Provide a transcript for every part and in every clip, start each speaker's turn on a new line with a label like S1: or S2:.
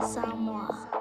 S1: Samoa.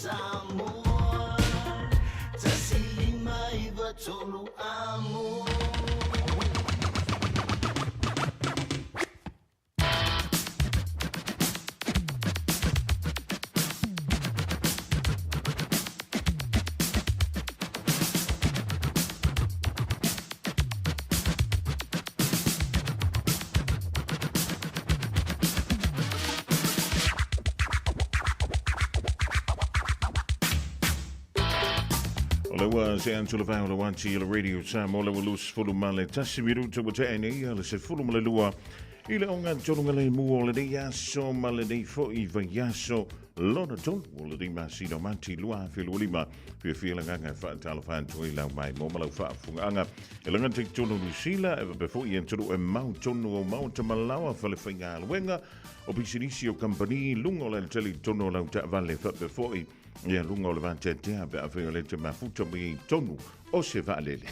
S1: Samoa, tasilima iwa tolu amo.
S2: Lewa se an tula vai le wanti le radio Sam ole lus fulu male tasi miru te wate ene le se fulu male lua ile onga tonu le mu ole de yaso male de fo I va yaso lona ton ole de masino manti lua fe lima fe fe la nganga fa tala fa to ila mai mo malo fa funga ele ngante tonu lu sila e before yen tonu e mount tonu o mount malawa fa le finga wenga o bisirisio company lungo le tele tonu la ta vale fa before ia lunga o le vantetea pe a whea le te mafuta mi tonu o se vaalele.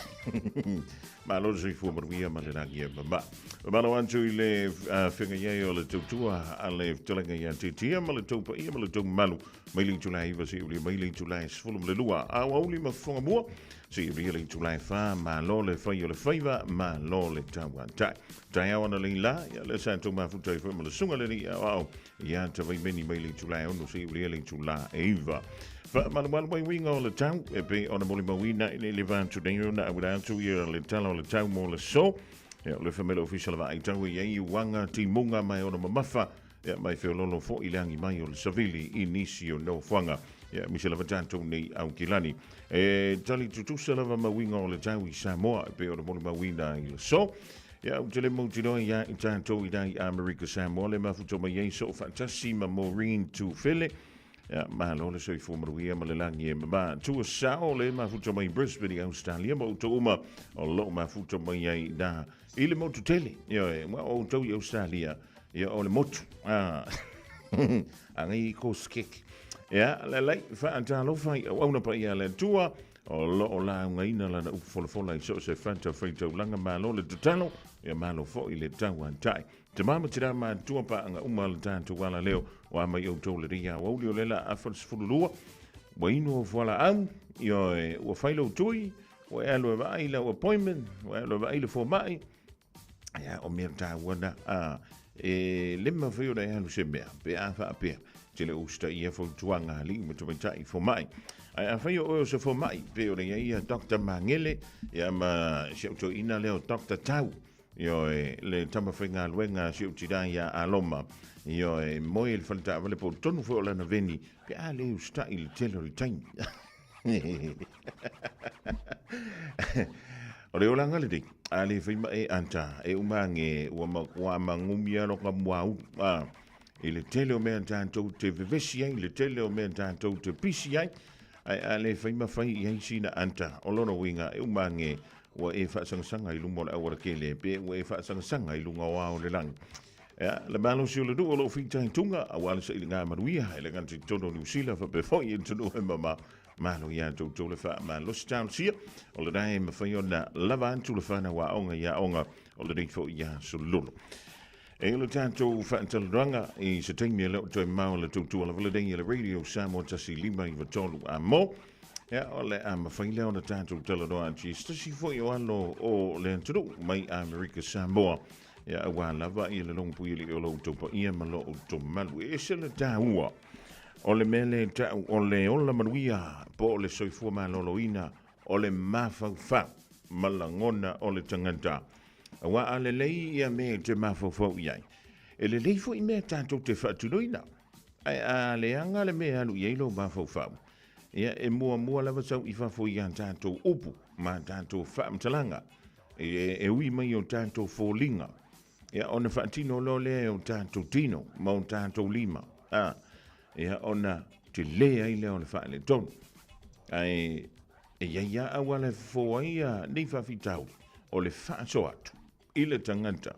S2: Ma lo se fu maruia ma le rangi e mama. Ma lo antu I le whenga iei o le tautua a le talenga ia te tia ma le taupa ia ma le tau malu. Mailing tulai iwa se uli mailing tulai sfulum le lua. A wauli ma whonga mua. Se really tulai wha ma lo le whai o le whaiva ma lo le taua tai. Tai awana le la ia le sa tau mafuta I wha ma le sunga le ni au. Ia ta vai meni mailing tulai ono se really tulai eiva. Manuel mai winga o le tau e pe ona moli mawina I le vantu denyo na awira atu ia le tala o le tau mo le so ia le family official va I tau I wanga ti munga mai ona mamafa ia mai fe lolo fo I langi mai o le savili inisio no fanga ia mi se lava tanto nei au kilani e tali tutusa lava mawinga o le tau I Samoa e pe ona moli mawina I le so ia u tele mo tino ia I tanto I dai America Samoa le mafuto mai so fantasi ma Maureen tu fele ja, maar lo le soi fu maruia ma le langi e ma tu sao le ma futo mai Brisbane Australia mo to uma o lo ma futo mai ai da ile mo tele yo ma o to Australia yo o le motu angai ko skik ja le fa antalo fai o na pa ia le tua o lo o la ngai na la u fola so se fanta frito langa ma lo le tutalo ya ma lo fo ile tawan tai te mama tira ma tua pa anga uma le tanto wala leo wa mai o tole ria o le lela afals fululua wa ino vola au yo o failo tui o elo va ila appointment o elo va ila fo mai ya o merta wana lemma fio da elo sembea pe afa pe te le usta ia fo tuanga li mo to tai fo mai ai faio o se fo mai pe o ia Dr. Mangele ya ma se to ina leo Dr. Tau yo le tama whenga luenga si utida ia aloma yo moi il falta vale po tonu fo la na veni pe ale usta il telo il time ole ola ngale ale fima e anta e umange wa mangumia lo kamwau il telo me tanto te vivesi il telo me tanto te pisi ai ale fima fai ai sina anta olono winga e umange wa e fa sanga I lumo la ora kele pe wa e fa sanga I lunga wa le lang ya le malo si le do lo fita tunga awala se nga maruia ele ganti tono New Zealand fa before you to know mama malo ya to le fa malo town si o le dai me fa yona lava to le fa na wa onga ya onga o le fo ya so lolo e lo tanto fa tel ranga I se tengi le to ma le to le dai le radio Samo tasi lima I vatolu amo ja, ole am faile ona tanto tele do anti stasi fo yo allo o le tru mai America Samoa ja wa lava I le long puili o lo to pa ia malo to malu e se le taua ole mele ta ole ola manuia po le soifua maloloina ole mafa malangona ole tanganta wa ale lei ia me te mafofo iai ele lei fo I me tanto te fatuloina ai ale anga le me alu ielo mafofo ia e mua lava sau I fa fo ia tanto upu ma tanto fa mtalanga e ui mai o tanto folinga ia ona fatino lo le o tanto tino ma o tanto lima ia ona te le ai le ona fa le ton ai e ia awale fo ia ni fa fitau o le fa so atu ile tanganta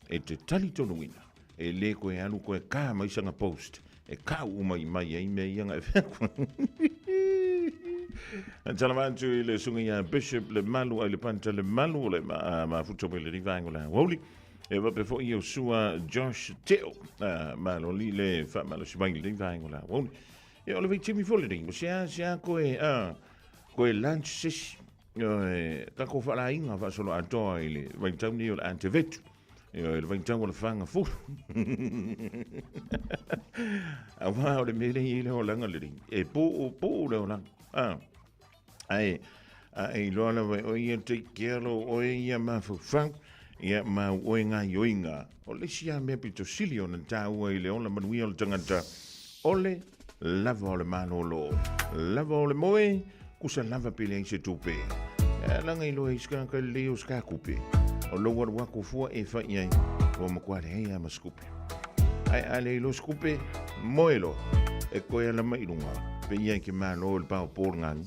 S2: e te tali tonu wina e le ko e anu ko e ka mai sanga post e ka mai ai me ia Talamantu I le sunga ia Bishop le malu ai le panta le malu le ma futo le rivango la woli e va pe fo io sua Josh Teo ma lo li le fa ma lo si vai le rivango la woli E o le timi fole ringo, sea koe lunch sesi, ka ko whala inga wha solo atoa i le vaitau ni o le ante vetu. E le vaitau o le whanga fulu. A wha o le mele i le o langa le ringo. E po le o langa. Ai loa la vai o ia te kialo o ia mawhawhang. Ia oinga yoinga. O le sia mea pito sili o na tāua i le o la manuia o le tangata. Ole lava o le manolo. Lava o le moe, kusa lava pile ai se tupe. Langa i loa iska ka leo ska kupe. O lo wako fua e fa iai. O makware hei ama skupe. Ai ale i lo skupe, moelo. E koe ala mairunga. Pe iai ke malo o le pao por ngang.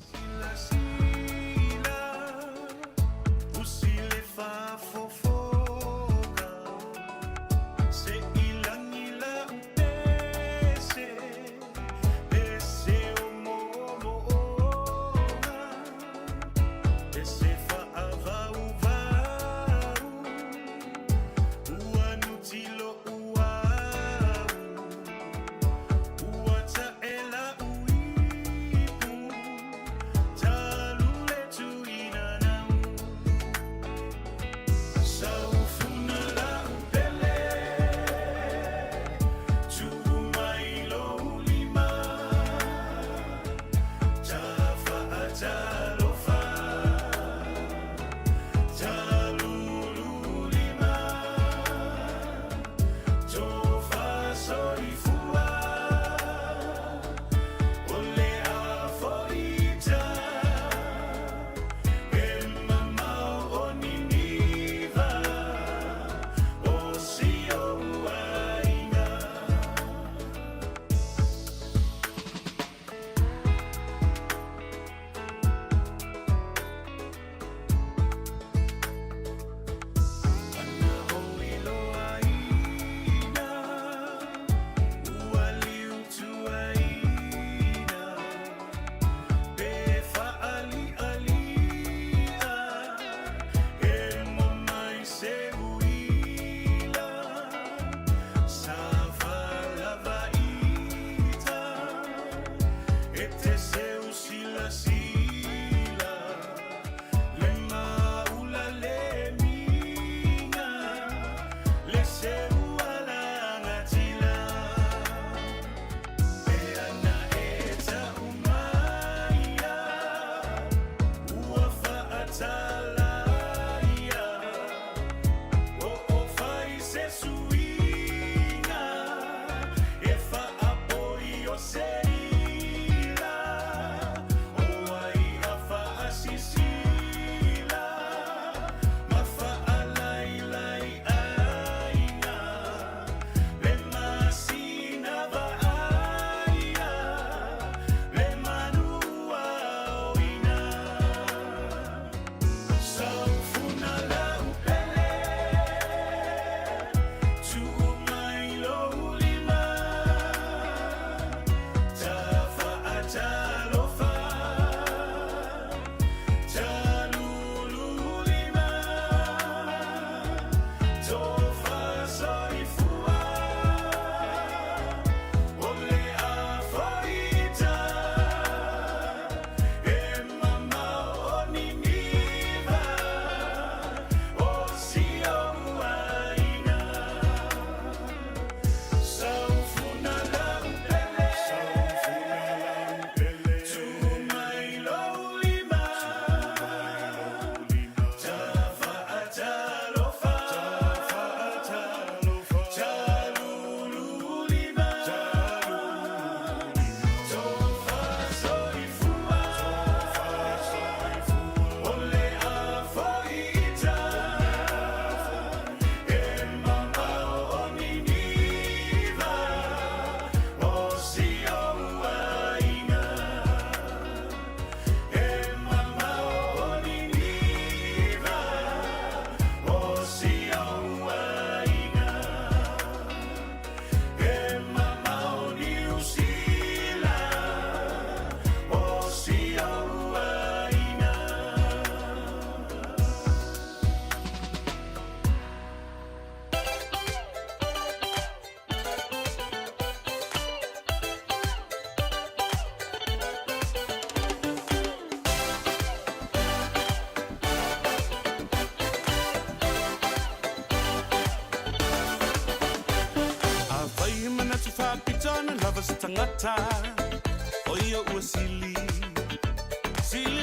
S1: silly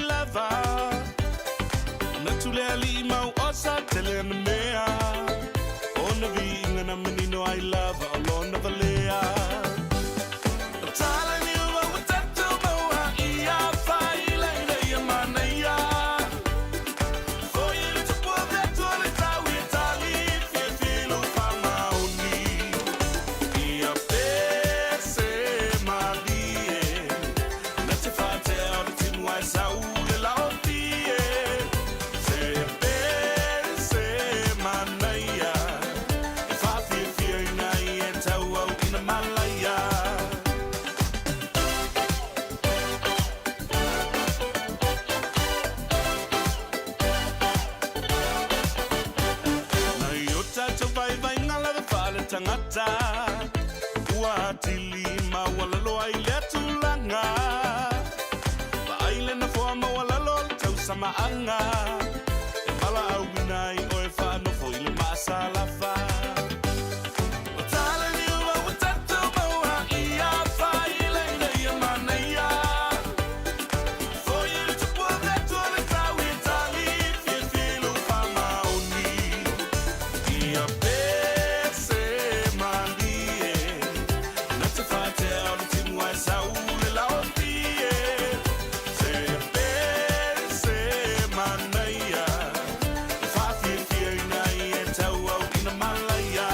S1: lover. Natule alima osa tele na mea. Ona vinga na menino I love alone na valea. Tala ni wa utatu mawa ia faila ina ya manaya. For you to put that to the tawi tali filo fama uni. Ia pese malie. Natifate on the tin wa saule la ofie. Say pese manaya. If I feel fear ina yenta wa ina malaya. Na yota to vai vai ngala the fale tangata. Uatili mawalalo aile tulanga. Ba aile na forma walalo tau sama anga. E pala awinai o e fa no fo ile masala fa. Tala ni wa utatu mawa ia fa ile ina ia manaya. For you to put that to the tawi tali filo fama uni. Ia pese malie. Natifate on the tin wa saule la ofie. Say pese manaya. If I feel fear ina yenta wa ina malaya.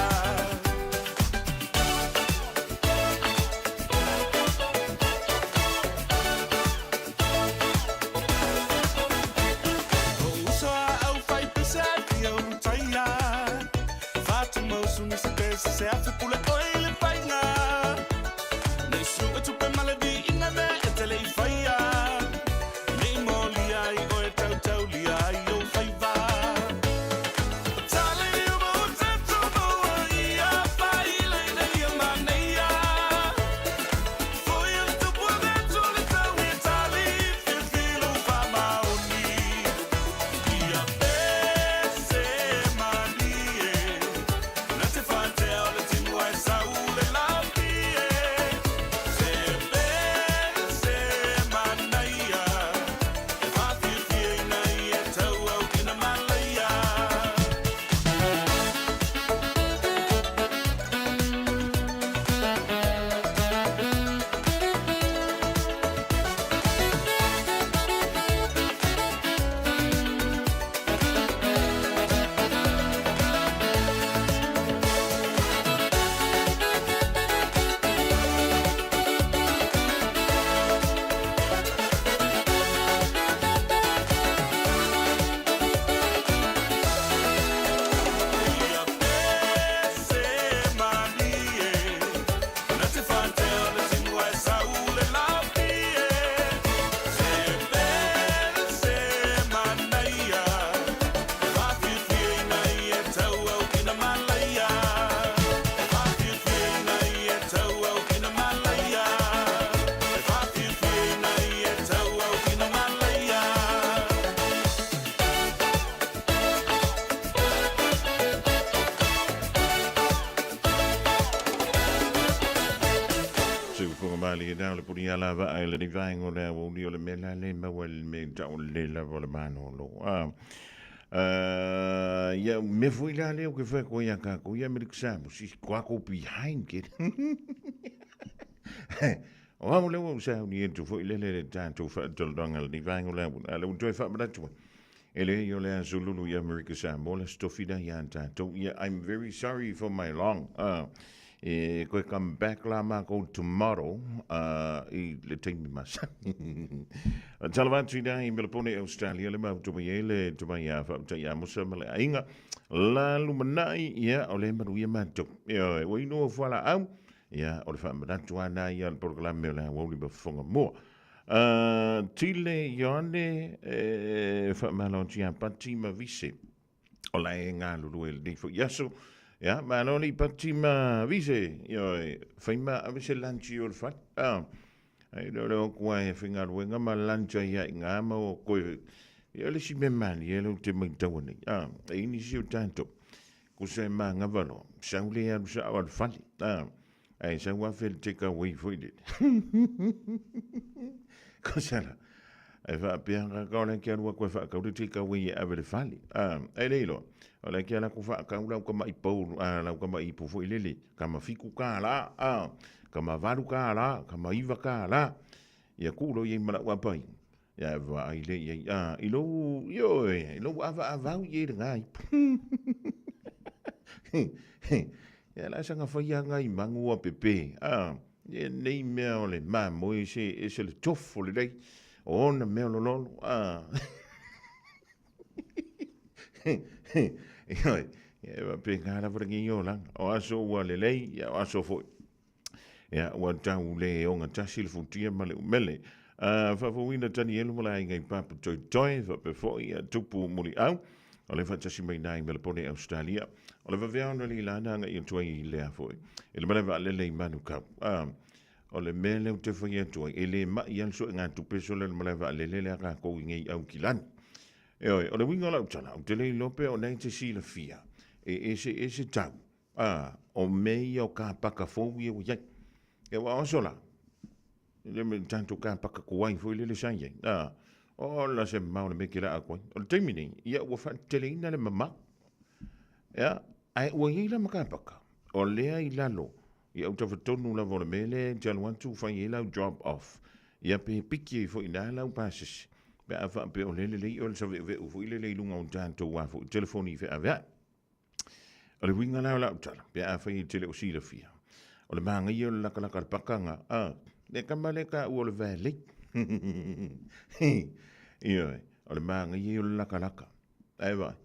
S1: Usoa au fai pesat yo taya. Fatima suni se pesa se afi pule oile fainga. Nesu etu pe malavi ina me etele faya. Nei moli ai o e tau tau li ai o faiva. Tali ni mo tetu mo ia faile ina ia manea. For you to put that to the tau Itali filo fama uni. Ia pese malie. Natifante ole tinu ai saule la fie. Se pese manaya. If I feel fear ina yenta wa ina malaya. Ia pese malie. Natifante ole tinu ai saule la fie. Se pese manaya. If I feel fear ina yenta wa ina malaya. If I feel fear ina yenta wa ina malaya. If I feel fear ina yenta wa ina malaya.
S2: Se ko mali da le puri ala va ai le divai ngore wo ni ole mela le ma wel me da le la vol mano lo ya me fui la le o que foi ko ya ka ko ya me ksa si kwa ko behind kid o vamos le wo sa ni tu foi le tanto fa tol dongal divai ngole ala un toi fa bra tu ele yo le zululu ya America sa mola stofida ya tanto yeah, I'm very sorry for my long ko come back la ma ko tomorrow I le temi mas Talavanti da I Melbourne Australia le ma to yele to ya fa ya musa male ainga la lumanai ya ole ma ya ma to ya we no fala au ya o le fa ma to ana ya el programa la wo li ba fonga mo tile yone fa ma lo tia patima vise o la nga lu el di fo yaso ja, maar non li patima vise yo faima avese lanchi ol fat ai lo kwa finga wenga ma lancha ya nga ma ko yo le si memani yo le te mintawani ai ni si tanto ku se ma nga valo saule ya sa al fali Ai sa wa fel take away foi le. Ko sala. Ai fa pia ka le ke wa ko fa ka u take away e ave fali. Ai le lo. O le ke la ku fa ka u la ko mai po la ko mai po foi le ka ma fiku ka la ka ma valu ka la ka ma iva ka la. Ia ku lo ye mala wa pai. Ia va ai le ia i lo yo i lo ava ye ngai. Ia la sanga fai anga i mangu a pepe. Ia nei mea o le ma mo e se le tofo le dei. O na mea lo lolo. Ia va pe ngara vrangi o lang. O aso ua le lei, ia o aso foi. Ia ua tau le o ngā tasi le futia ma le umele. Whawawina tani elu mala i ngai papa toi toi, whape foi a tupu muri au. O le whatasi mai nai me le pone Australia. O le wawea ona li lana anga i tuai i lea foi. E le male wa lele i manu kau. O le mele o te whai tuai. E le ma i anso e ngā tupeso le male wa lele le aka kou i ngai au ki lani. E oi, o le winga lau tana, o te lei lope o nei te si la fia. E se tau. O mei o ka paka fōwi e wajai. E wa osola. Le me tanto ka paka kuwai foi le sai ye. O la se mau le mekira a koi. O le taimini, ia ua wha teleina le mama. Ia, ai ua hila maka paka. O lea i lalo. Ia au tawhatonu la vole mele, jalo antu whai e lau drop off. Ia pe piki e foi na lau passes. Pe a wha pe o lele lei o le sa ve u foi lele lunga o tanto wa foi telefoni fe a vea. O le winga lau lau tala. Pe a whai tele o sila fia. O le maanga i o le laka pakanga. Le kamale ka u o le vele. Ia, o le maanga i o le laka. Ai vai.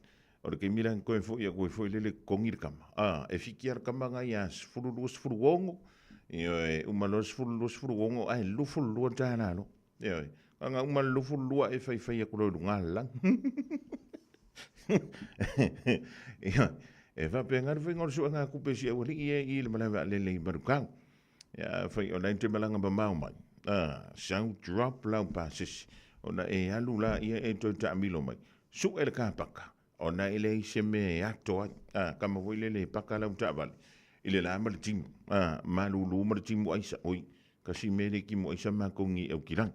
S2: O le kemilan koe foi lele kongir kama. E fiki ar kama ngai as furu wongo. Ia, umalos furu wongo ai lufu lua tana no. Ia, anga umal lufu lua e fai a kulo ngala. Ia, e va pengar foi ngor su anga kupesi e wali i le malava lele i barukang. Ia, fai o nainte malanga ba mau mai. Sound drop lau passes. Ona e alu la ia e toi ta milo mai. Su e le kapaka. Ona ele i se me ato kama wile le paka lau ta vale. Ile la ama le timu. Malulu ma le timu aisa oi. Kasi mele ki mo aisa makongi au kirang.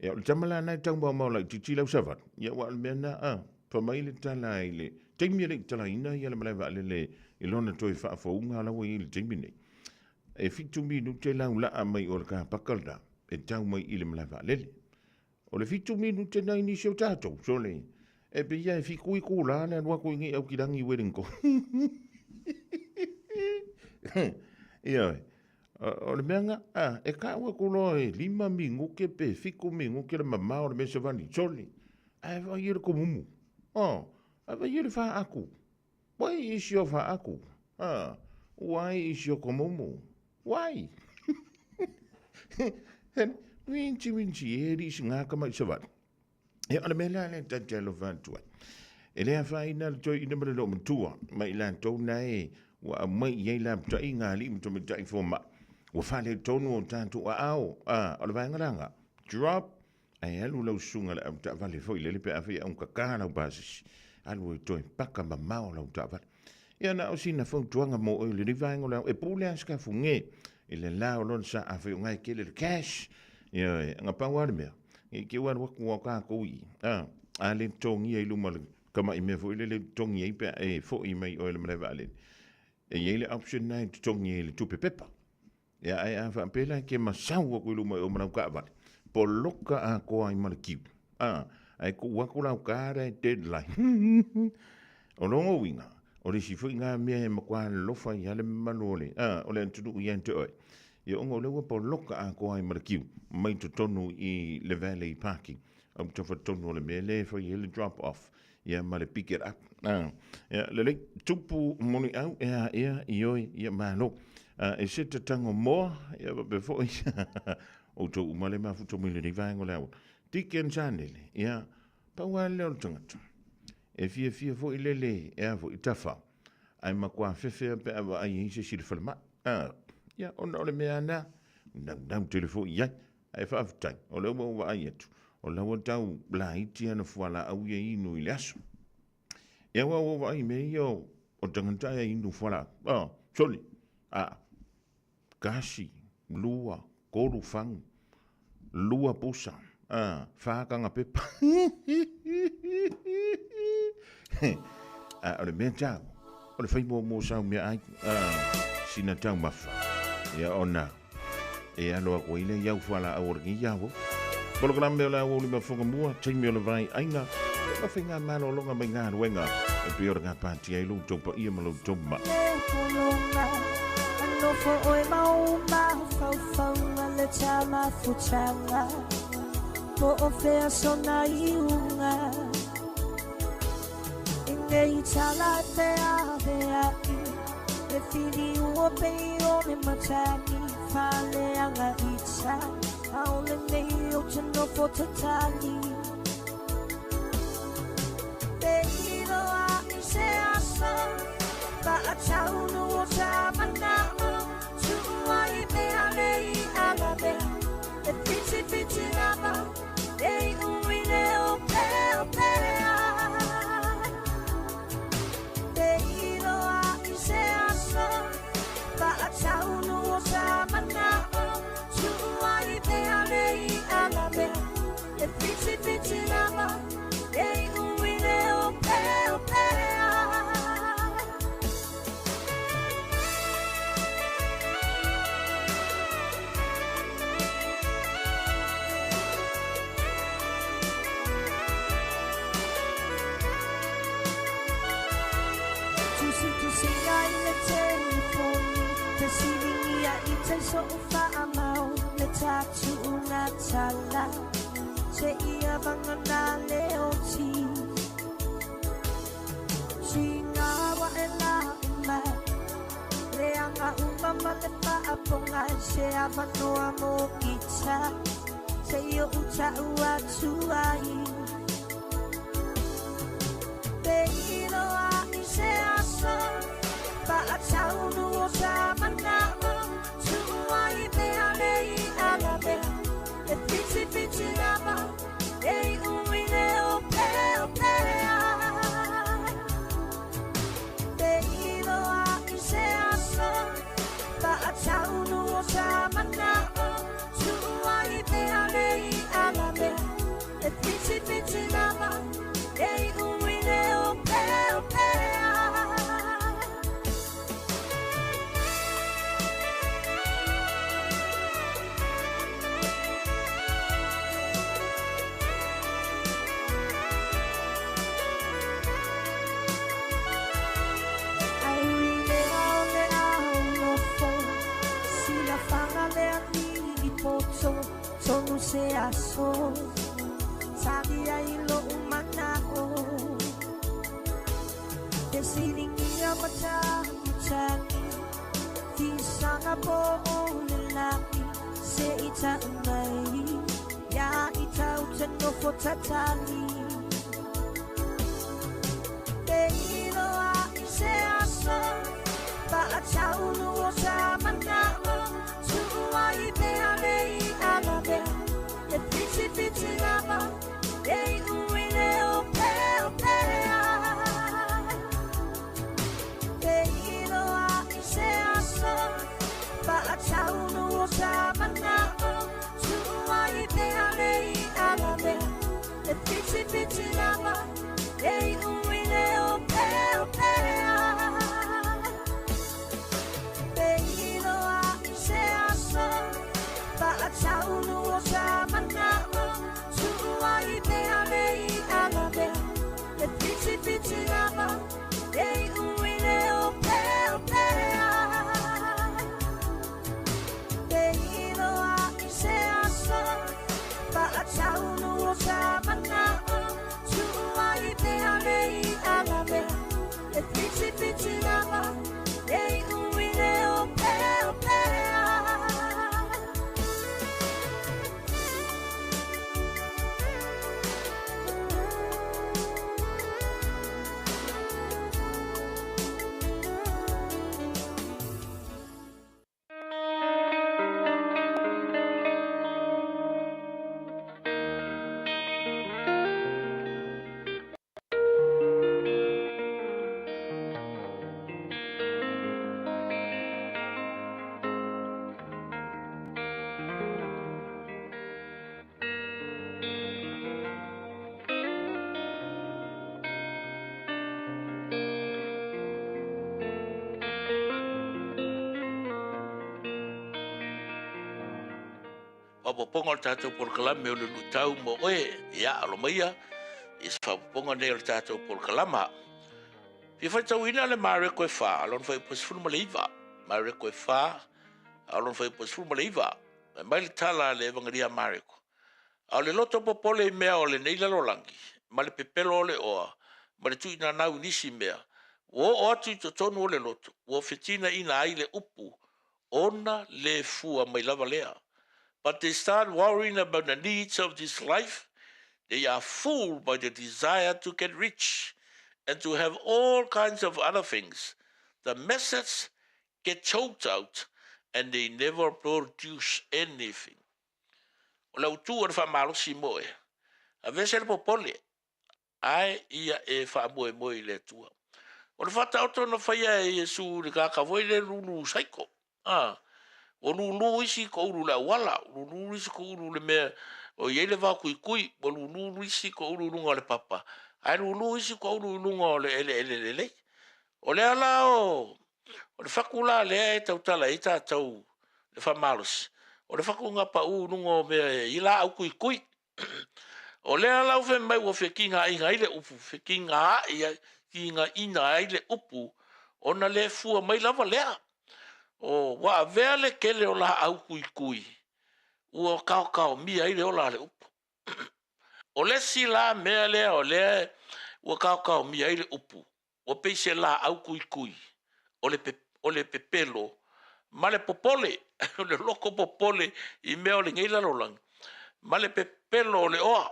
S2: Ia o le tamala nai tau mau lai titi lau savat. Ia wa almena pamai le tala ile. Teimi le tala ina ia le malaiva le ilona toi wha faunga lau i le teimi nei. E fitu minu te lau laa mai o le ka pakalda. E tau mai i le malaiva lele. O le fitu minu te nai ni seo tātou. So le. E pe ia e fiku i kūla le anua ko ingi au kirangi werenko. Ia oi. O le meanga, e ka ua kulo e 5 mingu ke pe fiku mingu ke le mamao le mesa vani. Soli. Ai va i le komumu. Ai va i le wha aku. Wai isi o wha aku. Wai isi o komumu. Wai. Winchi e risi ngā kama i savani. E ana mele le tante lo vantua. E le fa ina le toi ina mele lo mtua, mai la to nai wa mai ye la tai nga li mtu me tai fo ma. Wa fa le tonu o tantu au. O le vanga drop ai alu lo sunga le ta vale foi le pe afi un kakana basis. Alu toi paka ma mau lo ta vale. Ia na o sina fo tuanga mo o le vanga lo e pule aska funge. Ile la o lon sa afi ngai ke le cash. Ia nga pa wa me. E ke wan wa ka ko i ale tongi e luma kama i me fo le tongi e pe e fo i mai o le mele vale e ele option 9 tongi e le tupe pepa ya ai fa pela ke ma sau ko luma o mana ka vale po loka a ko ai mal ki ai ko wa ko la ka re deadline o no winga o le si fo nga me ma kwa lo fa ya le manole o le tu i ente oi ia ongo lewa po loka a ko ai markiu mai to tonu i le valley parking to for tonu le mele for le drop off ia ma le pick it up ia le tupu moni au ia ioi ia malo e se te tango mo ia before o to umale ma futo mi le vango le tiken chanele ia pa wa le tangata e fie fo ilele ia fo itafa ai ma kwa fefe pe ai se si le falma ia ona le mea na nang telefo ia ai fa aftai o le mo wa ietu o la wa tau la iti ana fuala au ia inu i aso ia wa i me o tanganta ia inu fuala soli kasi, lua, koru fangu, lua pusa, whakanga pepa. O le mea tau, o le whaimo mō sau mea ai, sina tau mawha, ia ona, e aloa ko ile iau whala au orki iau. Polo kram mea la o lima whakamua, taimi o le vai aina, ma whinga mana o longa mai ngā ruenga, e piora ngā pāti ai lou topa ia ma lou toma.
S3: No fo oi mau fau fau le chama fuchanga po o fea sona iunga inei chala te avea e fili uo pei o me matani fale anga icha aole nei o tino fo tatani te hiro a i se asa ba a chau no o chamana Tuai me alei alabe e fiti lava e uine o pea te hiro a i se asa ba a chau no o samana Tuai me alei alabe e fiti lava e uine o pea So fa amau le tatu una tala se ia vangana leo ti singa wa ela ma le anga umama le pa aponga se avano amo icha se yo ucha ua tuai te ilo a i se asa pa a chau no o samana Tuai me alei alabe e fiti lava e uine o pea te hiro a i se asa pa a chau no o samana Tuai me alei alabe e fiti lava e uine o pea Sonu se aso Sabi ai lo umanao Te siringi a matani Tisanga po o lelaki Se ita mai Ya ita uteno fo tatani Te hiro a i se aso Ba a chau no o samanao Tuai me alei alabe e fiti lava e uine o pea te hiro a i se asa ba a chau no o samana tuai me alei alabe e fiti lava e uine o pea te hiro a i se asa ba a chau no o samana Tuai me alei alabe e fiti lava e uine o pea te hiro a i se asa ba a chau no o samana Tuai
S4: whapoponga o tātou por kalame o le lutau mo oe, ia alo maia, i se whapoponga nei o le tātou por kalama. Pia whai tau ina le maare koe wha, alon whai pasifuru ma le iwa, maare koe wha, alon whai pasifuru ma le iwa, mai le tala le evangaria maare ko. A le loto popole mea o le neila lolangi, ma le pepelo o le oa, ma le tui na nau nisi mea, o atu i tonu o le loto, o fetina ina ai le upu, ona le fua mai lava lea. But they start worrying about the needs of this life. They are fooled by the desire to get rich and to have all kinds of other things. The message get choked out and they never produce anything. O lau tu o le whamalosi moe. A vese le popole. Ai ia e whamoe moe le tua. O le whata oto na whaia e Yesu le kakawoi le lulu saiko. O lulu isi ko uru la wala. Lulu isi ko uru le mea. O ye le wā kui. O lulu isi ko uru lunga le papa. Ai lulu isi ko uru lunga o le ele. O le ala o le whakula le e tautala e tātou le whamalosi. O le whakunga pa lunga mea i la au kui. O le ala ufe mai o whikinga inga i le upu. Whikinga inga ina i le upu. O na le fua mai lava lea. O wa vea le kele o la au kui. Ua kao mia i le o la le upu. O le si la mea lea o le ua kao mia i le upu. O peise la au kui. O le pepelo. Ma le popole. O le loko popole i mea o le ngeila lolang. Ma le pepelo o le oa.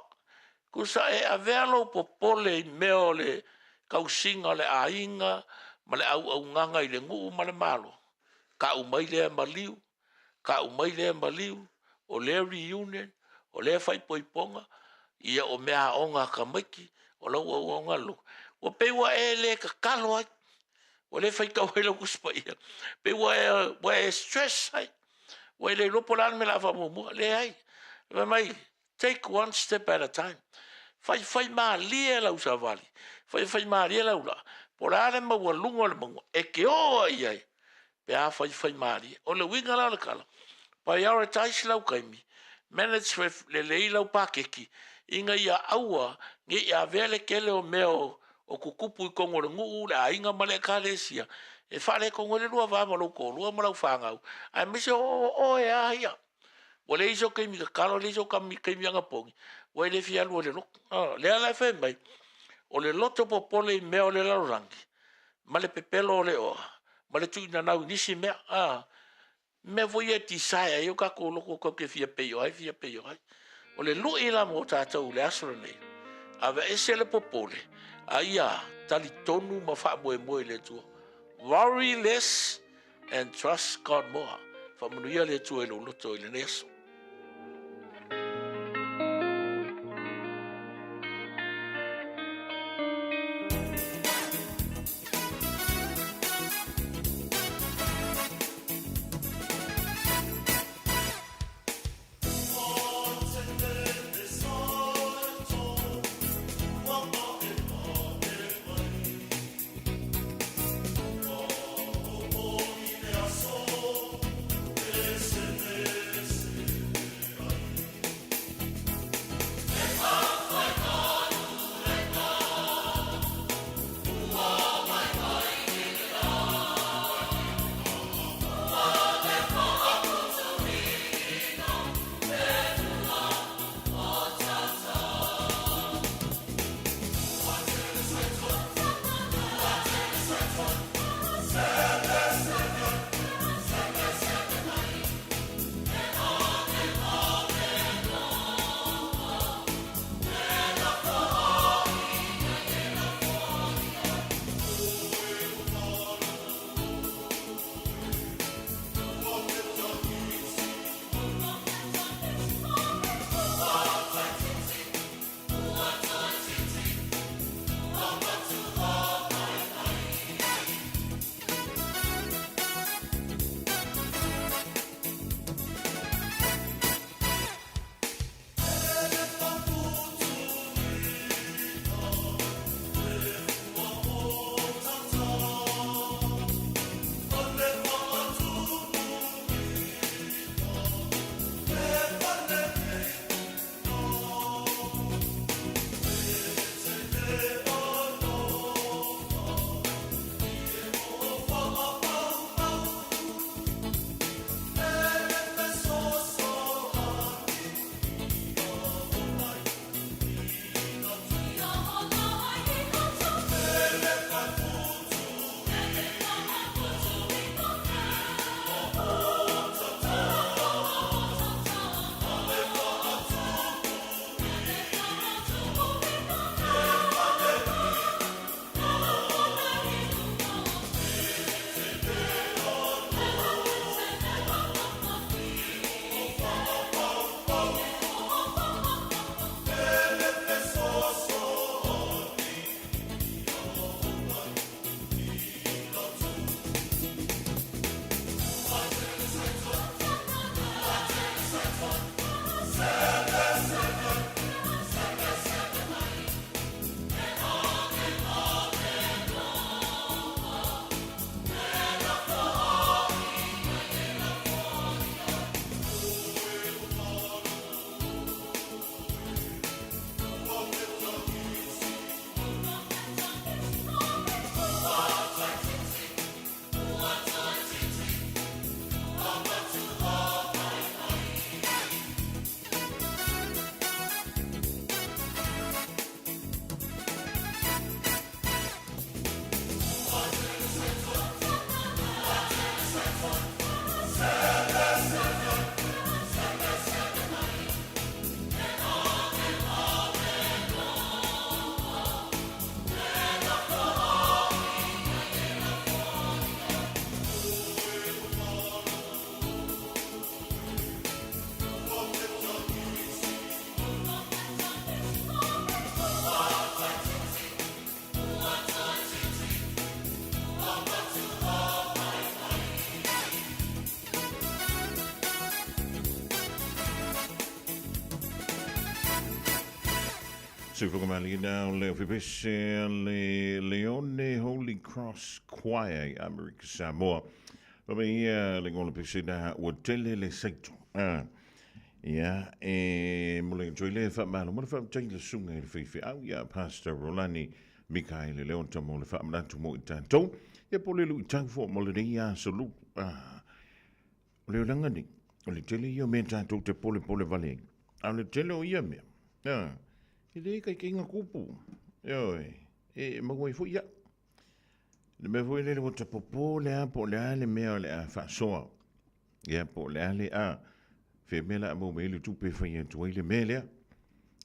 S4: Kusa e a vea lo popole i mea o le kausinga le ainga. Ma le au nganga i le ngu ma le malo. Ka umai lea maliu, o lea reunion, o lea whai poiponga, ia o mea onga ka maiki, o lau au onga lo. O pewa e le ka kalo ai, o le whai kawai lau kuspa ia. Pewa e stress ai, o e le lopolan me la whamumua, le ai. Mai, take one step at a time. Whai maa lia lau sa vali, whai maa lia lau la, pora ale maua lunga le maua, e ke oa iai. Pe a whai maari. O le winga lau le kala. Prioritize lau kaimi. Manage le lei lau pakeki. Inga ia aua. Nge ia vele kele o meo o kukupu i kongo le ngu le a inga male kalesia. E whale kongo le lua vama lau ko. Lua malau whangau. Ai mise o e a ia. O le iso kaimi ka kalo. Le iso kaimi anga pongi. O e le fia lua le loko. Le ala e mai. O le loto popole i meo le lau rangi. Ma le pepelo o le oa. Ma le tui na nau nisi mea, me voi e tisaya, eo kako loko kau ke fia peio ai. O le lui la mo tātou le asura nei. Ave ese le popole, a ia tali tonu ma wha moe le tua. Worry less and trust God more. Wha manuia le tua e lo loto i le neso.
S2: Sufukamalina le Fibese le Leone Holy Cross Choir America Samoa. Pami le ngolo pisina wotele le secto. Ya mole joile fa malo mole fa change le sunga le fifi au ya Pastor Rolani Mikael Leon Tomo le fa manatu mo tanto. Ya pole lu tang fo mole ya solu. Le langani. Le tele yo menta to te pole vale. Au le tele o ya me. Ile kai kinga kupu. Yoi. Magoi fu ya. Le me fu le mo popo le a po le me le a fa so. Ya po le a. Fe me la mo me le tu pe fa ye tu le me le.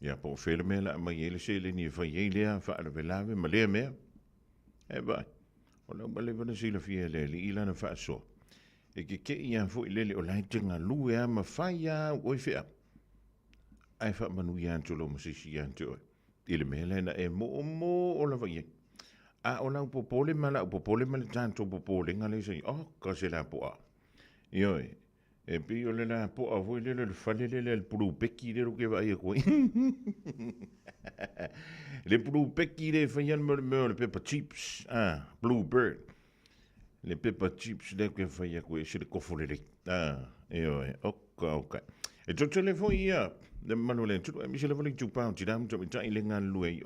S2: Ya po fe le me la ma ye le se le ni fa ye le fa le velave ma le me. Ba. Ona ba le vana si le fie le ila na fa so. Ke ia fu le o lai tinga lu ya ma fa ya oi fe. Ai fa manu ya tulo musisi ya tu. Ile mele na mo o la vai. A o la popole mala popole mala tanto popole ngale sei ka se la po. Yo e pi o le la po a voi le fale le pru peki le ke vai ko. Le pru peki le fa yan me le pepper chips. Bluebird. Le pepper chips le ke fa ya ko se le kofole. Yo okay. E to telefone ia le manole tu mi se le vole tu pa ti dam to mi le ngan lui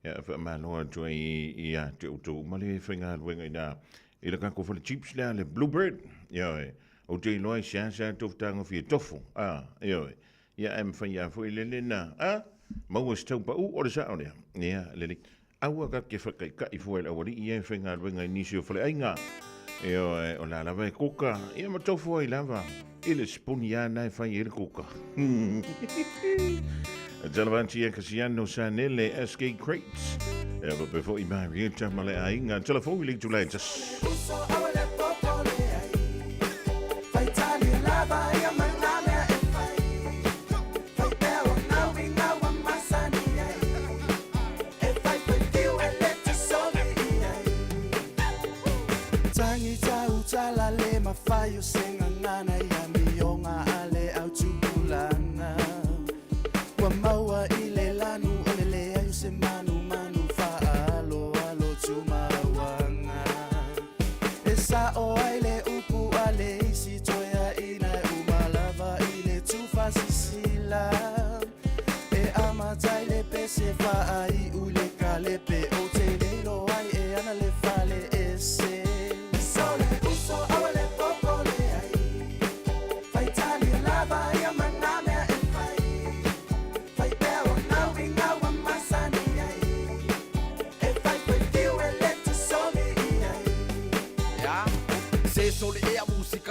S2: ya fa malo to ia tu male fenga wenga na ile ka ko fole chips le Bluebird ya o te noi sha to tanga fi tofu ya em fa ya fo ile na ma was to pa o sa ya le au ka ke fa ka I fo le o ia fenga wenga ni se fole ainga o la vai coca ia ma tofu I lava ile spunia na fa ile coca Jalavanti e Casiano Sanele SK Crates but before I marry tamale ainga telephone link to later
S1: Fayo senga ngana ya mionga ale au tupulana Wa maua ile lanu olele ayu se manu faalo alo tumawanga Esa o aile upu ale isi toya ina umalava ile tufasisila ama taile pese fa ai ule kalepe o telelo ai ana le fale ese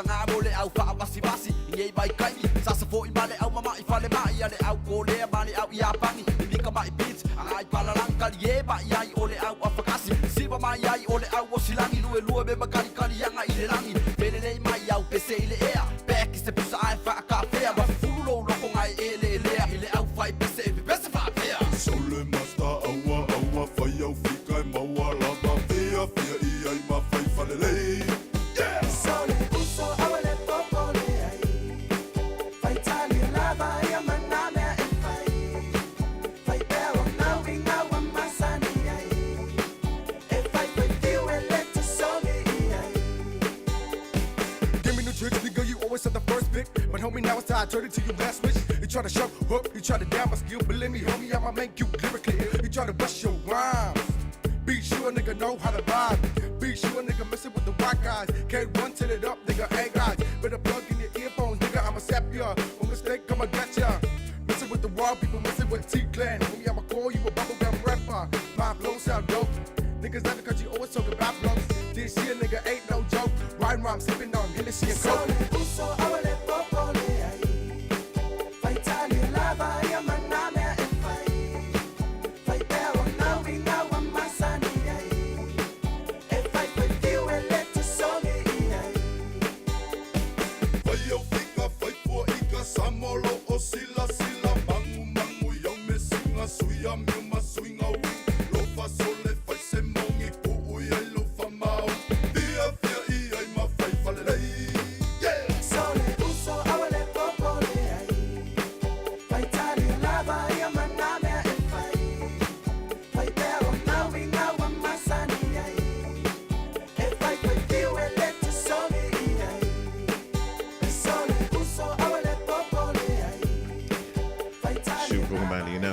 S1: Ngamo le au fa basi ngai bai kai sasa fo I male au mama I fale mai ale au ko le male au ia pani ni ka mai beats ai pala langka ye ba ai ole au afakasi siba mai ai ole au osilangi lue be makali kali yanga ile langi pele mai au pese ile ea back is the pusa ai fa ka fea ba fulo lo ko ngai ile au fai pese fa fea sole master awa fa yo fika mawa la ba fea I ma fai fale le But homie, now it's time to turn it to your last switch. You try to show up, you try to down my skill, but let me, homie, I'ma make you lyrically ill. You try to bust your rhymes. Be sure a nigga know how to vibe. Be sure a nigga messing with the rock guys. Can't run till it up, nigga ain't guys. Better plug in your earphones, nigga, I'ma sap ya. One mistake, I'ma get ya. Messing with the raw people, messing with T-Clan. Homie, I'ma call you a bubblegum rapper. My flow sound dope. Niggas out the country always talking about flows. This year, nigga, ain't no joke. Rhyme, sipping on Hennessy and Coke.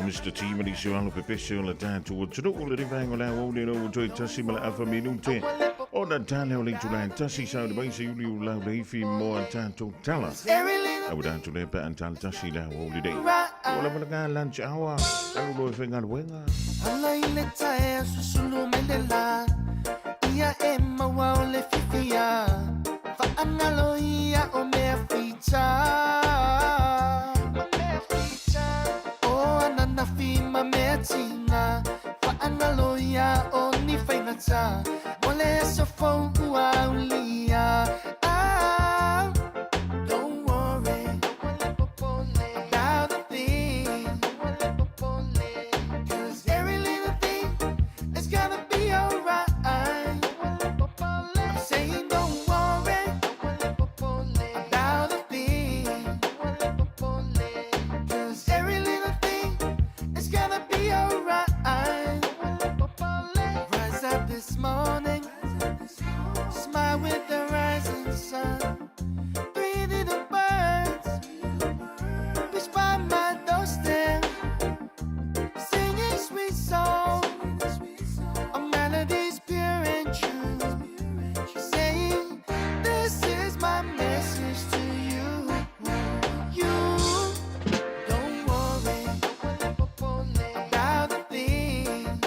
S2: Mr. T mali se alo pepese o la tātou o tunu o le rivango la o le no toi tasi mala afa minute. O na tale o le tula tasi sa le bai se uli o la le ifi mo a tātou tala. Au tātou le pa antal tasi la o le dei. O la malanga lunch hour. Au lo e whenga luenga.
S5: Ala I le tae susulu melela Ia e maua o le fifia Whaangalo ia o mea fita O anana fima mea tina Whaangalo ia o ni whaingata O le so fau ua ulia Don't worry about a thing Cause every little thing is gonna be alright. I'm saying don't worry about a thing. Cause every little thing is gonna be alright. Rise up this morning, smile with the rising sun. Breathe in the birds, fish by my doorstep. Singing sweet songs, a melody's pure and true. Saying, this is my message to you. You don't worry about a thing.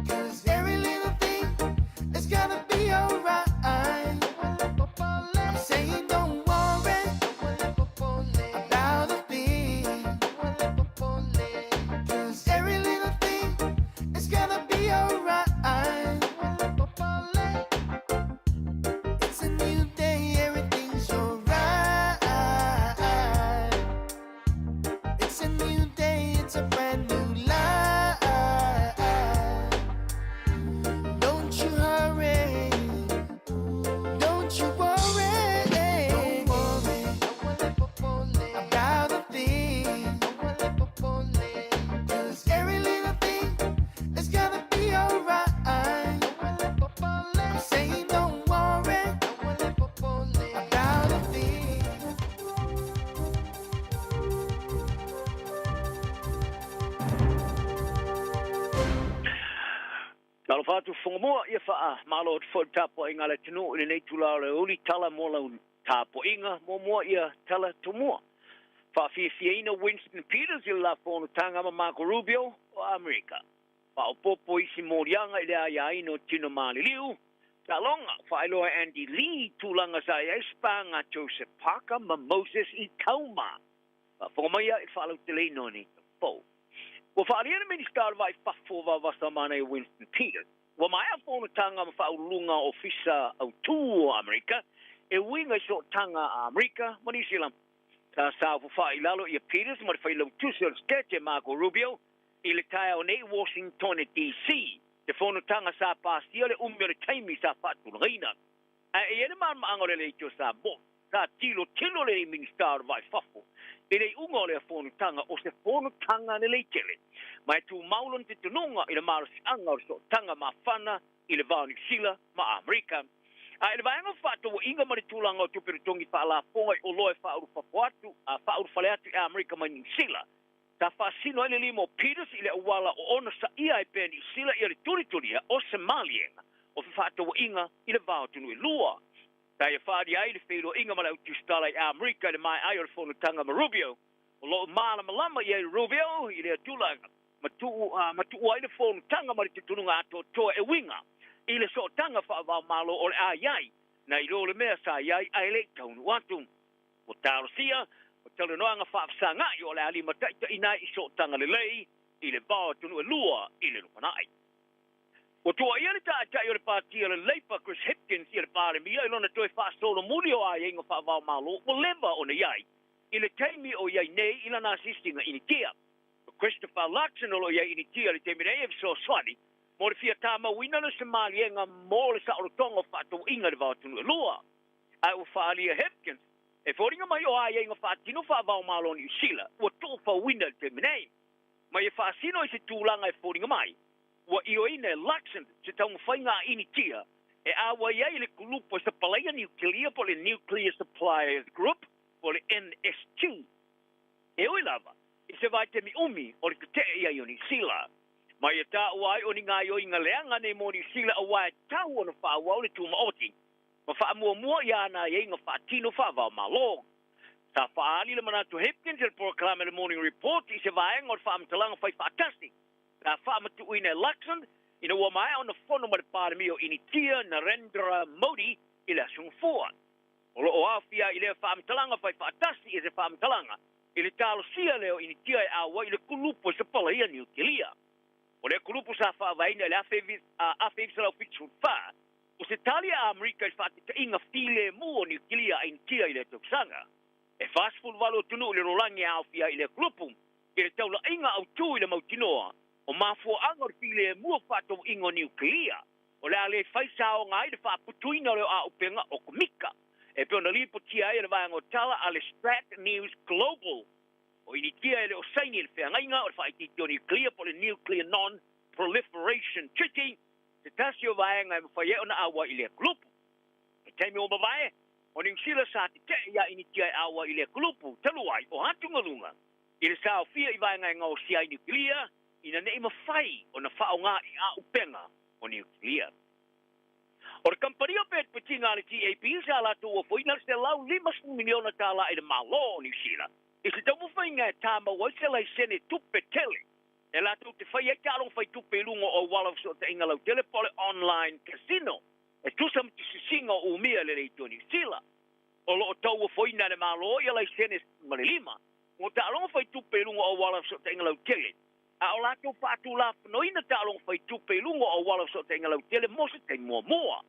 S5: Cause every little thing is gonna be alright. I'm saying don't worry about a thing. Cause every little thing is gonna be alright. It's a new day, everything's alright. It's a new day, it's a brand new life. Don't you hurry, don't you worry. Don't worry about a thing. Cause every little thing is gonna be alright. I'm saying don't worry about a thing.
S6: Talo fatu whangamoa ia wha malo te whau tapo inga le tino i nei tula le uli tala mo lau tapo inga mo moa ia tala tumua. Wha whiawhiaina Winston Peters i la whono tanga ma Marco Rubio o Amerika. Wha o popo isi morianga i le aia ino tino maliliu. Ta longa wha iloa Andy Lee tūlanga sa ia spanga Joseph Parker ma Moses i kauma. Wha whangamaya i whalau te leino ni po. Wa whaaliana minister vai whafo wa wasamana i Winston Peters. Wa mai a whono tanga ma whaulunga ofisa au tū o Amerika, e winga so tanga a Amerika, ma New Zealand. Ta sa wha ilalo i a Peters, ma whailau tūsel skete Marco Rubio, i le tae o nei Washington e DC. Te whono tanga sa pāsia le umio le taimi sa whaatulangina. E ene man ma angore le ito sa bo, sa tilo le minister vai whafo. I le unga o le whono tanga o se whono tanga ne le tele. Mai tu maulon te tununga i le marasi anga o so tanga ma whana i le vāo New Zealand ma Amerika. I le vaenga whātua o inga mari tūlanga o tupiritongi whaala ponga i o loe whauru whapuatu, whauru whale atu i Amerika ma New Zealand. Ta whaasino i le limo Peters i le awala o ona sa ia i pēr New Zealand i le turituria o Somalienga o whātua o inga i le vāo tunu i lua. Ta ia whaari ai le whero inga mara utu stala i Amerika le mai ai o le whono tanga ma Rubio. O lo maana malama i Rubio i le atulanga. Matu ai le whono tanga mara te tununga ato toa e winga. I le so tanga whaavao malo o le ai. Na i le mea sa iai ai le taunu atu. O tārosia, o talanoanga whaafsanga i o le alima taita ina i so tanga le lei i le bao tunu e lua i le rupanai. O tua ia le tātai o le pātia le leipa Chris Hipkins i le pāre mia i lona toi whaasolo muri o ai inga whaavao malo o leva o ne iai. I le teimi o iai nei i lana asistinga i ni tia. Christopher Luxon o lo iai i ni tia le teimi nei e so swani. Mo le fia tāma wina le Somalienga mo le sa orotonga whātou inga le vātunu e lua. Ai o whaalia Hipkins. E whoringa mai o ai inga whaatino whaavao malo ni usila. Ua tō whawina le teimi nei. Mai e whaasino i se tūlanga e whoringa mai. Wa ioine Luxon se taunga whainga ini tia, e awa iai le kulupo sa palaya nuclear po le Nuclear Suppliers Group, po le NS2. E oi lava, I se vai te mi umi o le te ia i o New Zealand. Mai e tā uai o ni ngā i o inga leanga ne mo New Zealand a wai tau ona wha wau le tūma oti. Ma wha mua i ana i inga wha tino wha wau malo. Ta wha ali le manatu Hipkins e proclame le morning report i se vaenga o wha amtalanga whai whaatasi. Ta wha amatu uina election ina ua mai ona whono ma le pāremi o Initia Narendra Modi i le asung fua. O lo o awhia i le wha amtalanga whai whaatasi i se wha amtalanga i le talo sia leo Initia e awa i le kulupo se pala ia niukilia. O le kulupu sa wha vaina le afevi sa lau fitu wha. O se tali a Amerika i whaatita inga file mu o niukilia a Initia i le tuksanga. E fastful valo tunu le rolangi a awhia i le kulupu i le taula inga au tu i le mautinoa o mafua angor file mu o whato ingo niukilia. O le ale whaisa o ngai le whaaputuina leo a upenga o kumika. E peo na lipo tia e le vaenga o tala a le Strat News Global. O Initia e le o saini le whengainga o le whaititi o nuclear po le Nuclear Non-Proliferation Treaty. Te tasi o vaenga e mwhai ona awa i le kulupu. E teimi o mawae, o New Zealand sa te te ia Initia e awa i le kulupu, taluai o hatungalunga. I le sao fia i vaenga e ngau sia i nuclear, ina nei mawhai o na whao ngā i a upenga o nuclear. O le kampania pet peti ngā le TAP sa la tu o fwina se lau 5 miliona tala i le malo o New Zealand. I se tau mwhainga e tāma wai se lai sene tupe tele. E la tu te whai e kālong whai tupe lungo o walaw so te inga lau tele pole online casino. E tusam ti sisinga o umia le reito New Zealand. O lo o tau o fwina le malo i lai sene malilima. Mo tālong whai tupe lungo o walaw so te inga lau tele. A o la tu whaatu la whanoina tālong whai tupe lungo o walaw so te inga lau tele mo se te mua.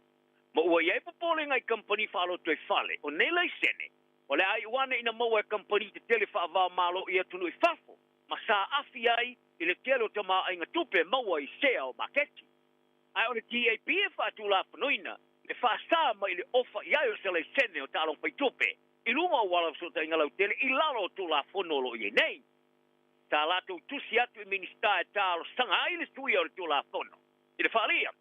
S6: Ma ua iai popole ngai company whaalo tue whale. O nei lai sene. O le ai wana ina maua e company te tele whaavao malo i atunu i whafo. Ma sa afi ai i le tele o tama inga tupe maua i sea o maketi. Ai o le TAP e whaatu la whanoina. Le whaasa ma i le ofa i ai o se lai sene o tālong whai tupe. I lunga o wala so ta inga lau tele i lalo o tula whanolo i nei. Tā lato tusi atu i minista e tālo sanga ai le tui o le tula whono. I le whaalia.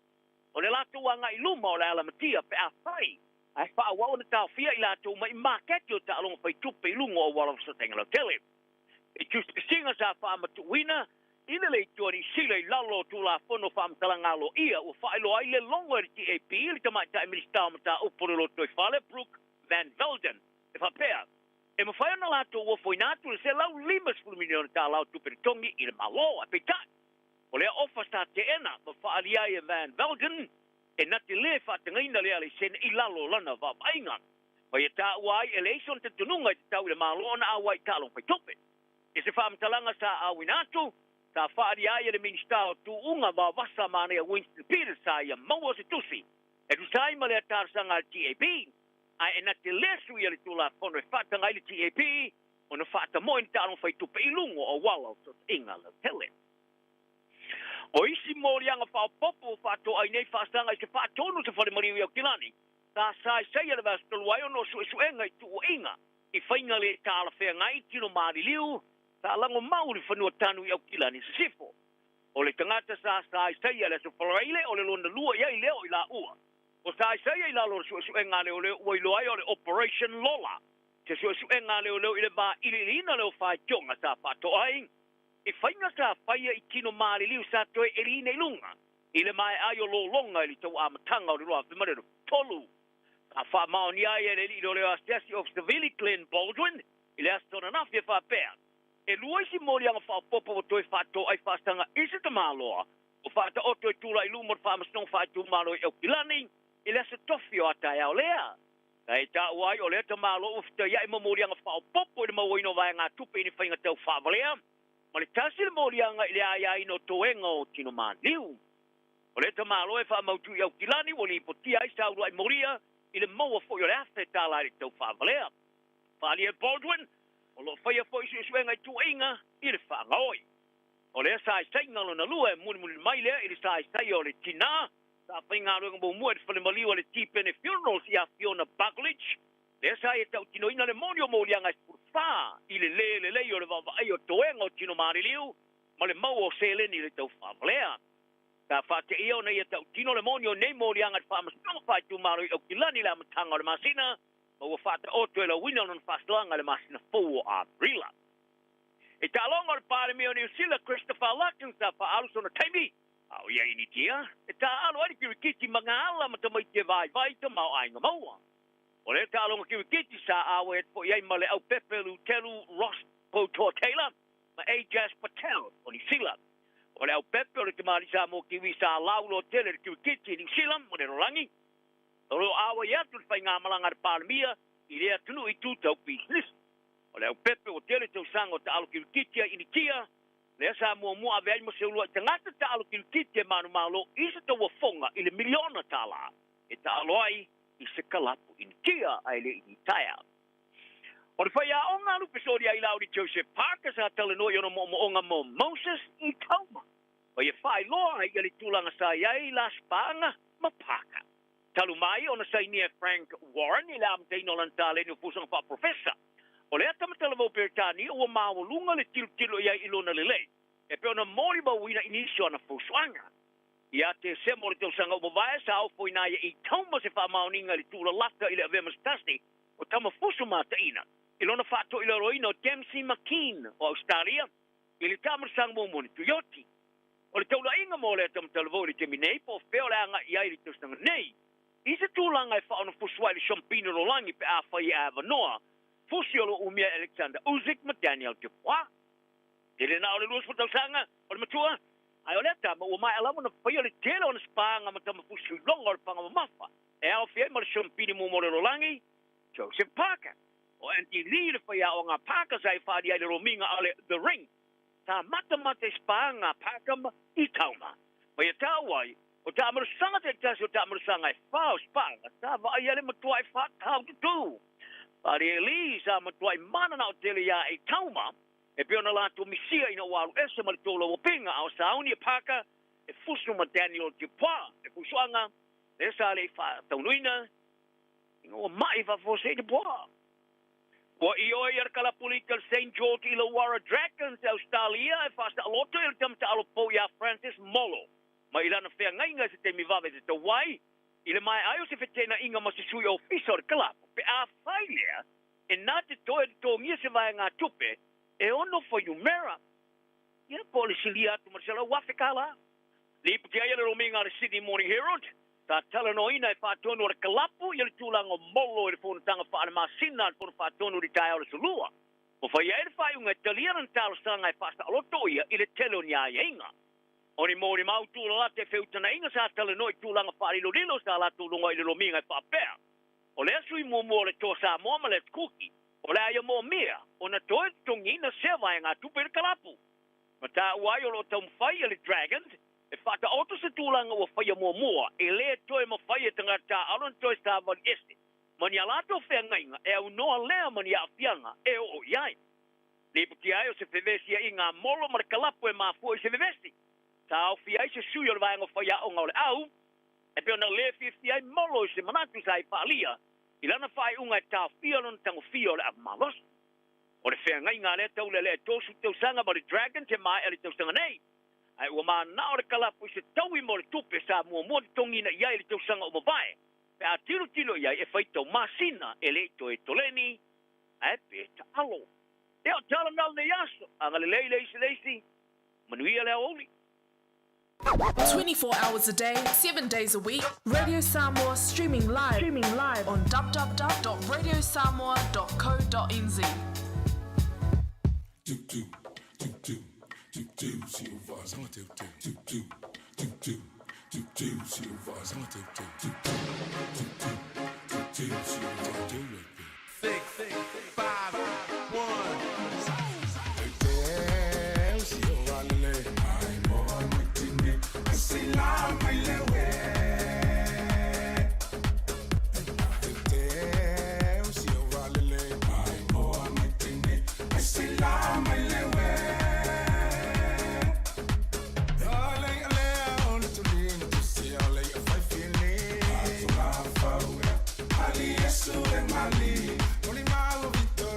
S6: O le lato wanga i luma o le alamatia pe a whai. Ai wha wau na tau fia i lato mai maketi o ta alonga whai tupe i lunga o wala so tenga lau tele. I tusi singa sa wha amatu wina, ina le tuani sile i lalo tu la whono wha amtalanga alo ia o wha ilo ai le longa i TAP ili tamata e minista o mata upore lo toi whale Brooke Van Velden. E wha pea, e mawhai ana lato o whoinatu le se lau 5 miliona ta lau tupe tongi i le malo a peitai. O lea ofa sa te ena, ma whaalia e Van Velden, e nati le whaatangaina lea le sene i lalo lana wa mainga. Wa e tā uai e leison te tununga i te tau le malo na awa i tālong whai tope. E se whaamtalanga sa awinatu, sa whaalia e le minista o tu unga wa wasa mane a Winston Peters sa ia maua se tusi. E tu saima lea tārsanga al TAP, a e nati le sui le tula whono e whaatangai le TAP, o na whaatamoe ni tālong whai tope i lungo o wala o inga le tele. O isi morianga whao popo whaato ai nei whaasanga i se whaatonu se whare mariwi au kilani. Tā sai le vastolu ai ono suenga i tu o inga. I whainga le tāla whea ngai tino maari liu. Tā lango mauri whanua tanu i au kilani se sifo. O le tangata sa sai le se whalaile o le lona lua iai leo i la ua. O sai i la lor suenga leo leo ua ilo ai o le Operation Lola. Se suenga leo leo i le ba ilirina leo whae tionga sa whaato ai. E whainga sa whaia i tino maari liu sa toe e rine i lunga. I le mai ai o lo longa i li tau amatanga o le roa whimarero tolu. A wha mao ni ai e le li leo Assessor of Civili Glenn Baldwin i le astona nafi e wha pēr. E luaisi morianga wha popo o toe whato ai whaastanga isi ta maloa. O whaata o toe tula i lumor wha masnong wha tu malo i au kilani i le asa tofi o atai au lea. Kai ta uai o lea ta malo o whita iai ma morianga wha popo i le mawaino vai ngā tupe i ni whainga tau wha valea. Ma le tasi le morianga i le ai no toenga o tino liu. O le tamalo e wha mautu i au kilani o li potia i sauru ai moria i le maua fo i o le afe tala i tau whavalea. Whaali e Baldwin, o lo whaia fo i suenga i tuenga i le whangaoi. O le sa i ngalo na lua e muni mai lea i le sa i o le tina. Sa whainga runga mo mua e whale maliu le T-Pene Funerals i a Fiona Buckledge. Le sa i tau tino ina le monio morianga i spurfa i le le o le vava ai o toenga o tino liu. Ma le mau o seleni le tau whavalea. Ka whate ia o nei e tau tino le monio nei morianga i whamastonga whai tu maru i au kilani le amatanga o le masina. Ma ua whate o tue la wina non whastlanga le masina fou o Abrila. E talonga le pare meo New Zealand, Christopher Luckens, pa alu sona taimi. Au ia ini tia. E ta alu ari ki wikiti mga ala ma tamai te vai ta mau ainga maua. O le talonga ki wikiti sa awe et po iai male au Pepe Lutelu Ross Potor Taylor, ma Ajas Patel o New Zealand. O le au Pepe o le te mari sa mo ki wisa laulo tele ki wikiti New Zealand, mo le rolangi. O le awe ia tu fai ngā malanga le pare mea, i rea tunu i tūtau business. O le au Pepe o tele tau sango ta alu ki wikiti ini tia, le sa mua vei mo se ulua tangata ta alu kilkite manu malo isa ta wafonga i le miliona tala. E ta aloai i se kalapu in kia ai le i taia. O le whai a onga alu pesori ai lauri Joseph Parker sa tala no i ono mo onga mo Moses i tauma. O ia whai loa i ali tūlanga sa iai la spanga ma Parker. Talu mai ona sa inia Frank Warren i la amteino lantale ni fusanga pa professor. O le ata matala vau peritani ua mawalunga le tilo iai ilona lelei. E pe ona mori ba wina inisio ana fusuanga. Ia te se mori tau sanga umawai sa au fo ina ia i tauma se wha maoninga li tūla lata ili avemas tasti o tama fusu mata ina. Ilona whato ila roina o Dempsey McKean o Australia. Ili tamar sanga mumuni Tuyoti. O le taula inga mo le ata matala vau li te minei po feo le anga iai li tau sanga nei. Isa tūlanga e wha ona fusuai li Champino Rolangi pe a whai a Avanoa. Fusiolo umia Alexander Usyk ma Daniel Dubois. Ele na ole lus tau sanga, ole matua. Ai ole ta ma mai ala na fai ole tele ona spanga ma tama fusi longa ole panga mafa. E au fie ma Champini mo mo Rolangi, Joseph Parker. O anti leader fai a nga Parker sai fa dia le rominga ale the ring. Ta mata spanga Parker I tauma. Ma ia tawai, o ta amar sanga te taso ta amar sanga fa spanga. Ta va ia le matua fa how to do. Ari Elisa matuai mana na o tele ia e tauma, e peona lato misia ina waru ese ma le tolo o pinga au sauni e paka, e fusu ma Daniel Dubois, e fusuanga, e sa le fa taunuina, inga o mai fa fose Dubois. Wa i oi ar kala political St. George Illawarra Dragons Australia, e fasta aloto il tamta alopo ia Francis Molo. Ma ilana fea ngainga se te mi vave se te wai, ile mai ayo se fetena inga ma se sui ofisor kalapo. Pe a failea, e nā te toe tō ngia se vai ngā tupe, e ono fo Umera. Ia polisi li atu Marcelo wafekala. Lipu te aia le rominga le Sydney Morning Herald, ta tala no ina e whātonu ar kalapu, ia le tūlanga molo e le whonatanga whaana masina, le whātonu ri tai ora sulua. O whai aere whaiunga e taliaran talo sanga e whasta aloto ia, i le tele o nia inga. Oni mori mau tūla la te whiutana inga sa tala no i tūlanga whaarilo rilo sa la tūlunga i le rominga e whapea. O le asui mo le tō sa moama le kuki, o le aia mo mea, o na toe tongi na sewa e ngā tupe le kalapu. Ma tā uai o lo tau mwhai le Dragons, e whata oto se tūlanga o whaia mua, e le toe ma whaia tanga tā alon toe sa van este. Mani alato whea ngainga, e au noa lea mani a whianga, e o iai. Le puti ai o se whewesi i ngā molo ma le kalapu e mafua i se whewesi. Tā au whiai se sui o le vaenga whaia o ngau le au, e pe ona le fifi ai molo i se manatu sa i whaalia, I lana whai unga e tā whia lona tango whia o le amalos. O le whea ngai ngā le tau le tōsu tau sanga ma le Dragon te mai ali tau sanga nei. Ai ua maa nā o le kalapu I se tau I mo le tupe sa mua le tongina iai le tau sanga o mawai. Pe a tilo iai e whaitau masina e le to e toleni, e pe ta alo. E o tala nal ne yaso, anga le leisi, manuia le aoli.
S7: 24 hours a day, 7 days a week. Radio Samoa streaming live on www.radiosamoa.co.nz.
S5: Oli mago Victor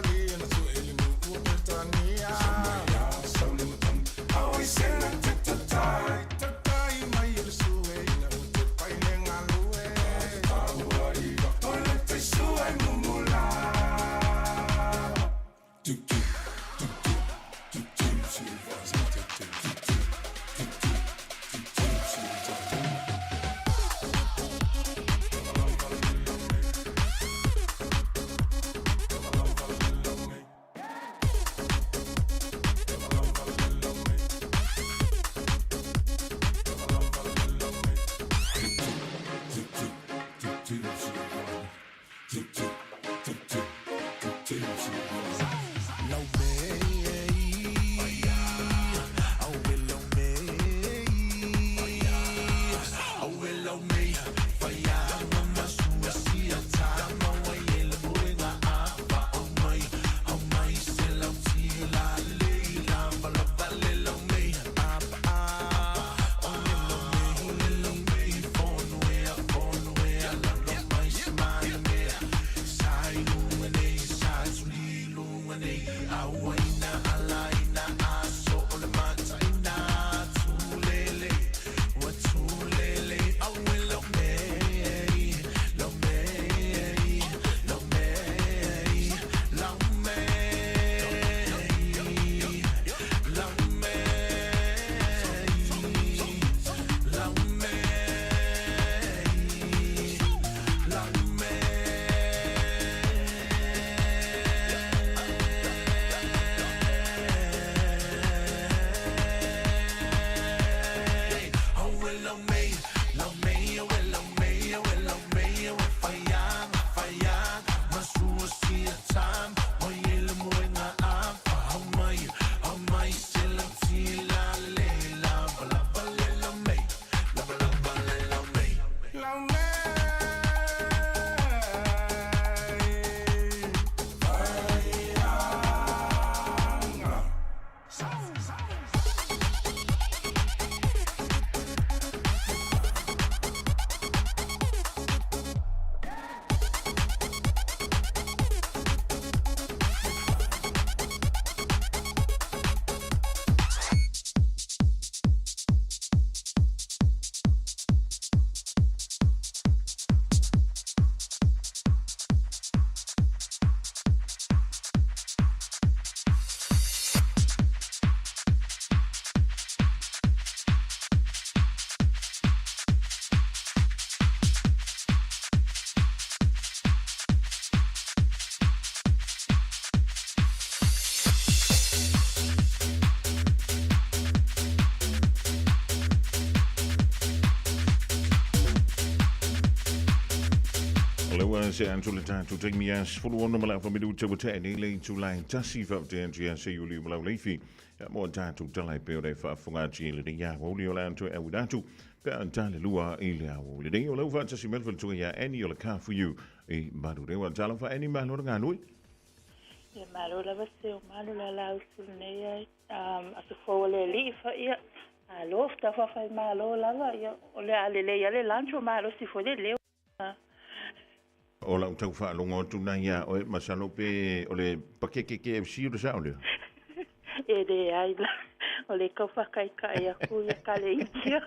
S2: Lewa se antu le tatu te mias fulu ona mala fa midu te wate ni le tu lai tasi fa te antu se yuli mala leifi mo tatu talai pe re fa funga chi le ya wo li ola antu e udatu pe anta le lua ile awo le ding ola fa tasi mel tu ya any ola ka for you e madu re wa tala fa any malo nga lui
S8: e malo la se o malo la usul ne aso fo le li fa ia alo sta fa malo la ia ole ale le ia le lancho malo si fo le
S2: o la tau fa longo tu na ya o masalo pe o le pakeke ke si o sa o le
S8: e de ai la o le ko fa kai kai a ku ya kale ia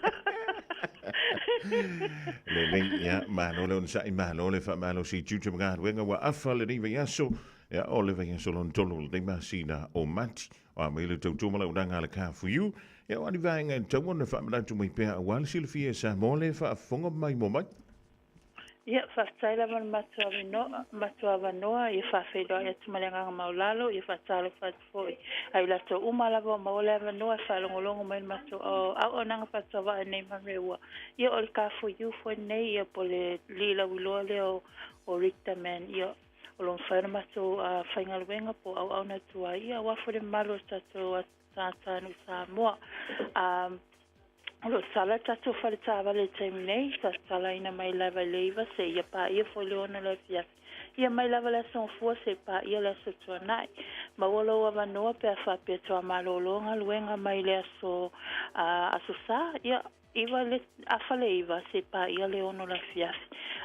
S2: le ya malo le sa malo le fa malo si tu mga wenga wa afa le ni ya so ya o le ya so lon tolu de masina o mati o me le tu mala udanga le ka for you ya wa ni va nga tu mo fa mala tu me pe a wal silfia sa mo le fa fonga mai mo mai.
S8: Ia whaftaila man matua noa i whawhidoa e tumalenga maulalo i whatalo whatfoi. Ai lato umalawa maule noa whalongolongo mai matua o au nanga patawa e nei mareua. Ia o le kafu yufo nei ia po le lila wiloa leo o Rita Man ia o lon whaina matu a whaingaluenga po au na tua ia wafore malo tato a tātanu sa moa. Lo sala tatu fale tava le temnei sa sala ina mai lava leva se ia pa ia foliona le fia ia mai lava le son fua se pa ia le so nai ma wolo wa no pe fa pe to malolonga luenga mai le so aso sa ia iwa le afale iwa se pa ia le ono la fia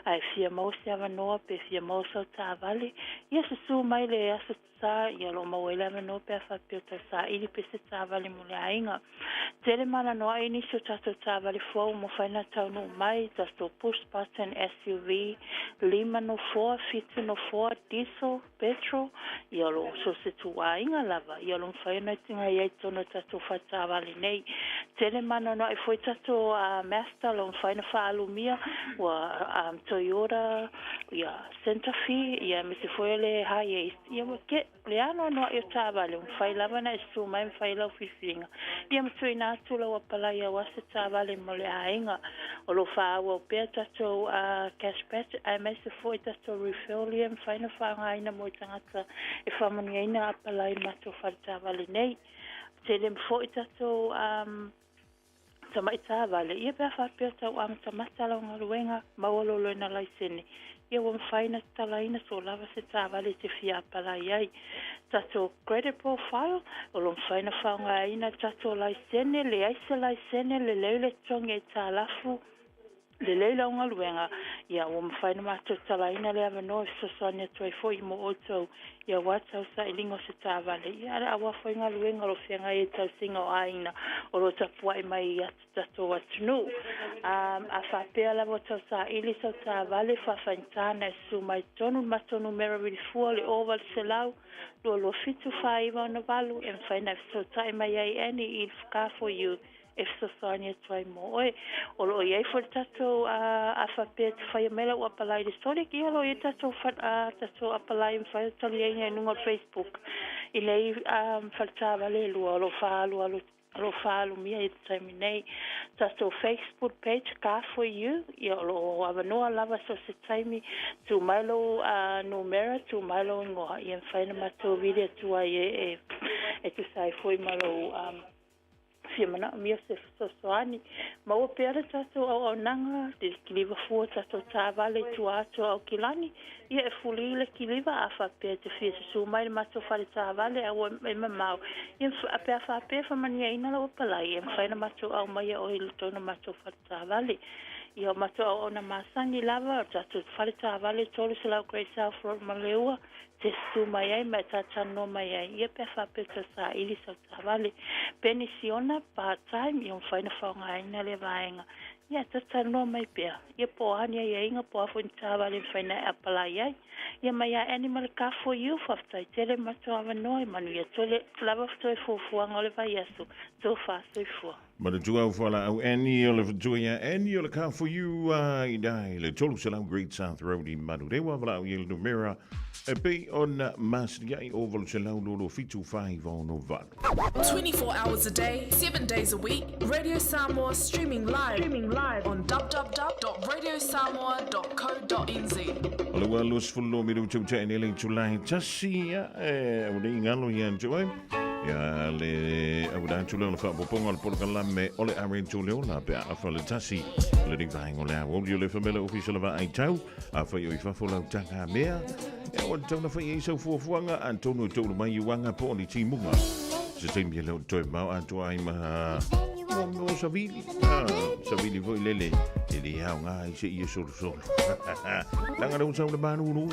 S8: ai fia mo se ava no pe fia mo so tavale ia se su mai le aso sa ia lo mo ele no pe fa pe to sa ili pe se tavale mo le ainga tele mana no ai ni so tato tavale fo mo faina tau no mai tasto push button SUV lima no 4 fit no 4 diesel petrol ia lo so se tu ainga lava ia lo faina tinga ia tono tato fa tavale nei tele mana no ai foi tato Mazda lo faina fa alumia wa Toyota ia Santa Fe ia me se foi le high ia ke le ano no ia tavale fai lava na su mai fai la fifinga ia me tuina tula wa pala ia wa se tavale mo le ainga o lo fa wa pe tato cashback ai me se foi tato refuelium faina fa ngaina mo tangata e fa mani ina pala i mato fa tavale nei tele foi tato Tamai tavale ia pe fa pe tau am tamatala ngaluenga mawolo lo na laisene ia won faina talaina so lava se tavale te fia pala ai tato credit profile o lo faina fa ngaina tato laisene le aise laisene le lele tonge talafu le leila unga luenga ia won faina mato talaina le ava no so sonia toi foi mo oto ia wata sa ilingo se tavale ia awa foi nga luenga lo fenga e tau singa o aina o lo tapua mai ia tato atunu a fa pea la vota sa ili so tavale fa fantana su mai tonu matonu mera really full over selau lo fitu fa iva no valu en faina so tai mai ai any if ka for you if so sonia toi mo o lo ia for tato a fa pe fa mela o palai de story ki lo ia tato fa tato a palai fa tali no Facebook ile faltava le lo fa lo falo mia e terminei tato Facebook page ka for you ia lo avanoa lava so se taimi tu malo numera tu malo ngo ia faina mato video tu ai e tu sai foi malo Fiamana mia se soani ma o pera tato o nanga de kiliva fu tato tavale tu ato o kilani ia e fulile kiliva afa pe te fi su mai mato fale tavale o e mamau ia a fa pe fa mania ina lo pala ia fa na mato au mai o il tono mato fale tavale ia mato o na masangi lava tato fale tavale tolu se la great south road maleua te su mai ai ma tata no mai ai ia pe fa pe sa ili sa tavale pensiona part time ia faina fa nga ina le vaenga ia tata no mai pe ia po ania ia inga po fa tavale faina apply ai ia mai animal car for you for tele mato ava noi manu ia tole lava sto fu fu nga le vai aso so fa so fu
S2: Maar de toe vallen en jullie verdoen en jullie gaan voor you die le tolu salam Great South Road in Madurewa vallen jullie numera pe on mas jij over salam lolo fitu 5 on over
S7: 24 hours a day, 7 days a week. Radio Samoa streaming live on www.radiosamoa.co.nz.
S2: Hallo los fullo mi do chucha en ele chulai chasia odi ngalo yan joy. Ja, le abudan chulo le fa popong al porkalam me ole arin chulo la pe afale tasi le ding vai ole wo jullie familie officiële va ai tau afa yo ifa fola tanga mea e o tona fa ye so fuanga antono tolo mai yuanga po ni timunga se tem ye lo toi mau anto ai ma mo savili savili voi lele e di ha nga i se ye so langa no so le banu no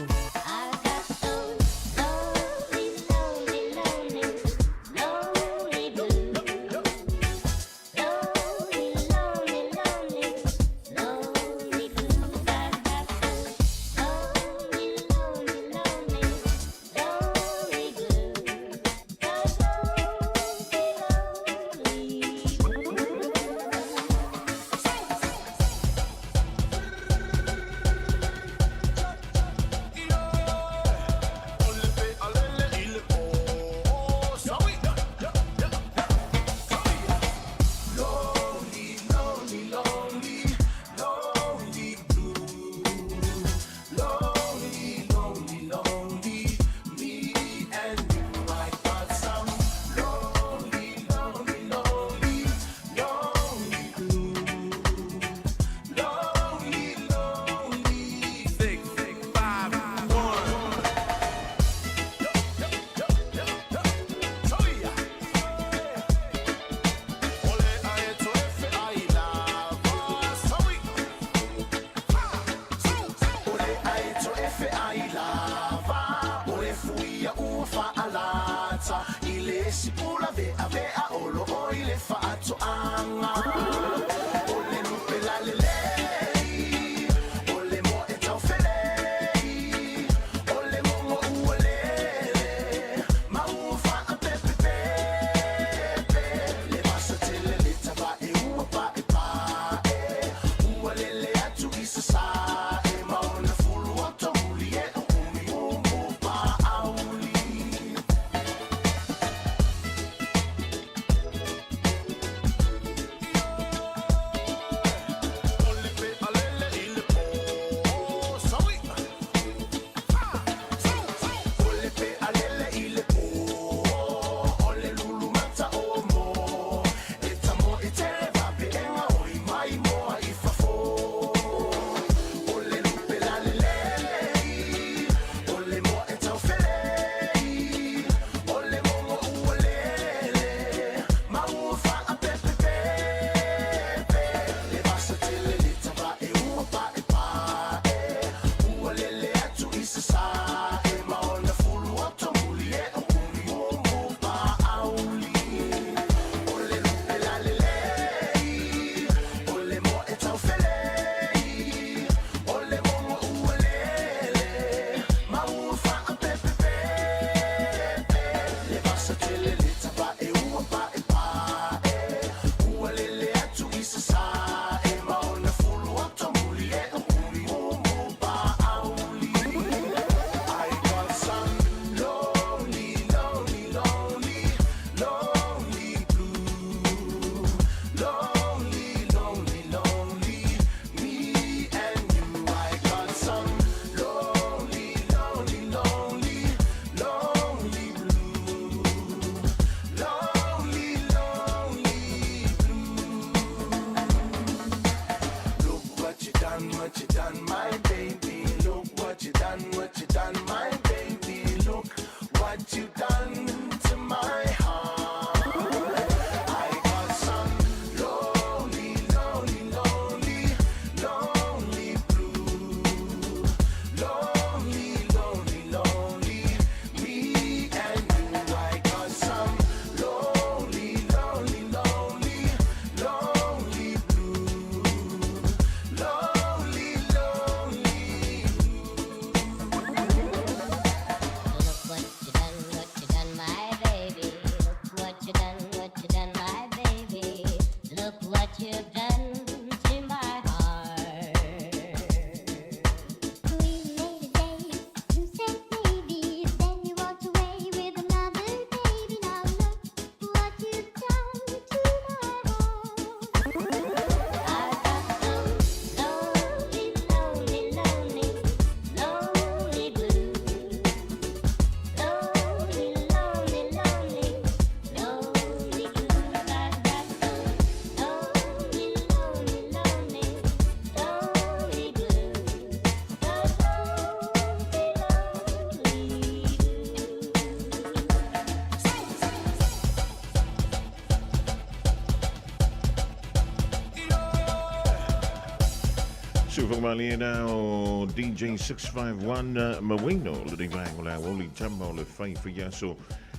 S2: Super Malina o DJ 651 Mawino le di vai la woli tammo le fai for yaso.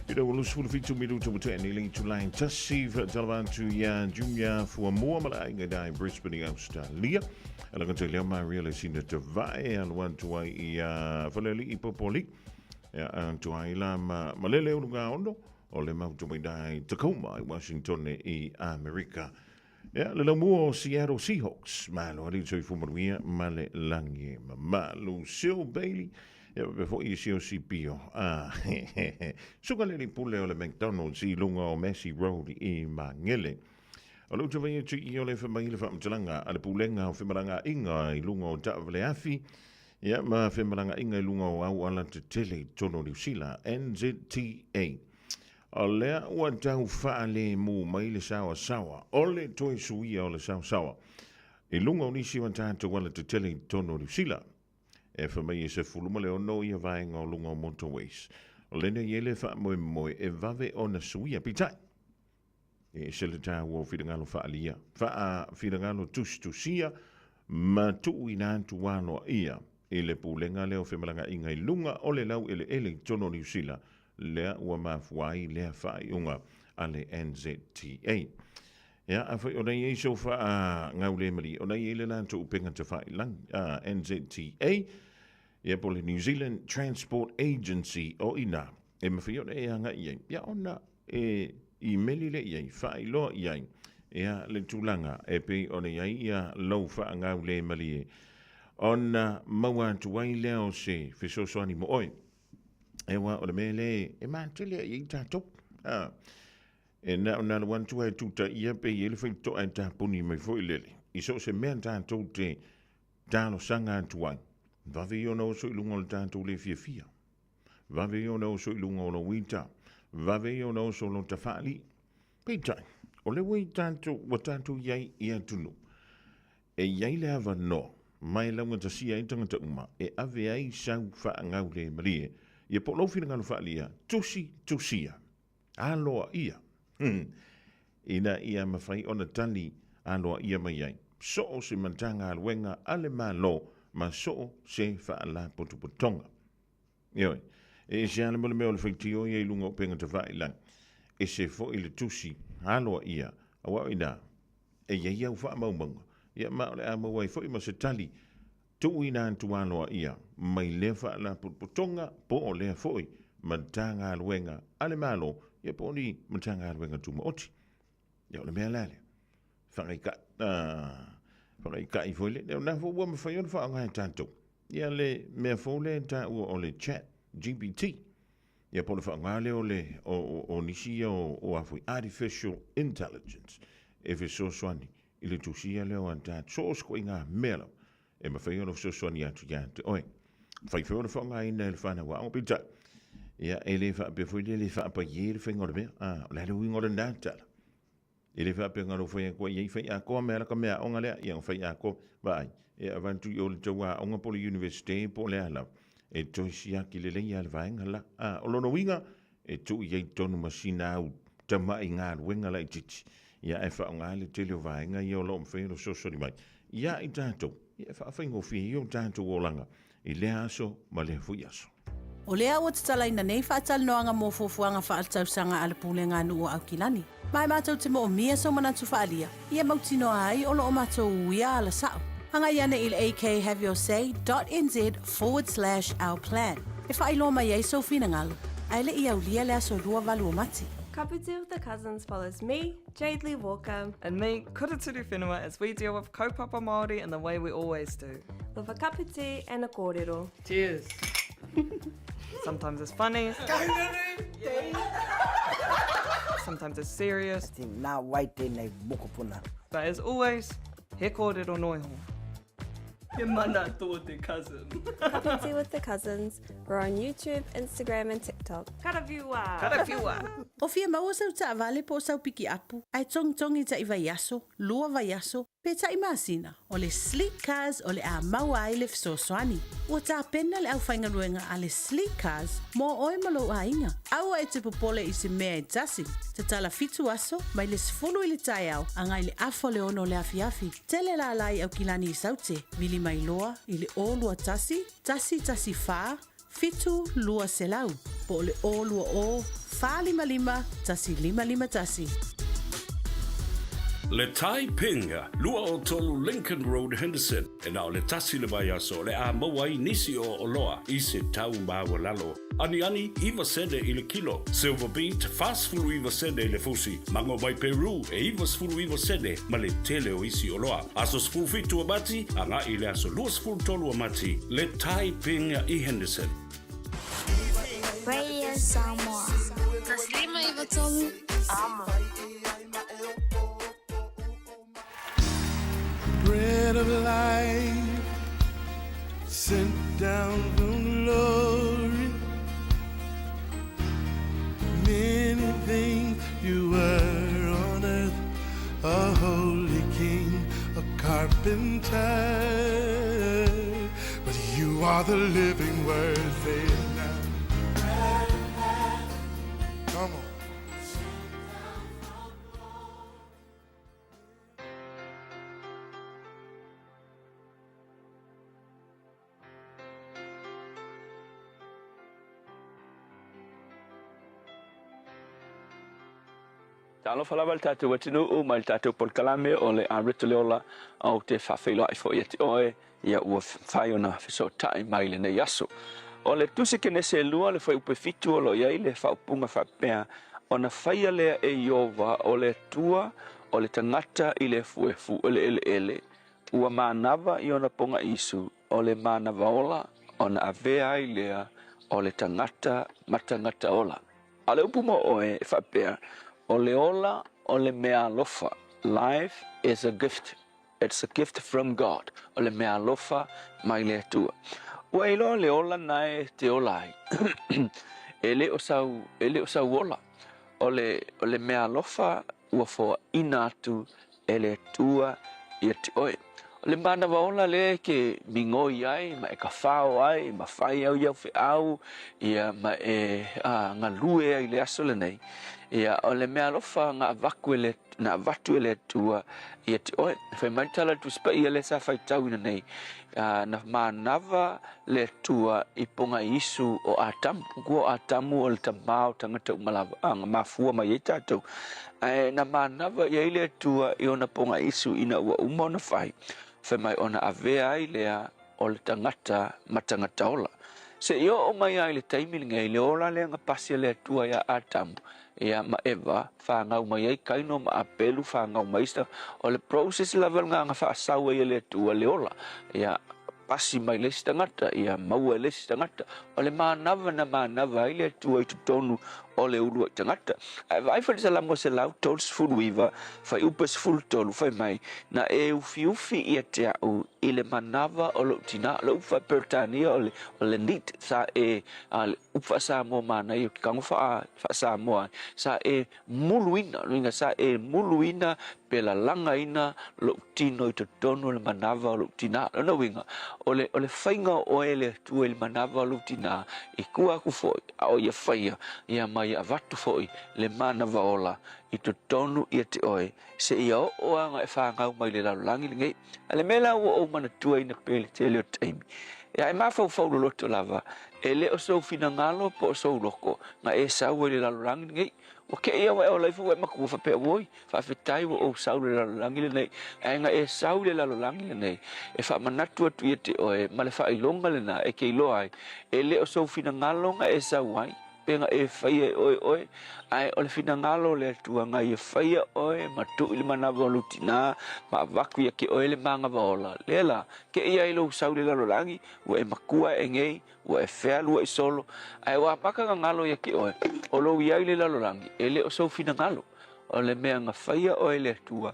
S2: You know, we'll sort of feature me to nearly to line Tassive Talavan to ya Junior for more Malanga die Brisbane Australia. And I'm going to tell you my real is in the Tavai and one to I Valeli Ipopoli and to I Lam Malele Ugaondo or le Mount to die Tacoma, Washington, America. Ja, le lamour Seattle Seahawks. Malo, dit zou je voor me weer. Male lange. Malo, Sil Bailey. Ja, before you see CPO. Zo kan je pulle ole McDonald's. Lunga o Messi Road. Mangele. Alo tu vaya tu i ole famile fa mtlanga. Ale pulenga o femalanga inga. Lunga o tavle afi. Ja, ma femalanga inga lunga o au ala te tele tono New Zealand. NZTA. O lea ua tau whaale mu mai le sawa sawa. O le toi suia o le sawa sawa. I lunga o nisi wa tātou wala te tele tono New Zealand. E whamai e se fuluma le ono ia vaenga o lunga o motorways. O lene i ele wha moe moe e vave o na suia pitai. E se le tāu o whirangalo whaalia. Wha whirangalo tusia ma tuu i nātu wānoa ia. E le pūlenga leo whemalanga inga i lunga o le lau ele tono New Zealand. Lea ua mafuai lea whai unga ale NZTA. Ia, a whai o nei e so wha ngau le mari. O nei e le lanto upenga te whai lang NZTA. Ia po le New Zealand Transport Agency o ina. E mawhai o nei anga iei. Ia ona e i meli le iei. Whai loa iei. Ia le tūlanga e pe o nei ia lau wha ngau le mari e. Ona maua tuai leo se whesosoani mo oi. Ewa o le mele e mantele i tātou. E na ona le wantu ai tuta ia pe i ele whaito ai tāpuni mai fo i lele. I so se mea tātou te tālo sanga tuai. Vawe i ona o so i lunga o le tātou le fia fia. Vawe i ona o so i lunga o lo wita. Vawe i ona o so lo tawhali. Peitai, o le wei tātou wa tātou iai i atunu. E iai le hawa no. Mai launga ta sia i tangata uma. E ave ai sau wha ngau le marie. Ia po lo fina ngalo whaalia, tusia, aloa ia. Ina ia mawhai ona tani aloa ia mai ai. So se mantanga aluenga ale malo, ma so se whaala potupotonga. Ioi, e se ana mole meo le whaitio ia ilunga o penga te whailang. E se fo i le tusi, aloa ia, awa ina, e ia iau wha maumanga. Ia maole a mawai fo i ma se tali, tu ina antu aloa ia, mai lefa la putonga po o lea foi, matanga aluenga, ale malo, ia po ni matanga aluenga tu maoti. Ia ole mea lale. Whakaika i foi le, leo na fo ua mawhai ona whaanga e tātou. Ia le mea fo le ta ua o le chat, GPT. Ia po le whaanga leo le, o nisi o afoi, artificial intelligence. E fe so swani, ili tusia leo an tātou, so sko inga melo. E ma whai ona so ni atu ia te oe. Whai ona whaonga ina le whana wa o pita. Ia e le wha pe fwoi le wha pa ye le whainga o le mea. Le le winga o le nātala. E le wha pe ngaro whai a koa iei whai a koa mea laka mea onga lea. Ia whai a koa vai. E avantu i o le taua onga poli universite po le ala. E toi siaki le leia le vaenga la. O lono winga e tu iei tonu masina au tamai ngā ruenga la i titi. Ia e whaonga le tele o vaenga i o lo mwhai o so ni mai. Ia i tātou. Ia whaafengo fi i o tātou o langa. I lea aso, ma lea fui aso.
S9: O lea ua tatala ina nei whaatal noanga mō fofuanga whaatau sanga ala pūlenga anu o Aukilani. Mai mātou te mo o mia so manatu whaalia. Ia mautino ai o lo o mātou uia ala sao. Hanga iana il akhavyosay.nz/our plan. E whailo mai ei so fina ngalo. Aile ia ulia lea so rua valu o mati.
S10: Cup of Tea with the Cousins follows me, Jade Lee Walker,
S11: and me, Kuraturu Whenua, as we deal with kaupapa Māori in the way we always do.
S10: with a cup of tea and a kōrero.
S11: Cheers. Sometimes it's funny. Sometimes it's serious. But as always, he kōrero noiho. He mana tō te cousin.
S10: Cup of Tea with the Cousins. We're on YouTube, Instagram and TikTok. talk. Karaviwa.
S11: Karaviwa.
S9: O fia maua sau ta vale po sau piki apu. Ai tongi ta iwa yaso, lua va yaso, pe ta imasina. O le sleek cars o le a maua ai le fisoswani. Ua ta pena le au whainga luenga a le sleek cars mo oe malo a inga. Aua e te popole i se mea e tasi. Te tala fitu aso, mai le sifulu i le tai au, angai le afo le ono le afi. Tele la lai au kilani i saute, vili mai loa i le o lua tasi fa, fitu lua selau. Po le o lua o, fa lima, tasi lima tasi.
S12: Le Tai Pinga, lua o tolu Lincoln Road, Henderson. E nao le tasi le vai aso, le a mawai nisi o oloa, i se tau mawa lalo. Ani, iwa sede i le kilo. Silver Beat, fast fulu iwa sede i le fusi. Mango mai Peru, e iwa sfulu iwa sede, ma le tele o isi oloa. Aso sfulu fitu amati, anga i le aso lua sfulu tolu amati. Le Tai Pinga i Henderson.
S13: Radio Samoa. Taslima iwa tolu. Amo.
S5: Bread of life sent down from glory. Many things you were on earth, a holy king, a carpenter, but you are the living word. Say it now. Come on.
S14: Talo fala val tatu watinu o mal tatu por kalame o le arito leola o te whawhilo i fo i te oe ia ua whaiona fiso tai mai le nei aso. O le tusi ke nese lua le whai upe fitu o lo iai le whaupunga whapea o na whaia lea e iova o le tua o le tangata i le fuefu o le ele. Ua mānawa i ona ponga isu o le mānawa ola o na avea i lea o le tangata matangata ola. A le upu mo oe whapea o le ola o le mea lofa. Life is a gift. It's a gift from God. O le mea lofa mai le atua. Ua ilo le ola nae te olai. Ele o sau ola. O le mea lofa ua fo ina atu ele atua i te oe. O le mana waola le ke mingoi ai, ma e ka whao ai, ma whai au iau whi au, ia ma e ngā lue ai le aso le nei. Ia o le mea lofa ngā vaku ele, ngā vatu ele tua i te oe. Whai maitala tu spa ia le sa whai tau ina nei. Na mānawa le tua i ponga isu o atamu. Kua atamu o le tamau tangata umalawa, ngā mafua mai e tātou. Na mānawa i le tua i ona ponga isu ina ua umona whai. Whai mai ona avea ai lea o le tangata matangata ola. Se io o mai ai le taimilinga i le ola lea ngā pasia le tua ia atamu. Ia ma ewa, whangau mai ai kaino ma apelu whangau maista. O le process level ngā whaasaua i le tua le ola. Ia pasi mai le tangata, ia maua le tangata. O le mānawa na mānawa ai le tua i tutonu o le ulu i tangata. Vai whai sa lamo se lau tolu sfulu iwa, whai upa sfulu tolu, whai mai, na e ufi i te au i le manawa o lo tina, lo ufa pertania o le nit, sa e ufa sa mo mana i o kango wha sa moa, sa e muluina, ringa sa e muluina pela langa ina lo tino i te tono le manawa o lo tina, no winga, o le whainga o ele tu ele manawa o lo tina, i kua ku foi, a o ia whaia, ia mai a vatu foi le mana vaola i to tonu i te oe se ia o anga e whangau mai le lalangi le ngei ale mela o mana tua ina pele te leo taimi ia e mawhau whau loto lava e le o sau fina ngalo po o sau loko nga e sau le lalangi le ngei o ke ia wa e o laifu e maku whapea woi whawhetai wa o sau le lalangi le nei e nga e sau le lalangi le nei e wha manatu atu i te oe ma le wha ilonga le na e ke iloa ai e le o sau fina ngalo nga e sau ai penga e whaia oe ai o le fina ngalo le atua ngai e whaia oe ma tu ili manawa o lutina ma waku ia ke oe le manga waola lela ke ia ilo usau le lalolangi ua e makua e ngei ua e whea lua i solo ai wa maka ngalo ia ke oe o lo iai le lalolangi e le o sau fina ngalo o le mea nga whaia oe le atua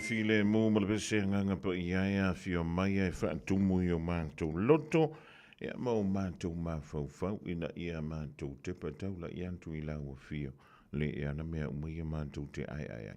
S2: file mo mo le se nganga pa ia fio mai e fa tumu yo manto loto ia mo manto ma fau ina ia manto te patau la ia tu ila o fio le ia na me mo ia manto te ai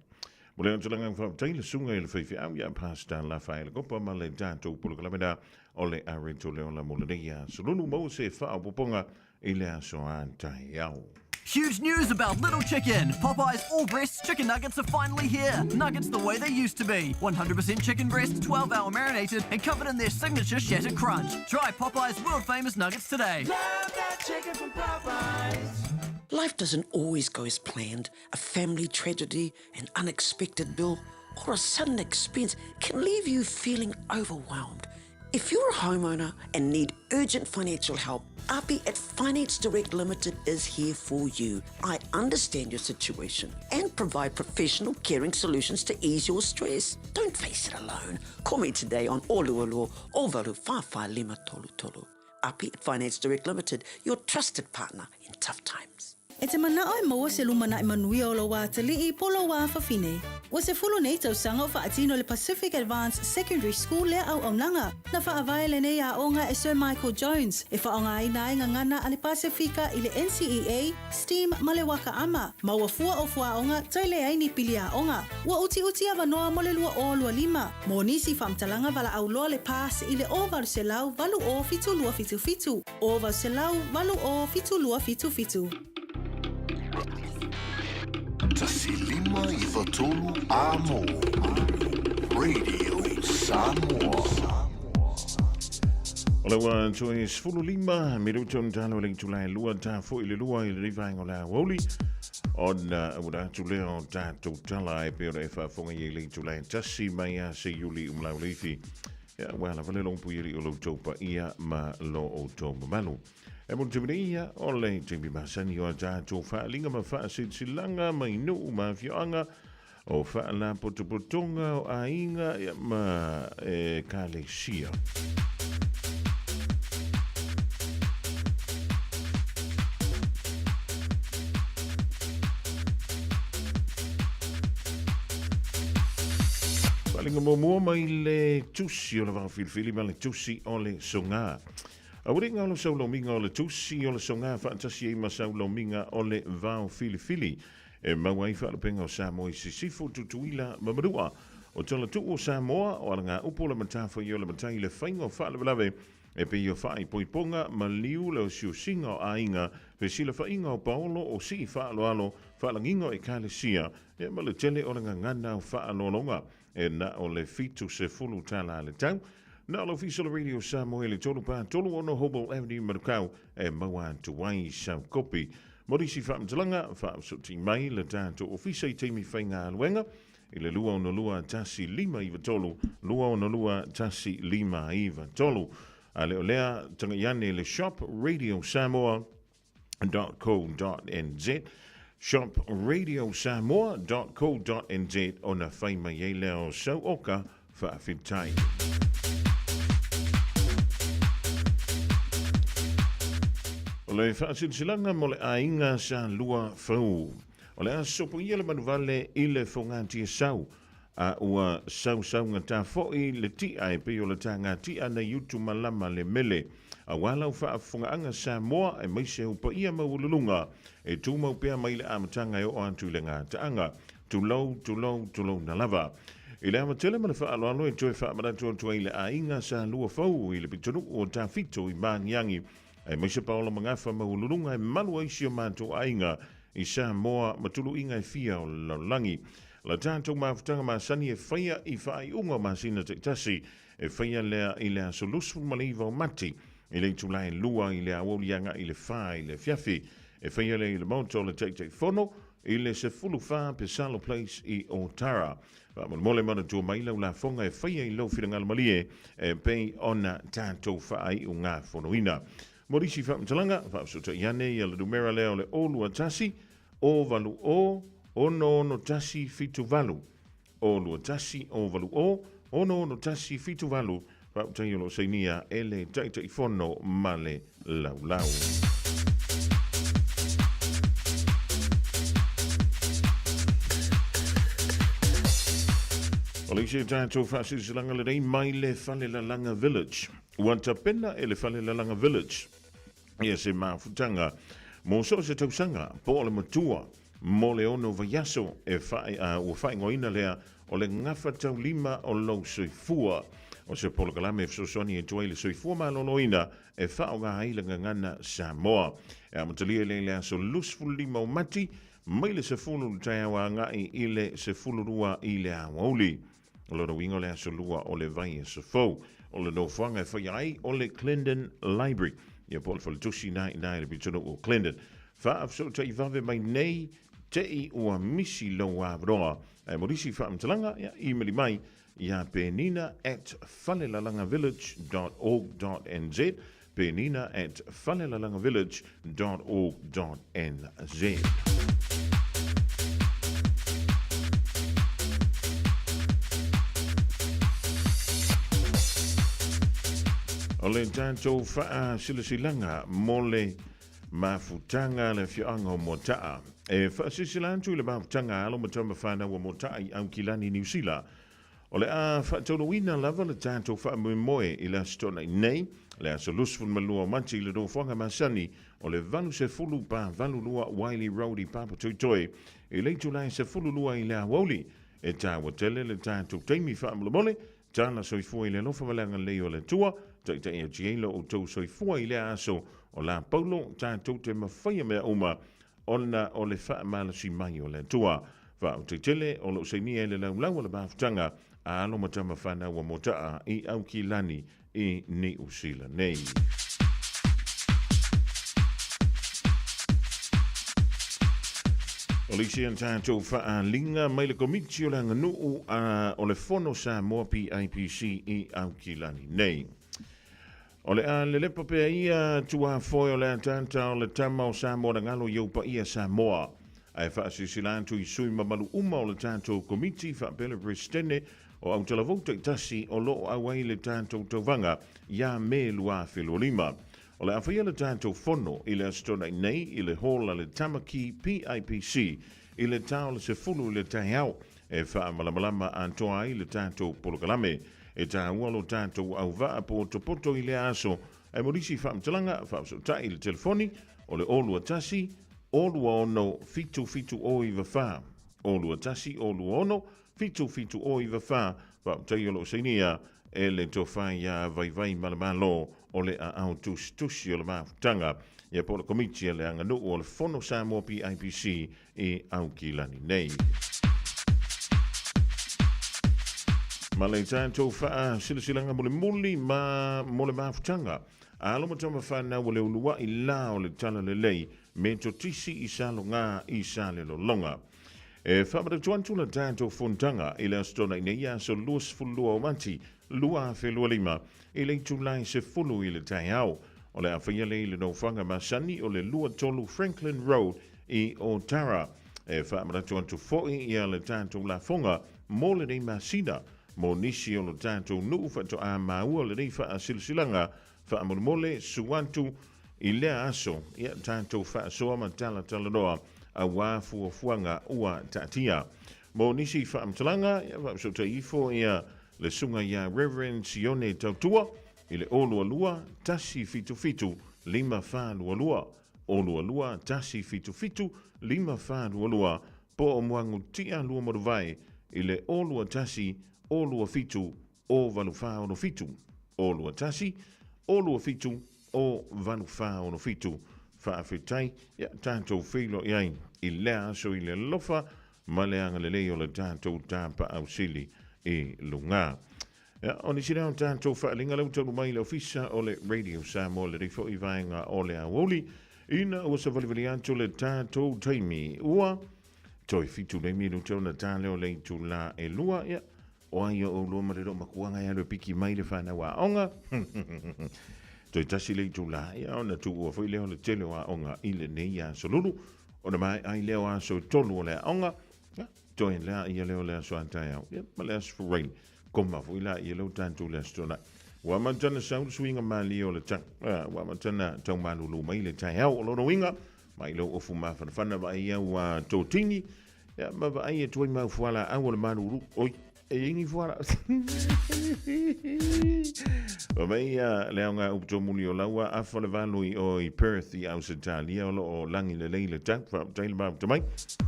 S2: mo le tolanga fa taile sunga ile fe au ia pasta la fa ko pa ma le tanto polo la meda ole arento le la mo le ia solunu mo se fa poponga ile aso anta iau.
S15: Huge news about Little Chicken! Popeye's all-breast chicken nuggets are finally here! Nuggets the way they used to be. 100% chicken breast, 12-hour marinated, and covered in their signature shattered crunch. Try Popeye's world-famous nuggets today.
S1: Love that chicken from Popeyes.
S16: Life doesn't always go as planned. A family tragedy, an unexpected bill, or a sudden expense can leave you feeling overwhelmed. If you're a homeowner and need urgent financial help, Api at Finance Direct Limited is here for you. I understand your situation and provide professional caring solutions to ease your stress. Don't face it alone. Call me today on Oluolu Ovaru Fafa Lima Tolu Tolu. Api at Finance Direct Limited, your trusted partner in tough times.
S17: E te mana ai maua se lumana I manui o lo wā te lii polo wā whawhine. Wa se fulu nei tau sanga o whaatino le Pacific Advanced Secondary School lea au aunanga. Na whaawai le nei a onga e Sir Michael Jones. E whaonga ai nai ngangana a le Pasifika I le NCEA, STEAM ma le waka ama. Maua fua o whaonga tai le aini pili a onga. Wa uti a wanoa mo le lua o lua lima. Mo nisi whamtalanga wala au loa le pas I le ovaru se lau walu o fitu lua fitu fitu. Ovaru se lau walu o fitu lua fitu fitu.
S18: Tasilima I Watolu Amo Radio Samoa.
S2: Ola wa tui sfulu lima miruton talo le tulai lua ta fo I le lua I le rivainga la woli ona ura tuleo ta tala e pere e whafonga I le tulai tasi mai a se yuli umlau leifi ya wala vale lompu iri o lo topa ia ma lo o topa malu. E mo tibria o le timi masani o ta to fa linga ma fa silanga mai no ma fioanga o fa la potopotonga o ainga ma e kalesia. Falinga mo mai le tusi o le va filfili ma le tusi o le songa. Auringa o le saulominga o le tusi o le songa fantasi e masaulominga o le vao filifili. E mawai whalapenga o Samoa I sisifu tutuila mamarua. O tala tu o Samoa o alanga upo le matafo I o le matai le whainga o whalavelave. E pe o whai poiponga ma liu le o siusinga o ainga. Pe sila whainga o paolo o si whaaloalo whalanginga e kalesia. E ma le tele o langa ngana o whaalolonga. E na o le fitu se fulu tala le tau. Na lo fiscal radio Samoa le tolu pa tolu ono Hobel Avenue Marukau e maua tuai South Kopi. Morisi whaamtalanga whaamsuti mai le tātou ofisa I teimi whainga aluenga I le lua ono lua tasi lima I watolu, lua ono lua tasi lima I watolu. A leo lea tanga iane le shop radio Samoa.co.nz shop radiosamoa.co.nz ona whaima ye leo sau oka whaafitai. Le whaasilsilanga mo le ainga sa lua whau. O le asopo ia le manuvale I le whongantia sau. A ua sau ngata foi le tia e pe o le tanga tia na yutu malama le mele. A wala whaafunga anga Samoa e maise upa ia maululunga. E tūmau pia mai le amatanga e o antu le ngā taanga. Tulau na lava. I le amatele ma le whaaloalo e toe whaamaratu o tuai le ainga sa lua whau I le pitonu o ta fito I Maniangi. E maise paola mangafa maululunga e malua isi o mātou ainga I Samoa matulu inga e fia o laulangi. La tātou mawhutanga masani e whaia I whai unga masina te tasi e whaia lea I lea solusu maliva o mati I le tulai lua I lea awolianga I le whai I le fiafi e whaia lea I le mauto le teitei whono I le se fulu wha pe Salo Place I Otara. Mole mana tua mailau la fonga e whaia I lo whirangala malie e pei ona tātou whai unga whonoina. Morisi whaamtalanga, whaapsota iane I le numera leo le olua tasi, o valu o, ono tasi fitu valu. Olua tasi, o valu o, ono tasi fitu valu. Whaaptai lo seinia ele taitei whono male lau. O le se tātou whaasisilanga le rei mai le Whalelalanga Village. Ua tapena e le Whalelalanga Village. Ia se mawhutanga. Mō so se tausanga, po o le matua, mō le ono vaiaso e ua whaingoina lea o le ngafa tau lima o lau soifua. O se polokalame e fsosoni e tuai le soifua maloloina e whao ngā hailanga ngana Samoa. E amatalia le lea so lusful lima o mati, mai le se fulu tai awa ngai i le se fulu rua i le awauli. O le rawingo le aso lua o le vai e se fau. O le no whanga e whaiai o le Clendon Library. Ia pole whale tusi nai le bitono o Clendon. Whaafso tai vave mai nei te i ua misi lau abroa. E morisi whaamtalanga ia emaili mai ia penina@whalelalangavillage.org.nz penina@whalelalangavillage.org.nz. O le tātou wha silasilanga mo le mafutanga le whianga o motaa. E wha sisilantu le mafutanga alo matama whana wa motaa i Aukilani New Zealand. O le a whaatoro wina lava le tātou wha moe i la stona i nei, le a solusfun malua manti le do whanga masani o le valu se fulu pa valu lua Wiley Road i Papa Toitoi, e leitu lai se fulu lua i le awauli, e tā watele le tātou teimi wha mole, tāna soifua i le lofa walanga leo le tua, ta ia jielo o tau soifua i le aso o la paulo tātou te mawhaia mea uma ona o le wha malasi mai o le tua. Wha o te tele o lo seinia e le laulau le mawhtanga a alo matama whana wa motaa i Aukilani i New Zealand nei. O le sian tātou wha linga mai le komiti o le nganuu o le fono sa moa PIPC i Aukilani nei. O le a le lepa pea ia tua foi o le atanta o le tama o Samoa na ngalo iau pa ia Samoa. Ai wha asisilantu i sui mamalu uma o le tātou komiti wha pele prestene o au talavouta i tasi o loo awai le tātou tauvanga ia me lua whilolima. O le awhaia le tātou fono i le astona nei i le hola le tamaki PIPC i le tau le se fulu i le taiao e wha malamalama antoa i le tātou polokalame. E tā ualo tātou au vaa po topoto i le aso, e morisi whaamtalanga, whaamsotai i le telefoni, o le olua tasi, olua ono, fitu o i wawha. Olua tasi, olua ono, fitu o i wawha, whaamtai o lo seinia, e le tofai a vai malamalo, o le a au tusi o le maafutanga, e po le komiti le anganu o le fono Samoa PIPC i Aukilani nei. Ma le tātou wha silasilanga muli ma mole mafutanga. A alo matama whana wale ulua i la o le tala le lei me to tisi i salo ngā i sale lo longa. E whamara tuantu la tātou fontanga i le astona i neia so luas fulua o manti, lua whelua lima, i le tulai se fulu i le tai au. O le awhaia le i le no whanga masani o le lua tolu Franklin Road i Otara. E whamara tuantu foi i le tātou la fonga mo le nei masina. Mo nisi o lo tātou nuu whato a maua le rei wha a silsilanga wha mole suantu i lea aso ia tātou wha soa ma tala noa a wāfua fuanga ua tātia. Mo nisi wha amtalanga ia wha so te ifo ia le sunga ia Reverend Sione Tautua i le olua lua tasi fitu lima wha lua. Olua lua tasi fitu lima wha lua po o muangu tia lua moruvai i le olua tasi olua fitu o valufa ono fitu. Olua tasi, olua fitu o valufa ono fitu. Whaafetai, ia tātou whilo iai i lea aso i le lofa, ma le anga le leo le tātou tāpa au sili i lunga. Ia, o nisi rao tātou whaalinga lau tau mai le ofisa o le Radio Samoa le rifo i vaenga o le awoli, ina ua sa valivali anto le tātou taimi ua, toi fitu le minu tau na tāleo le tu la e lua, ia, o ai o lua marero makuanga ia le piki mai le whana wa onga. Toi tasi le tu la ia ona tu ua fui leo le tele wa onga i le nei a solulu. Ona mai ai leo a so tolu o le onga. Toi lea ia leo le aso antai au. Ia ma le aso furein. Koma fui la ia leo tantu le aso tona. Wa mantana saulu suinga mali o le tang. Wa mantana tau malulu mai le tai au o lono winga. Mai leo ofu mawhanawhana wa ia wa tōtini. Ia ma wa ai e tuai mau fuala au o le malulu. Oi. ingi fuara. O mei leo ngā uptomuli o laua afo le valui o i Perth i Ausitalia o langi le leile tap fa taile ma tamai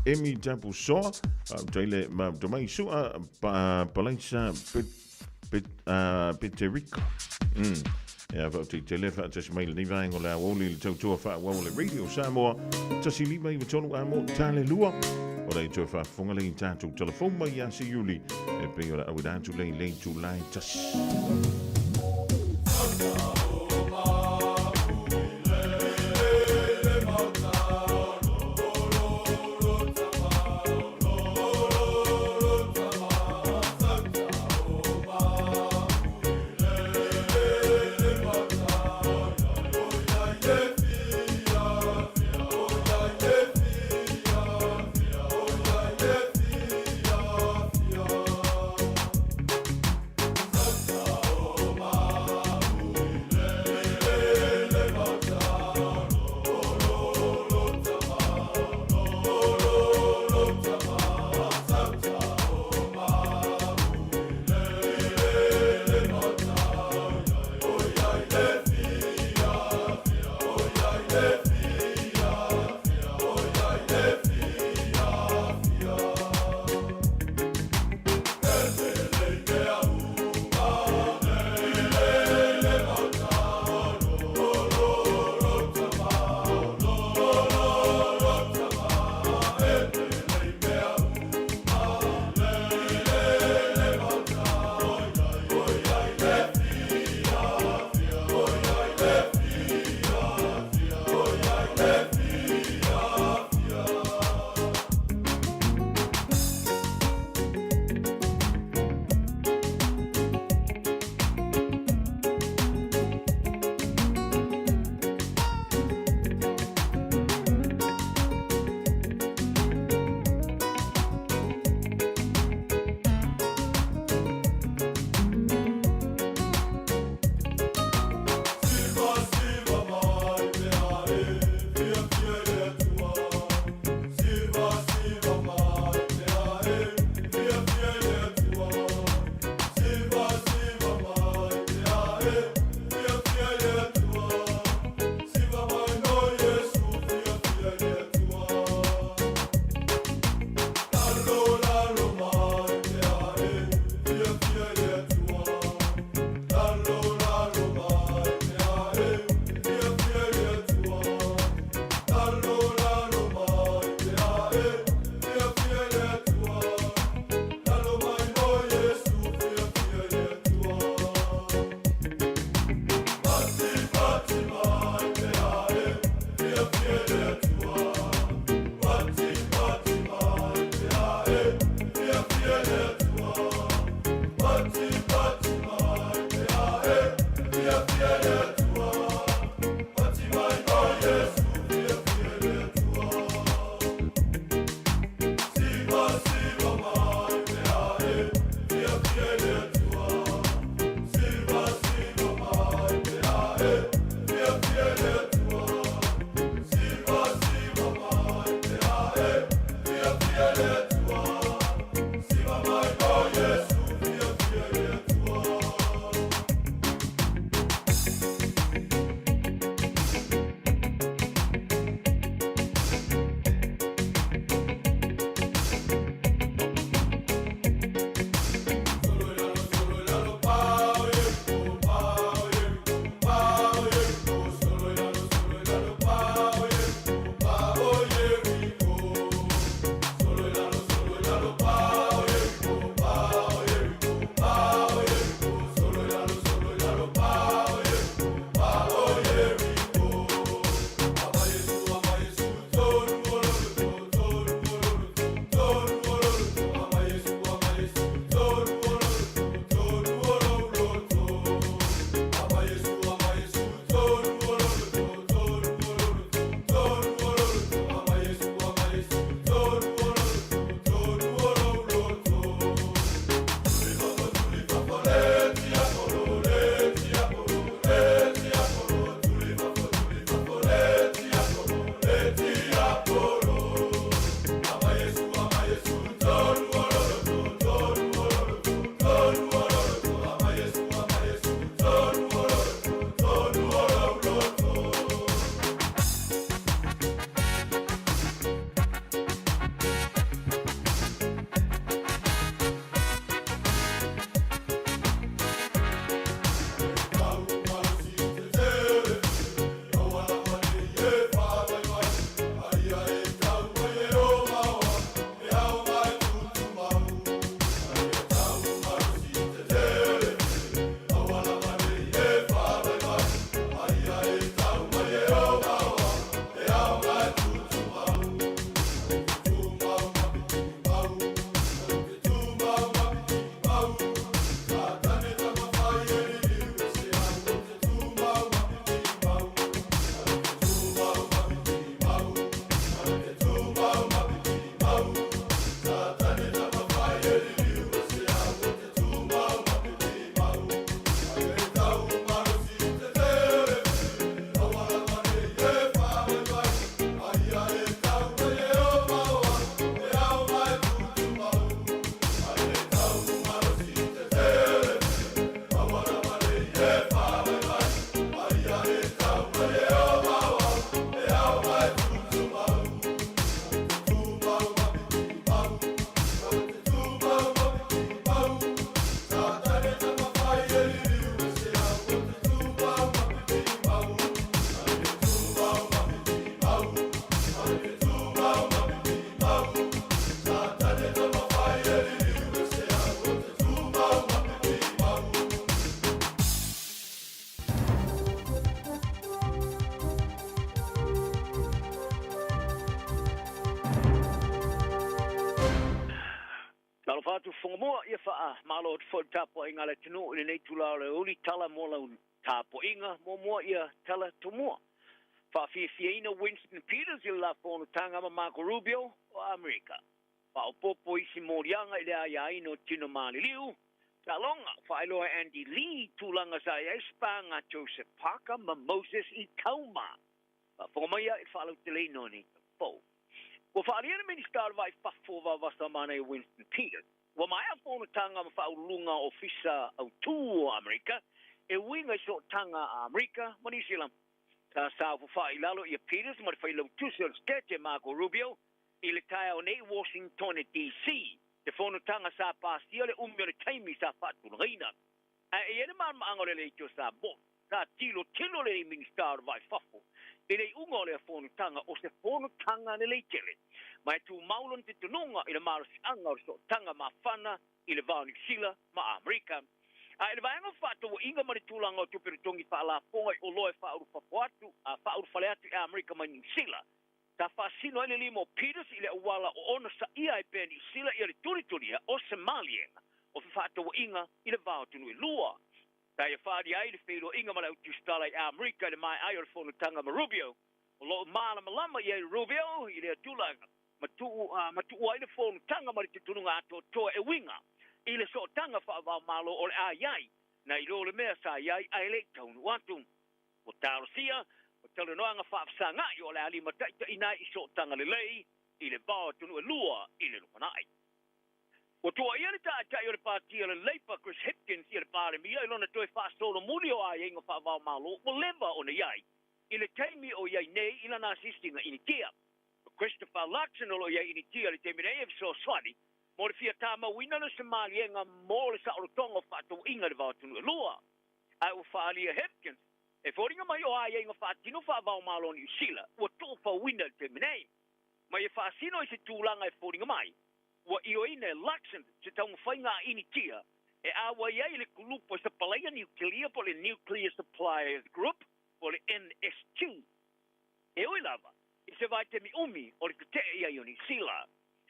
S2: emi tapu soa taile ma tamai sua palaisa Peterica. Ja, wat ik te leven, het is mij niet weinig om daar wonen te doen van wonen radio samen. Het is niet meer zo lang om te lua. Wat ik te van vongelen te telefoon maar ja zie jullie. Ben je oude aan te leen to line tas.
S6: fatu fongomoa ia faa malo fo tapo inga le tunu ile nei tula le uli tala mola tapo inga mo ia tala tumua. Fa fiina Winston Peters il la fono tanga ma Marco Rubio o America. Fa o popo isi morianga ile ai ino tino mali liu. Talonga fa ilo Andy Lee tulanga sa espanga Joseph Parker ma Moses I Kauma. Fa fongomoa fa lo tele noni po. Well, for the enemy star vai fafova vasamane Winston Peters. Well, my phone tanga fa lunga ofisa au tu America. E winga so tanga America, manisilam. Sa for fa ilalo ia Peters, maar fa ilo tu so skete Marco Rubio. Ile tai o nei Washington DC. De phone tanga sa pastia le umber taimi sa fatu reina. E ene man angole le jo sa bo. Sa tilo le minister vai fafo. Ele ungo le phone tanga o se phone tanga le tele. Mai tu maulon te tununga ile maros anga so tanga mafana ile vani sila ma America. A ile vaenga fatu o inga mari tulanga tu peritongi fa la fonga o loe fa uru fapuatu fa uru faleatu e America mani sila. Ta fasino ile limo Peters ile wala o ona sa ia peni sila ile turituria o Somalienga. O fatu o inga ile vau tunu lua. Ta ia fa dia ile fero inga mara tu stala America le mai ai o phone tanga ma Rubio. O lo mana malama ye Rubio ile tulanga. Matu ile phone tanga mari tununga to e winga. Ile so tanga fa va malo o ai na ilo le mea sa ai le tonu watu o tarosia o tele noanga fa sanga yo le ali mata ina iso tanga le lei ile ba tonu lua ile no nai o to ile ta yo le parti le leipa Chris Hipkins ile pare mi ile no to fa solo mulio ai ngo fa va malo o leva o ne ai ile taimi o ai nei ile na assisting in kia Christopher Luxon o ai in kia le taimi nei so swani mo fia tama wina no Somalia nga mo le sa o tongo fatu inga de vatu lua ai o falia Hipkins e foringa mai o ai nga fatino fa va malo ni sila o to fa wina te menai mai e fasino i se tulanga e foringa mai o io ine Luxon se tau fainga ini tia e awa ia le kulupo se palaya nuclear po le Nuclear Suppliers Group po le NS2 e oi lava i se vai te mi umi o le kute ia ioni sila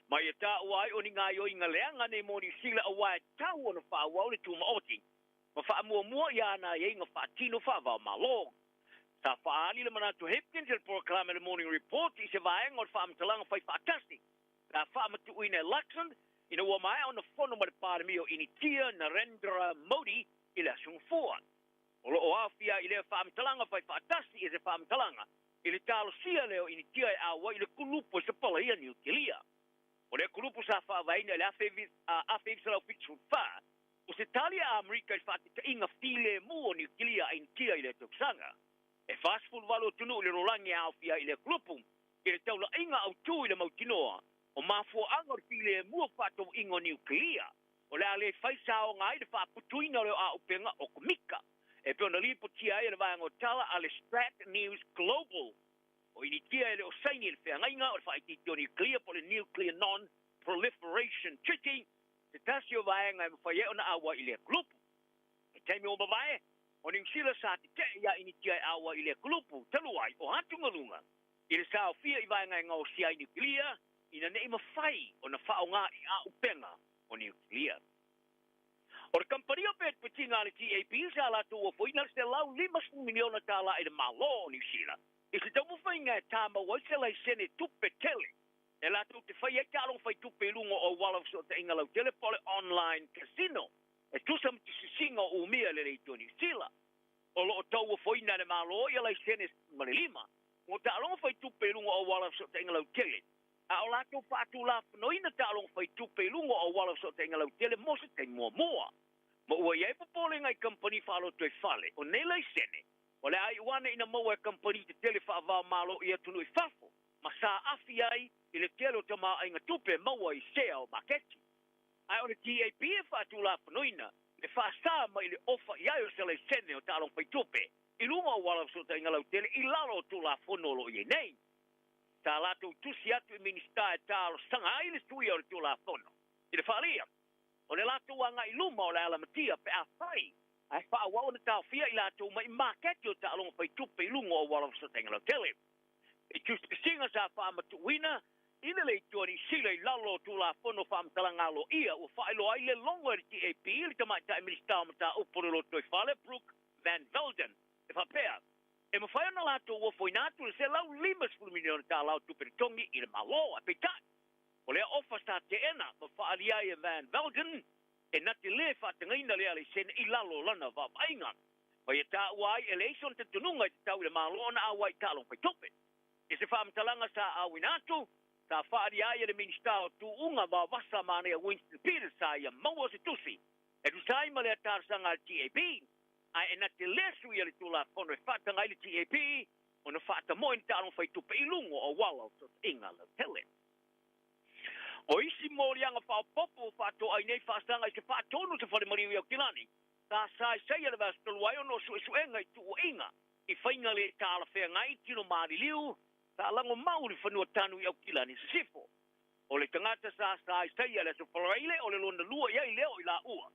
S6: mai ta wai oni nga yo inga leanga ne moni sila awai tau ona fa wa le tu maoti ma fa mo ya na ye nga fa tino fa va malo ta fa ali le mana to Hipkins el proclame le morning report i se vai ngor fa mtalang fa fantastic ta fa ma tu ine Luxon ina wa mai on the phone ma par mio initia Narendra Modi ila sung foa o afia ile fa mtalang fa fantastic i se fa mtalang ile talo sia leo initia a wa ile kulupo se pala ia nuclear. O le grupo sa fa vaina le afevis la fitu fa. O se tali a Amerika fa te inga file mu o nuclear in tia ile tuksanga. E fastful valo tunu le rolangi a fia ile grupo. Ile tau la inga au tu ile mautinoa. O mafo angor file mu fa to inga nuclear. O le ale faisa o ngai de fa putuina le a upenga o komika. E pe ona lipo tia ile va ngotala ale Strat News Global. O ini tia ele o saini le whea ngainga o le whaiti tio nuclear po le Nuclear Non-Proliferation Treaty te tasi o vaenga e mwhai ona awa i le klupu. E teimi o babae, o ning sila sa te te ia ini tia awa i le klupu taluai o hatungalunga. I le sao fia i vaenga e ngau siai nuclear ina ne ima whai o na whao ngā i a upenga o nuclear. O le kampania pet pati ngā le TAP sa la tu o fwina se lau 5 miliona tala i le malo o New Zealand. I se tau mwhainga e tāma wai se lai sene tupe tele. E la tu te whai e kālong whai tupe lungo o wala so te inga lau tele pole online casino. E tusam ti sisinga o umia le rei toni sila. O lo o tau o whaina ne malo i lai sene malilima. O tālong whai tupe lungo o wala so te inga lau tele. A o la tu whātu la whanoina tālong whai tupe lungo o wala so te inga lau tele mo se te mua mua. Ma ua iai popole ngai company whalo tue whale o ne lai sene. O le ai wane ina maua company te tele whaavao malo i atunu i whafo. Ma sa afi ai i le tele o tama inga tupe maua i sea o maketi. Ai o le TAP e whaatu la whanoina. Le whaasa ma i le ofa i ai o se le sene o talong whai tupe. I lunga o wala so ta inga lau tele i lalo tu la whanolo i e nei. Ta lato tusi atu i minista e talo sanga ai le tui o le tu la whono. I le whaalia. O le lato wanga i luma o le alamatia pe a whai. Ai wha wau na tau fia i lato mai maketi o ta alonga whai tupe i lunga o wala so tenga lau tele. I tusi singa sa wha amatu wina, ina le tuari sila I lalo tu la fono whaamtalanga lo ia o whaelo ai le longo le TAP le tamata minister mata upore lo toi Fale Brook Van Velden e whapea e ma whai ana lato o foinatu le se lau 5 miliona ta lau tuperitongi I le malo a peitai o lea ofa sa te ena ma whaalia e Van Velden e nati le whaatangaina lea le sena I lalo lana whapainga o ia ta uai eleison te tununga te tau le malo na awai talong pai tope e se whaamtalanga sa awinatu ta whaari aia le minister tu unga wa wasa mane a Winston Peters sa ia maua se tusi. E tu sai ma le atarsanga al TAP. Ai e na te lesu ia le tula kono e whatanga i le TAP o na whata moin tāron whai tupe ilungo o wala o tot inga le tele. O isi mōrianga whao popo whato ai nei whasanga I se whatonu se whare mariwi au kilani. Ta sai sai ale vastolu ai ono su enga I tu o inga. I whainga le tāla whea ngai tino maari liu. Ta lango mauri whanua tanu I au kilani se sifo. O le tangata sa sai sai ale su wharaile o le lona lua iai leo I la ua.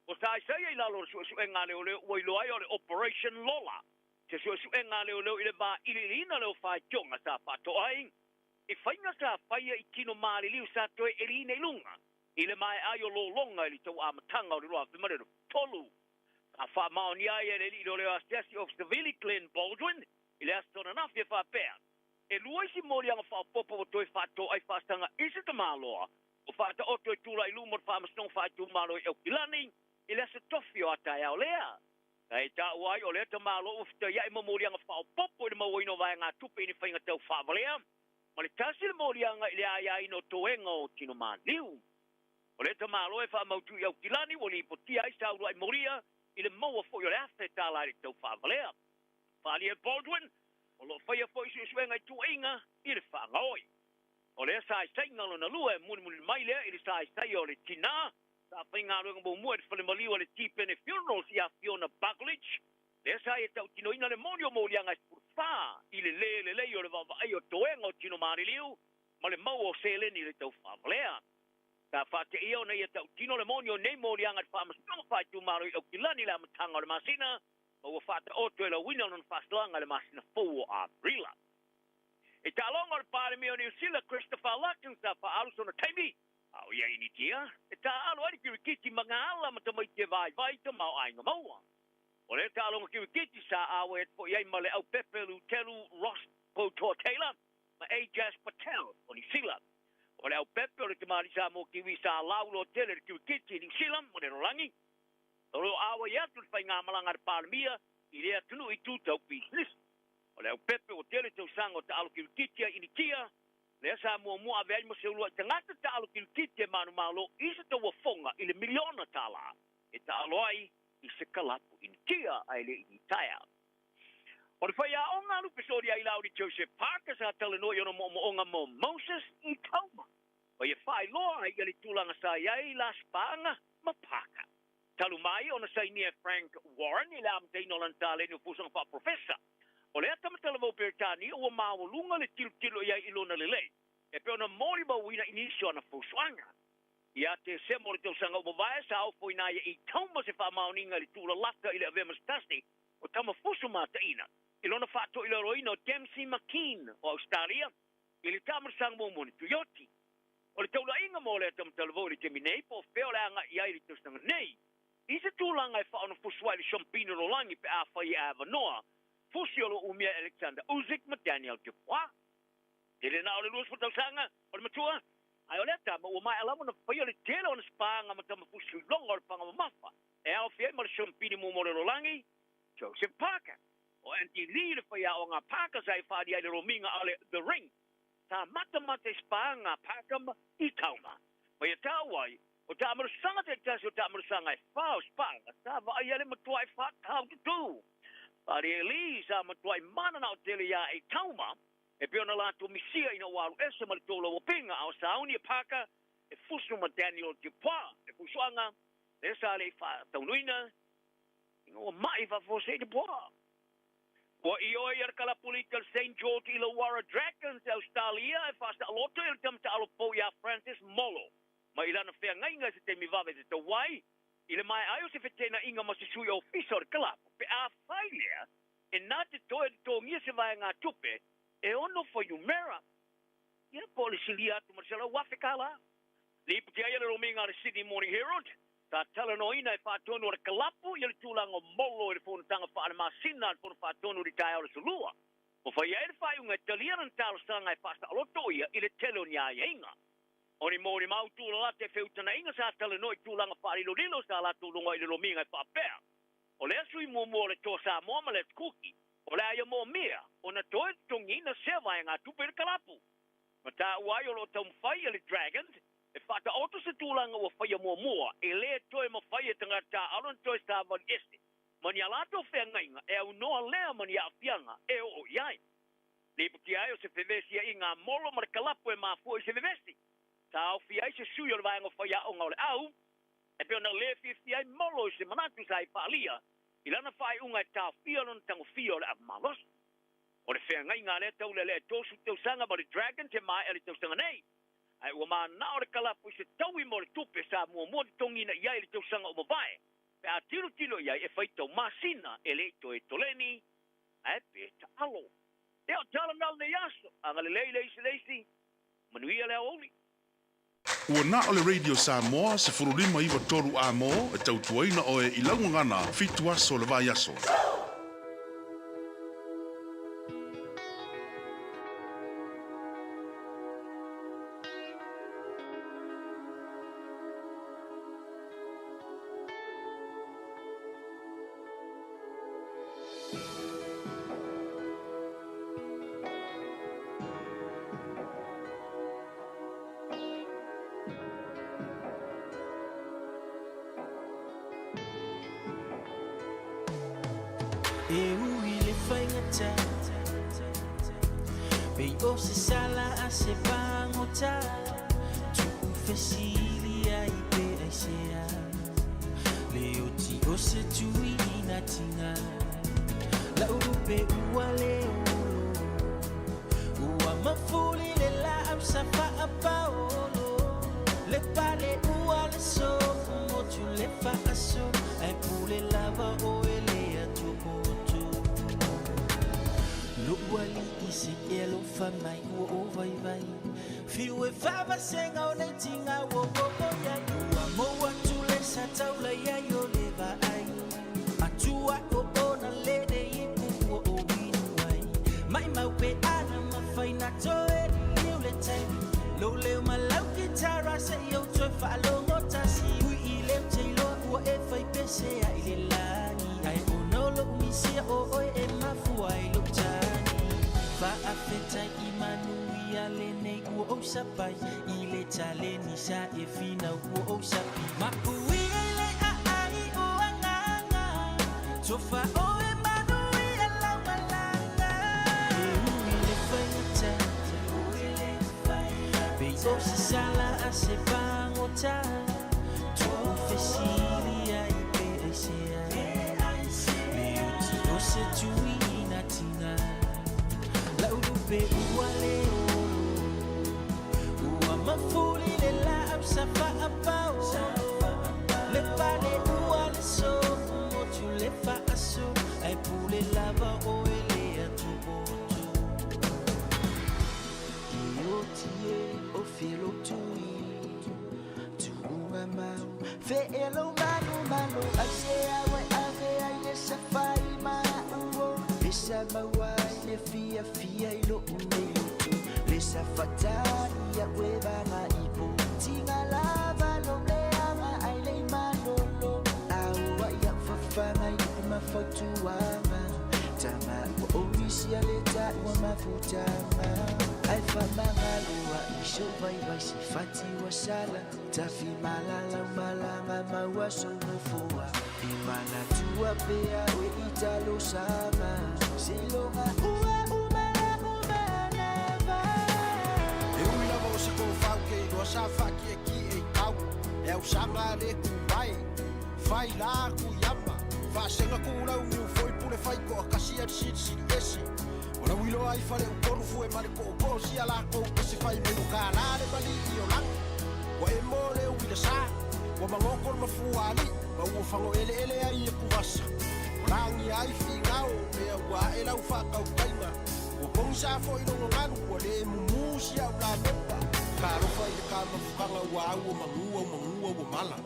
S6: O sai sai ai la lor su enga leo leo ua ilo ai o le Operation Lola. Te su enga leo leo I le ba ilirina leo whai tionga sa pato ai. I whainga sa whaia I kino maari liu sa toe erine ilunga. I le mai ai o lo longa I tau amatanga o le roa whimarero tolu. A wha maoni ai e le li leo leo Assessor of Civility Glenn Baldwin. I le astona nafi e whapea. E luaisi morianga whapopo o toi whato ai whastanga isi te māloa. O whata o toi tūla I lumor whamasnong whatu mālo I au kilani. I lesa tofi o atai au lea. Ka e tā uai o lea te mālo o whita ia I morianga whapopo I le mauaino vai ngā tupe I ni whainga tau whavalea. Ma le tasi le morianga I le aia ino toenga o tino māliu. O lea te mālo e whamautu I au kilani o li potia I sauru ai moria I le maua fo I o le afe tāla I tau whavalea. Whali e Baldwin. O lo whaia fo isu suenga I tu inga I le whaangoi. O lea sai sai ngalo na lua e muni mai lea I le sai sai o le tina. Sa whainga ruenga mo mua e whale maliu le T-Pene Funerals I a Fiona Buckledge. Lea sai e tau tino ina le monio mo lianga I spurwha. I le le o le wawa ai o toenga o tino maari liu. Ma le mau o seleni le tau whavalea. Ka whate ia na ia tau tino le monio nei mo lianga I whamastonga whai tu maru I au kilani le amatanga o le masina. Ma ua whata oto e la wina non whastalanga le masina fōu o Aprila. E tā longa le pāre mea o New Zealand Christopher Lutten sa wha alu sona taimi. Au ia ini tia. E tā alu ari kirikiti mga ala ma tamai te vai ta mau ainga maua. O le tā longa kirikiti sa awe et po iai ma le au pepe lu telu Ross Potor Taylor ma Ajas Patel o New Zealand. O le au pepe o le te maari sa mo kiwi sa laulo tele le kirikiti New Zealand mo le rolangi. Tolo awa ia tu whai ngā malanga re pārmia I rea tunu I tūtau business. O leo pepe o tele tau sanga o ta alo kirukitia ini tia. Lea sa mua ave ai mo se ulua. Tangata ta alo kirukitia manu malo isa ta wafonga I le miliona tala. E ta alo ai I se kalapu ini tia ai le ini taia. O le whai a onga lupe sori ai lauri Joseph Parker sa tala no yono mo onga mo Moses I kauma. O ia whai loa I le tūlanga sa iai la spanga ma Parker. Talu mai ona sainia Frank Warren I le amteino lantale ni fusang fa professor. O le ata matala vau pertani o maulunga le tilo ia ilona le lei. E pe ona mori ba wina inisio na fusanga. Ia te semore te usanga o vai sa au foi na I tauma se fa mauninga le tula lata I le avemas tasti o tama fusu mata ina. Ilona fato ila roino Dempsey McKean o Australia. Ili tamar sang mo moni tuyoti. O le taula inga mo le ata matala vau le teminei po feo le anga ia I le tustanga nei. Isa tūlanga e whaona fusua I le Champino Rolangi pe a whai ava noa. Fusiolo umia Alexander Uzik ma Daniel Dupois. Tele na o le luas putausanga, o le matua. Ai o leta, ma ua mai alamu na whai o le tele o na spanga ma tama fusu longa o le panga mafa. E au fiai ma le Champino mo le Rolangi, Joseph Parker. O anti li le whai a o ngā Parker sai whaadi ai le rominga o le The Ring. Tā mata spanga Parker ma I tauma. Ma ia tāwai, o ta amarusanga te tasi o ta amarusanga e whao spanga. Ta wa ai ale matua e wha tau te tū. Pari e li sa matua e mana na o tele ia e tauma. E pio na lato misia ina waru ese ma le tōla o pinga. Au sa auni e paka e fusu ma Daniel Dupois. E fusuanga e sa le wha taunuina. Ingo o mai wha fose Dupois. Wa I oi ar kala polika St. George Illawarra Dragons Australia e fasta aloto il tamta alopo ia Francis Molo. Ma ilana whea ngainga se te miwawe se te wai. Ile mai aio se whetena inga ma se sui ofisa o le kalapu. Pe a whai lea, e nā te toe te tō ngia se vai ngā tupe, e ono whai umera. ia polisi lia tu marsala wafe kala li pia ia lo minga le Sydney Morning Herald ta tala no ina fa tonu le kalapu ia le tulango molo le fon tanga fa le masina for fa tonu di tai o sulua o fa ia fa unga talian tal sanga e pasta loto ia ile telo nya inga ori mori mau tu la te feutana inga sa tala no tulanga fa lo dilo sa la tu longa ile lo minga fa pe o le sui mo le tosa mo le cookie o le ia mo mea ona toi tongi na seva nga tu per kalapu mata wai o lo tom fai le dragons e fata auto se tulanga o fai mo e le toi mo fai tanga ta alon toi sta van este mani alato fe nga e no le mani afianga e o yai le puti ai o se fevesia inga molo mar kalapu e ma fu se vevesti ta o fi ai se suyo vai ngo fai o ngole au e pe ona le fi ai molo se manatu sai palia ilana fai unga ta fiolon tango fiol a malos o le fe nga inga le tau le tosu tau sanga ba le dragon te mai ele tau sanga nei ai o ma na o le kalapu se tau I mo le tupe sa mo tongi na ia ele tau sanga o mawai pe a tilo ia e fai tau masina ele to e toleni ai pe ta alo e o tala nal ne yaso anga le leisi manuia le oli
S18: Ua na o le Radio Samoa se furulima iwa toru a mo e tautuaina o e ilaungangana fitu aso le vai aso.
S19: Se sala a se bangota tu fesilia I pe aisea leo ti o se tui na tinga la urupe ua leo ua mafuli le la amsa fa apaolo le pale ua le so mo tu le fa aso ai pule lava o ele a tu moto lo wali isi elo fa mai o vai fiu e fava senga o nei tinga o ya ua mo atu le sa taula ya yo le va ai atua o na le de ipu o winu ai mai mau pe ana ma faina toe liu le tai lo le malau kitara se yo to fa lo ngota si ui ile tailo o e fai pese ai le lani ai o no lo mi sia o e mafu ai lo fa afeta imanuia le nei o sapai ile tale ni sa e fina o sapi mapui le ai o anganga sofa o emanuia la malanga ile faita ile be o sala a se pangota tu fesilia I pe aisea le o se tuina tinga be ua leo ua mafuli le la amsa fa apao le pale ua le so mo tu le fa aso ai pule lava o ele a tu boto io tie o filo tui tu unga mau fe elo manu ai se awe ave ai le safai ma uo esa mawai le fia ilo umeilutu le safatari ya kweba nga ipo tinga lava lo le ama ai le manolo awa ya fafanga ipo mafatuanga tama wa omisia le tatwa mafutanga ai famanga lua isho vai sifati wa sala tafi malala malanga mawaso nofoa imana tua pea we italo sama silonga ua umaneva
S20: e uila mo se ko fauke no sa faki ki e tau e au sanga le kumbai fai la ku yama fa senga ku la u foi pule fai ko kasia si esi ora wilo ai fale u koru fu e mare ko si ala ko se fai me ka la de bali o la wa e mole u ila sa wa mangoko ma fuali ma u fango ele ai e ku wasa rangi ai fingao me wa e lau fa kau kaina Ua pongi sa fo i longa nganu ua le mumusi au la mepa. Ka rofa i le ka mafukanga ua au o mangua ua mala.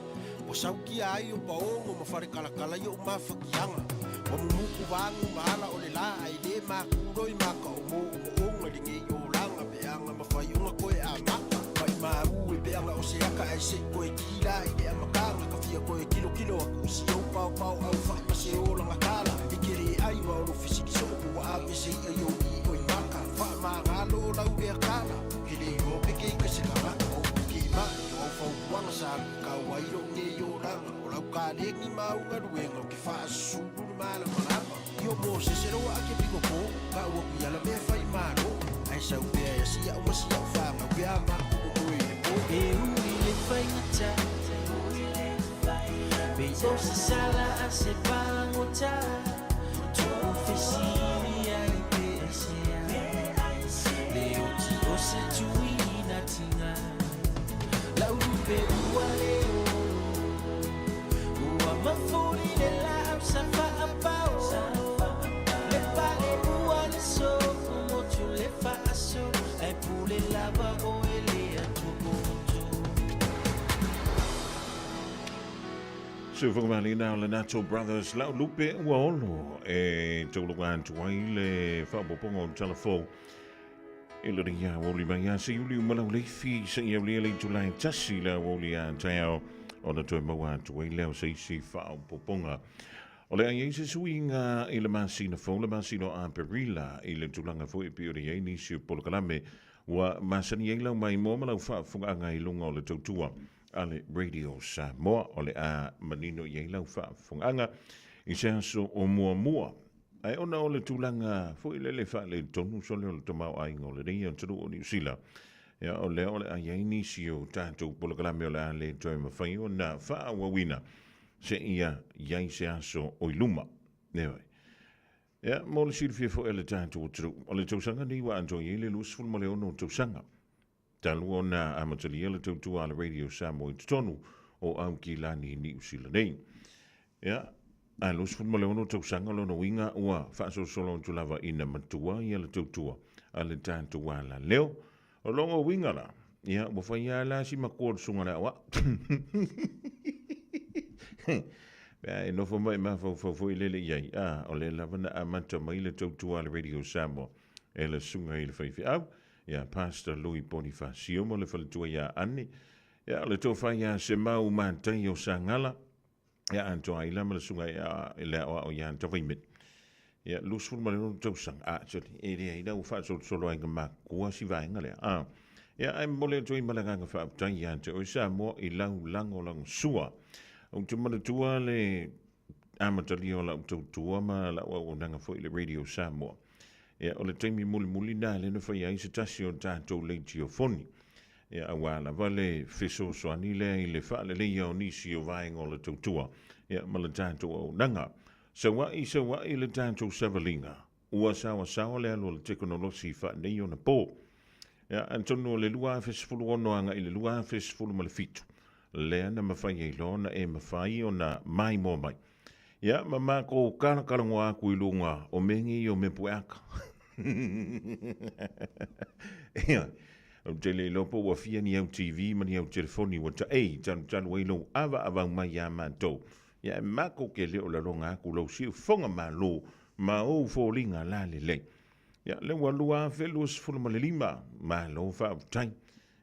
S20: Ua saukia ai o paongo ma whare kalakala i o mafakianga. Ua mumuku vangu mahala o le la ai le makuro i maka o mo onga linge i o langa peanga ma whai unga koe a maka. Wai maru e peanga o se aka ai se koe kila i le amakanga ka fia koe kilo a kusi o pau au whai ma se o langa kala. I kere ai wa o fisiki so ua ave se i o i o i maka. Wha ma ngalo lau rea kala. Kele i o peke i ka se kama o ke ma o fau wanga sa ka wairo ne i o langa. O lau ka lengi maunga ruenga o ke wha suru mala marama. Io mo se se roa ke piko ko ka ua kuiala mea whai maro. Ai sau pea ia sia o masi au whanga pea ma o koe o.
S19: E uri le whai ngata, be o se sala a se pangota. Tuku whesiri ai pe asea, le o ti o se tui na tinga. Lau rupe ua leo, ua mafuri le la au sa wha apao. Le pale ua le so, mo tu le wha aso, ai pule lava o ele atu boto.
S2: So whakamali nā le Nato Brothers lau lupe ua olo e taulunga antu ai le whapoponga o telefo e le ria woli mai a se uli umalau leifi sa ia lia le Julai tasi la woli a tau o na toi maua antu ai leo se isi whapoponga o le ai se suinga i le masina fo le masino a perila i le tulanga fo i pio le ai nisi o polokalame wa masani ai lau mai mo malau whafunga i lunga o le tautua ale Radio Samoa o le a manino i eilau whaafunganga i se aso o mua. Ai ona o le tūlanga fo i lele wha le tonu so le o le tamau ai ngō le rei o tanu o New Zealand. Ia o le a iaini si o tātou polokalame o le a le toi mawhai o na wha wawina se ia iai se aso o i luma. Newai. Ia mo le sirifia fo e le tātou o tanu. O le tausanga ni wa anto i le lusful mo le ono tausanga. Talu o na amatali ele tautua ala Radio Samoa i tonu o au ki lani ni usila nei. Ia, a los fun mo le ono tausanga lo no winga ua whaaso solo on tulava ina matua i ele tautua ala tātua la leo. O longo winga la, ia, ua whai ala si makua sunga la wa. Pea e nofo mai mawhau i lele iai. O le lavana amata mai le tautua ala Radio Samoa e le sunga i le whaifi au. Ya Pastor Louis Bonifacio mo le faletua ya ani ya le tofa ya se mau mantai o sangala ya anto ai la le sunga ya le o ya anto vimit ya lusul mo le to sang a so e re ida u fa so ai ma ku si va ngale ya ai mo le toi malanga fa tai ya anto o sa mo i lang lang sua o te mo tua le amatali o la tua ma la o nanga fo le Radio Samoa. Ia o le taimi muli nā le na whai ai se tasi o tātou leiti o foni. Ia awala wale fiso soani lea i le wha le leia o nisi o vaenga o le tautua. Ia ma le tātou o nanga. Sa wai le tātou savalinga. Ua sawa le alo le teknolosi wha nei o na pō. Ia antono le lua fesfulu onoanga i le lua fesfulu ma le fitu. Lea na mawhai ei lona e mawhai o na mai mō mai. Ia mama ko karangoa aku i lunga o mengi o me puaka. Ia, o tele lopo wa fia ni au TV mani au telefoni wa ta ei tan wailo ava mai ya manto. Ia mako ke le o la ronga aku lo si fonga malo ma o folinga la le. Ia le walua felus fulma le lima ma lo fa tai.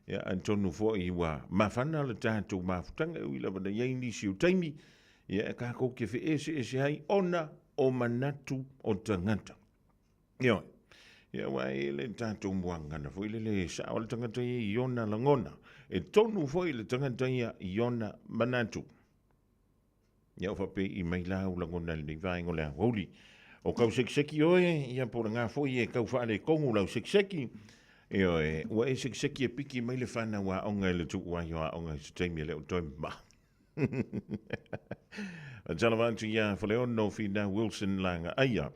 S2: Ia antonu fo i wa mafana le tatu mafutanga i la bana yaini si utaimi. Ia ka ko ke fe ese hai ona o manatu o tangata. Ia wai le tātou muanga na foi le sa o le tangata i ona langona. E tonu foi le tangata i ona manatu. Ia o fape i mai lau langona le vaengo le holi. O kau sekseki oe, ia po ngā foi e kau whaale kongu lau sekseki. Ia ua e sekseki e piki mai le whana wa onga le tuku wa yoa onga se teimi le o toi ma. Talavantu ia Faleono fina Wilson langa aia.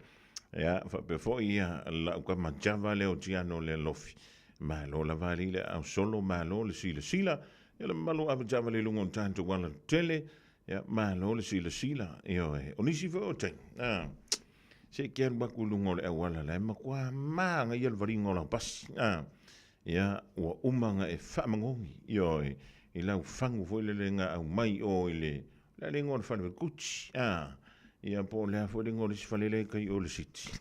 S2: Ya fa before ia la ka majava le o tiano le lofi. Ma lo la vali le au solo ma lo le sila. Ele malo avjava le lungo tanto wala tele. Ya ma lo le sila. Io onisi fo ten. Se kia baku lungo le wala le makwa ma nga yel vari ngola pas. Ia ua umanga e whamangongi ioi i lau whangu fo le nga au mai o le le ngor whanwe kuchi. Ia po lea fo le ngor si whalele kai o le siti.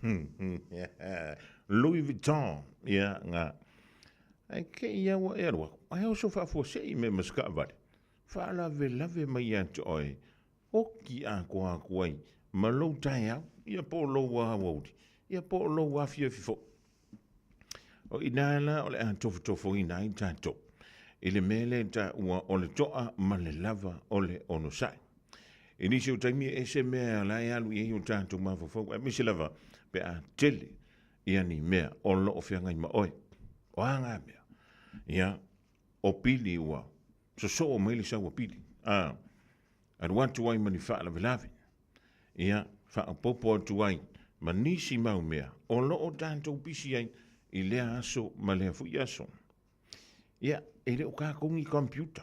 S2: Louis Vuitton. Ia nga. Ai ke ia wa erwa. Ai o so whafo se i me maska vare. Whalave lave mai atu oi. Oki a koa kuai. Ma lo tai au. Ia po lo wa wodi. Ia po lo wa fia fifo. O inala o le a tofo ina i tato. Ile mele ta ua o le toa ma le lava o le ono sai. Inisi o taimi e se mea la e alu i o tato ma fofo. E misi lava pe a tele ia ni mea o lo o fianga i ma oi. O anga mea. Ia o pili ua. So o maili sa ua pili. Ar watu wai mani wha la velave. Ia wha popo atu wai. Ma nisi mau mea. O lo o tato pisi ai. I lea aso ma lea fui aso. Ia, e leo ka kongi computer.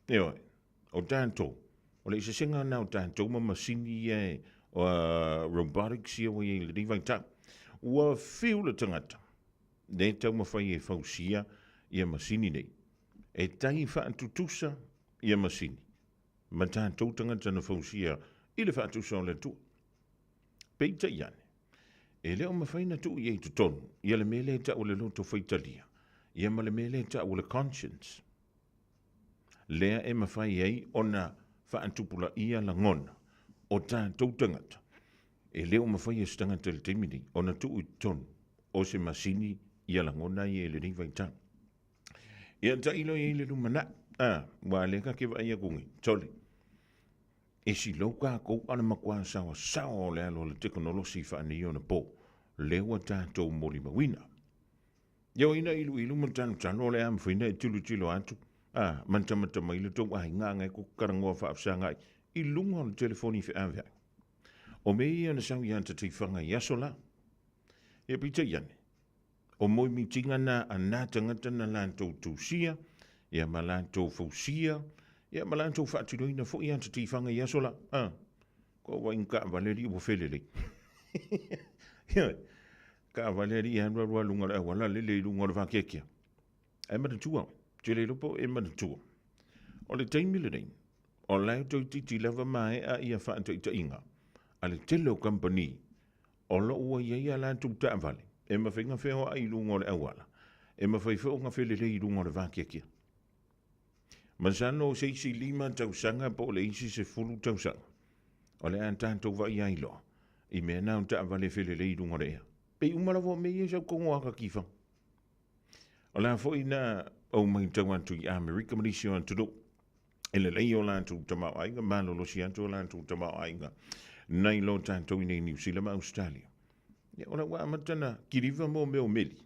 S2: Eo, o tanto. O le isa senga na o tanto ma masini ia o robotics ia wa ia le rivai ta. Ua fiu le tangata. Ne tau mawhai e fausia ia masini nei. E tai wha antutusa ia masini. Ma tanto tangata na fausia i le wha antusa o le tu. Peita iane. E leo mawhaina tu i eitu tonu, ia le mele ta o le loto whaitalia, ia ma le mele ta o le conscience. Lea e mawhai ei o na whaantupula ia la ngona, o tā tautangata. E leo mawhai e stangata le temini, o na tu i tonu, o se masini ia la ngona i e le rivai tang. Ia ta ilo i le lumana, wa leka ke wa ia kungi, tole. E si lauka kou ana makua sawa o le alo le teknolosi whaani o na po. Lewa tātou mori mawina. Iau ina ilu mantanu tano le am whina e tilo atu. Mantamata mai le tau ahi ngā ngai ko karangoa whaafsangai. I lunga o le telefoni whi awea. O me ia na sau ianta te whanga i asola. Ia pita iane. O moi mitinga na anatangata na lantou tūsia. Ia ma lantou fausia. Ia ma lantou whaatiroina fo ianta te whanga i asola. Ko wa inka valeri o whelele. Ka valeri i hanwa rua lunga le wala lele lunga le whakekia. E matatua. Tele lupo e matatua. O le taimile nei. O lai tau titi lava mai a ia whaanta i ta inga. A le telo company. O lo ua ia la tu ta vale. E mawhinga wheo ai lunga le awala. E mawhai nga whelele i lunga le whakekia. Masano se isi lima tausanga po le isi se fulu tausanga. O le antanto wa i ailoa. I mea nao ta vale whele lei runga rea. Pei umalawa me ia sau kongo aka kifa. O la fo ina au mai tau antu i Amerika marisio antu do. Ele lei o la antu tamau ainga, malo lo si antu o la antu tamau ainga. Nai lo tanto i nei New Zealand, Australia. Ia ora wa amatana kiriva mo meo meli.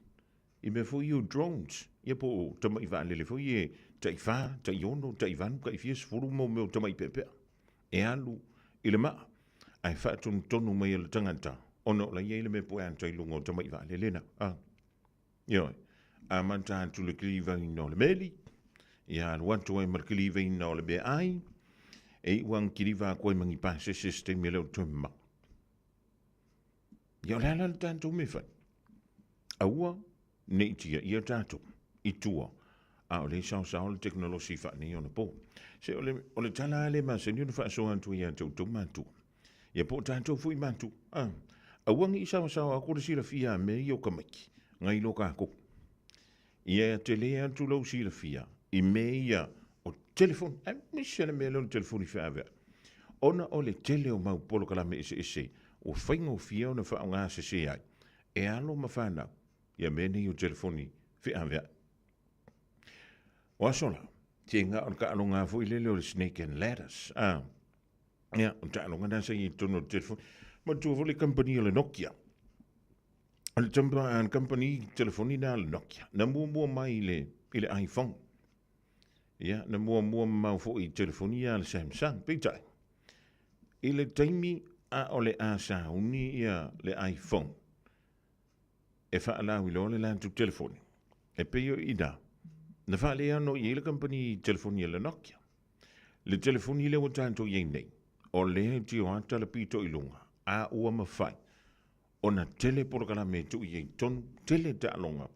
S2: I me fo iu drones. Ia po tamai va lele fo ie tai fa, tai ono, tai vanu, kai fies furu mo meo tamai pepea. E alu, ile maa. Ai whaatun tonu mai ala tangata. Ono la iele me poe antai lungo tamai va le lena. Ioi. A manta antu le kiliva ino le meli. Ia wantu ai mar kiliva ino le be ai. E wang kiliva koe mangi pase system leo tumma. Ia le ala tanto me fai. Aua neitia ia tato. Itua. A ole sao le teknolosi fa ni ona po. Se ole tala ale ma se ni fa so antu ia tau matu. Ia po tātou fui mantu. Awangi i sawa a kore sila fia me i o kamaki. Ngai lo kako. Ia te lea tu lau sila fia. I me ia o telefon. Misena me leo telefoni fia avea. Ona o le tele o mau polo kalame ese. O whaingo fia o na wha o ngā se ai. E alo ma whanau. Ia me ni o telefoni fia avea. O asola. Te ngā o ka alo ngā fui lele o le snake and ladders. Ia, o ta alonga nasa i tono telefoni. Ma tua vole company le Nokia. Le tampa company telefoni na le Nokia. Na mua mai ile iPhone. Ia, na mua mau fo i telefoni le Samsung. Peitai. Ile taimi a ole a sa uni ia le iPhone. E wha ala wilo le lantu telefoni. E peio ida. Na wha le ano i ile company telefoni le Nokia. Le telefoni le o tanto i nei. O le ti o anta le pito i lunga. A ua mawhai. ona tele porokala me tu i tonu, tele te alonga,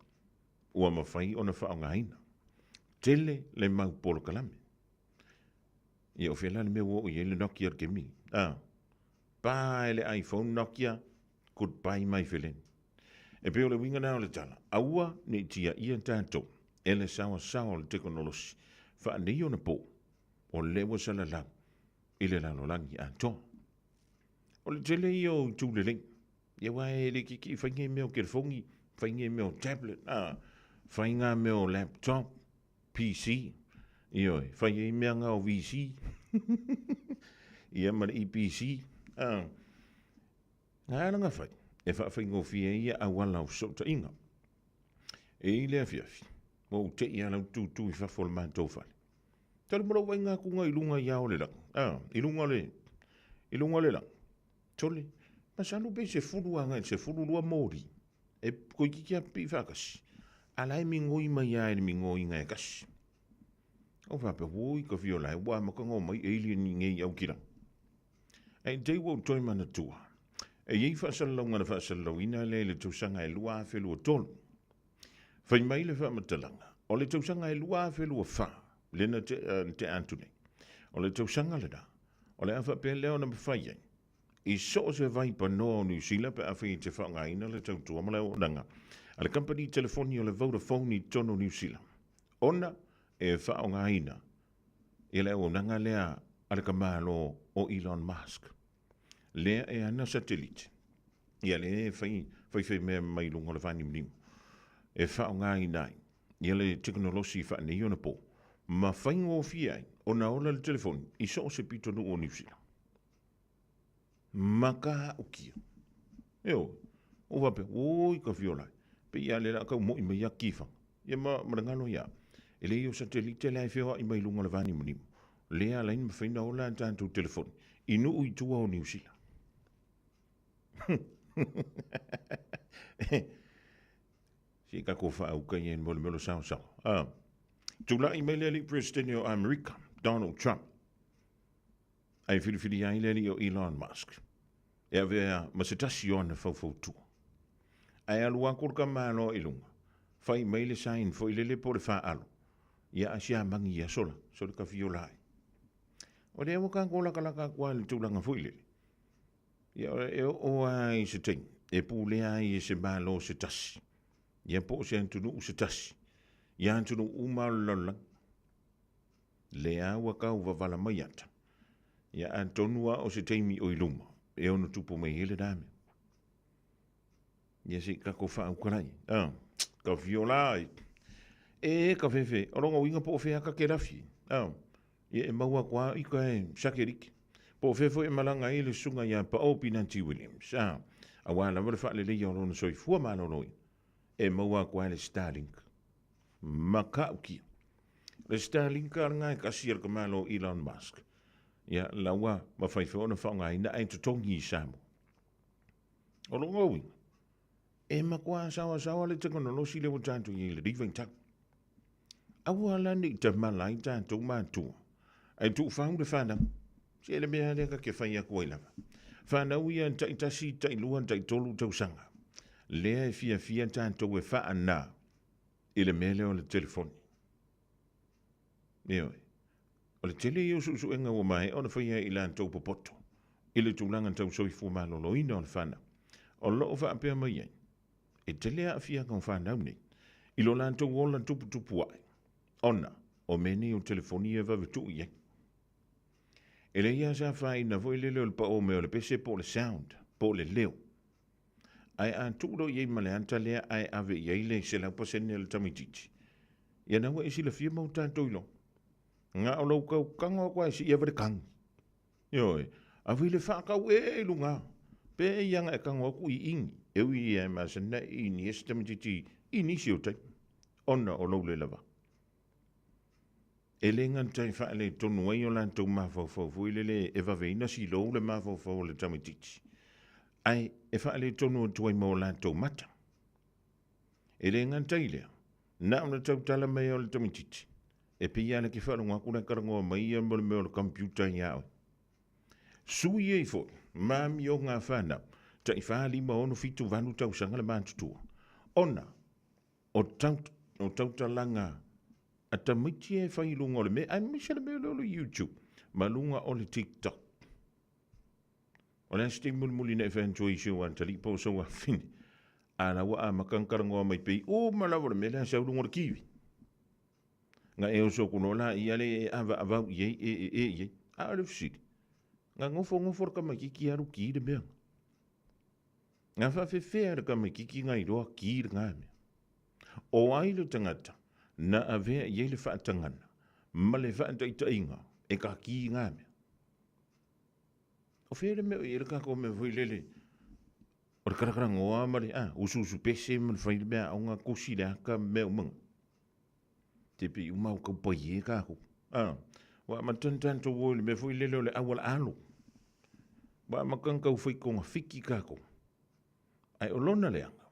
S2: ua mawhai ona whaongaina. Tele le mau porokala me. Ia o whiala le mea wo i ele Nokia ke mi. Pa ele iPhone Nokia, goodbye mai whilen. E peo le winga nao le tala. Aua ni tia ia tātou. Ele sawa sawa le teknolosi. Wha nei ona po. O lewa sala lau. Ile lalo langi a toa. O le tele i o tūleleng. Ia wae le kiki whainge meo kelfongi. Whainge meo tablet. Whainga meo laptop. PC. Ioi. Whainge mea ngao VC. Ia mara i PC. Ngā nga whai. E whaingo fia ia a wala o sota inga. E i lea fiafi. Mo te ia lau tū i whafol mātou whai. Tale mara wai ngā kunga ilunga ia o le lang. Ilunga le lang. Tole. Masalo be se furu anga, se furu lua mori. E koi kikia pi whakasi. Alai mingoi mai ai mingoi ngai kasi. O whape hoi ka whiolai. Wa makango mai alien i ngei au kirang. E te wau toi mana tua. E iei whaasalau ngana whaasalau ina le tausanga e lua a whelua tolu. Whai mai le whaamatalanga. O le tausanga e lua a whelua wha. Lena te antune. O le tausanga le da. O le awha pe leo na mawhai ai. I so se vai pa no New Zealand pe awhi te whaanga ina le tautua ma leo nanga. A le company telefoni o le Vodafone i tono New Zealand. Ona e whaonga ina. I leo nanga lea a le kamalo o Elon Musk. Lea e ana satellite. Ia le whai mea mai lunga le whani mnimu. E whaonga ina. Ia le teknolosi whaane iona po. Ma whaingo fia ai. O na ola le telefoni. I so se pito nu o New Zealand. Maka ukia. Eo. O wape. Oi ka fiolai. Pe ia le la kau mo i mai a kifang. Ia marangano ia. E le io satellite le ai whioa i mai lunga le whani mnimu. Lea lain ma whaina ola an tātou telefoni. Inu ui tua o New Zealand. Si ka ko fa au kai en mo melo sao. Tula i mai le president o America, Donald Trump. Ai fili ai le o Elon Musk. E avea ma se tasi ona fau tu. Ai alua kurka malo ilunga. Fai mai le sain fo ilele po le fa alo. Ia asia mangi ia sola ka fiolai. O le waka kola kalaka kwa le tulanga fo ilele. Ia o ai se ting. E pu le ai se malo se tasi. Ia po se antunu se tasi. Ia antunu umalola. Le a waka uwa vala mai ata. Ia antonua o se teimi o iluma. E ono tupo mai hele dame. Ia se kako wha au karai. Ka violai. E ka fefe. Oronga winga po fea ka ke rafi. Ia e maua kwa ika e sakeriki. Po fefo e malanga ele sunga ia pa o Pinanti Williams. A wala wale wha le leia orona soi fua malo noi. E maua kwa le Starlink. Maka ukia. Le Starlink ngai kasir ka malo Elon Musk. Ia lawa ma whaife ona whaonga ina ai tutongi i Samu. Oronga winga. E makua sawa le teknolosi le watantu i le riveng tak. Awa lani te malai tantu mātua. Ai tu whaung le whanau. Se le mea leka ke whaia kua ilawa. Whanau ia taitasi tailuan taitolu tausanga. Lea e fia tantu e wha ana. I le mele o le telefoni. Eoi. O le tele i usu enga o mai o na whaia i lan tau popoto. I le tūlanga tau soifu malolo ina o le whanau. O loo wha apea mai ai. E tele a fia kan whanau nei. I lo lan tau ola tupu ai. Ona, o meni o telefoni e vavetu i ai. E le ia sa whai na voi le leo le pa o meo le pese po le sound, po le leo. Ai a tūro i ei male anta lea ai ave i eile se lau pasene le tamititi. Ia nawa isi la fia mau tātou ilo. Ngā o lau kau kanga o kwa isi ia vare kangi. Ioi, a vi le whakau e lunga. Pe e ianga e kanga oku i ingi. Ewi i e masana i ni esi tamititi i nisi o tai. Ona o lau le lava. E le ngantai whaale tonu ai o lantou mawhauwhau fuilele e waweina si lou le mawhauwhau le tamititi. Ai e whaale tonu o tuai mo lantou mata. E le ngantai lea, na ona tau tala mai o le tamititi. E pia le ki whalunga kuna karangoa mai mo le meo le computer i au. Sui e fo, mami o ngā whanau, ta i whālima ono fitu vanu tau sanga le mātutua. Ona, o tau talanga, a tamiti e whailunga o le me, ai misa le mea lolo YouTube, malunga o le TikTok. O le asti muli ne whaentua i siu an tali po saua fini. Ana wa a makankarangoa mai pei, o malawa le mele a saulunga le kiwi. Nga e o so kuno la i ale e ava avau i e, a le fsiri. Nga ngofo ka makiki aru ki le mea. Nga whawhewhea ka makiki ngai roa ki le ngā mea. O ai le tangata, na avea i le whaatangana, ma le whaataitainga, e ka ki ngā mea. O where mea i raka me vui lele, o le karakara ngoa ma le, usu pese ma le whaile mea au ngā kosi le haka mea umanga. Te pi umau kau pai e kako. Wa matantanto woi le me vui lele o le awal alo. Wa makankau whai konga whiki kako. Ai o lona leanga.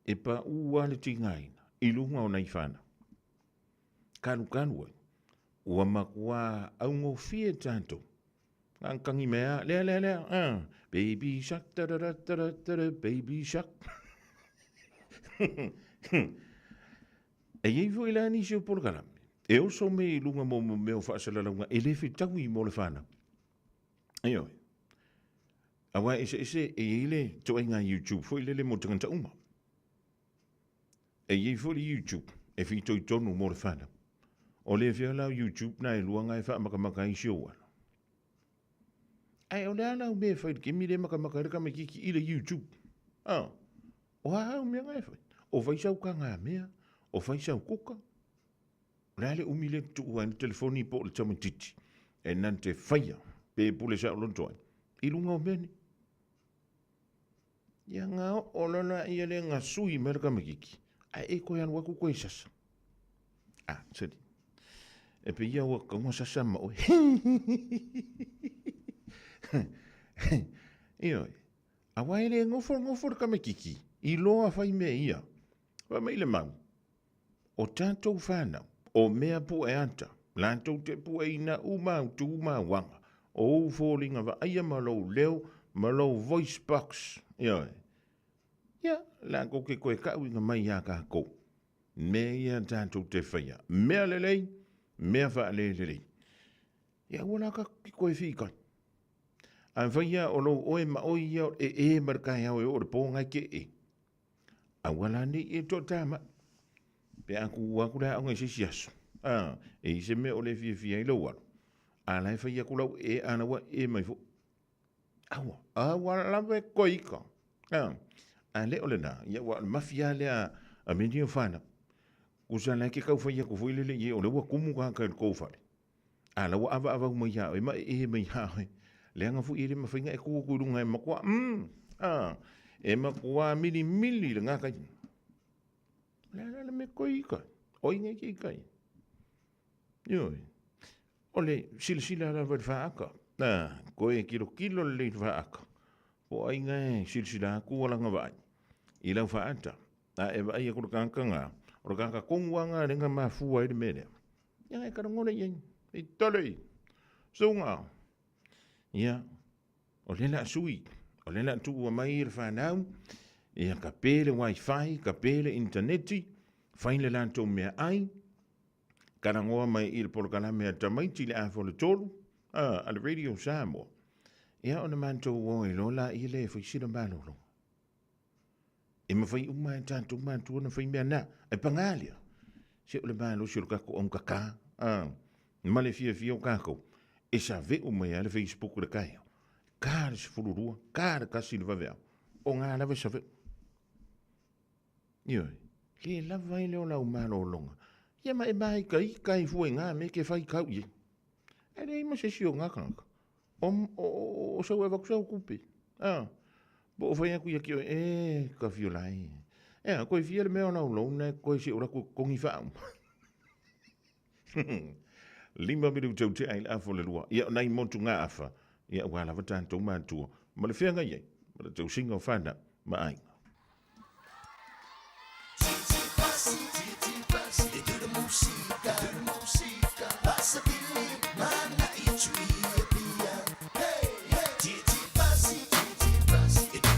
S2: E pa ua le tingaina. I lunga o nei whana. Kanu ai. Ua makua au ngō fie tanto. Ngānkangi mea. Lea. Baby shark. Baby shark. E iei fo ila ni sio por kalame. E o so me i lunga mo meo whaasalaunga. E le whitau i mo le whana. Aioi. Awa ese e ile to inga YouTube fo ile le mo tangata uma. E iei fo li YouTube. E whito i tonu mo le whana. O le whia lau YouTube na e luanga e wha makamaka i sio wana. Ai o le ala me whaid ke mi le makamaka reka me kiki i le YouTube. O hao mea ngai whaid. O whaisau ka ngā mea. O whaisau kuka. Rale umile tu uaini telefoni po le tamatiti. E nante whaia. Pe pule sa ulontoai. Ilunga o meni. Ia ngā o lona ia le ngā sui merka makiki. A e koe anu waku koe sasa. Sari. E pe ia waka ngā sasa ma oe. Ioi. A waere ngofor ka makiki. I loa whai mea ia. Wa mai le mau. O tātou whānau, o mea pu e anta, lātou te pu e ina umau tu umau wanga, o ufōringa wa aia malou leo, malou voice box, ioi. Ia, lāko ke koe kau inga mai a kako. Mea tātou te whaia, mea lelei, mea wha lelei. Ia, wana ka ki koe whikai. An whaia o lo oe ma oi iau e markai au e o re pōngai ke e. A wala ni e tō tāma. Pe aku rea o ngai sisi aso. E ise me o le fia i lau alo. A lai whai aku lau e anawa e mai fo. Awa, lawe koi ika. A le o le na, ia wa mafia lea a meni o whana. Kusa lai ke kau whai aku fo ilele i o le wa kumu ka kou whare. A lawa awa mai hao, e mai mai hao. Leanga fu ire mawhinga e kua kurunga e makua. E makua mili le ngā kai. Lala me koi ika. Oinga ki ikai. Ioi. Ole silsila la var whaaka. Koe kilo le whaaka. O ainga e silsila aku walanga vai. I lau whaata. E vai e kura kankanga. Ora kanka konguanga renga mafua i le mele. Ia e karangone iei. I tolei. Sunga. Ia. O lela sui. O lela tua mai i whanau. Ia ka pele wifi, ka pele interneti, whaile lantou mea ai, karangoa mai i le polokana mea tamaiti le afo le tolu, a le Radio Samoa. Ia o na mantou o e lola i le whaisira malolo. E mawhai uma e tātou mantua na whai mea na, e pangalia. Se o le malo si o kako o mkaka, ma le fia o kako, e sa ve o mai a le Facebook le kaya. Kāre se fururua, kāre kasi le vavea, o ngā lawe sa ve. Ioi, le lava i leo lau malo longa. Ia ma e mai kai fue ngā me ke whai kau i. E rei ma se si o ngā kanaka. O sau e wakusau kupe. Bo o whai aku ia ki o ka fiolai. Koe fia le mea nau lona, koe se ora kongi whaam. 5 minuto te ai afo le lua. Ia nai montu ngā afa. Ia wala vatantou mātua. Ma le whenga iei. Ma le tau singa o whana. Ma ai.
S1: It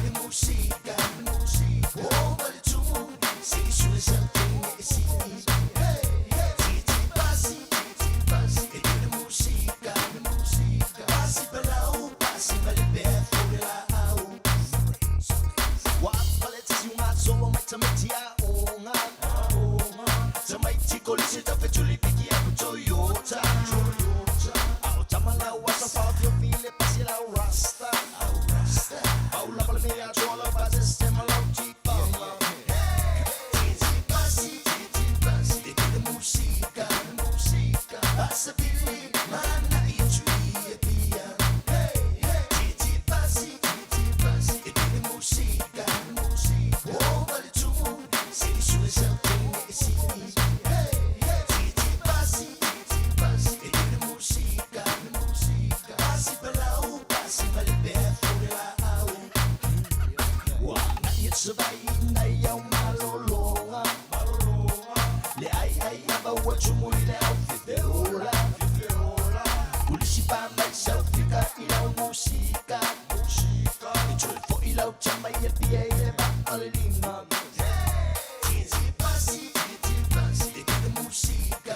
S19: pasa vai nei au malolonga le ai ava wachu mui le au fiteola Polisi pa mai sau fica i lau música E tjoi fo i lau chama i e pia i le ma ale lima Tienzi pasi, e te música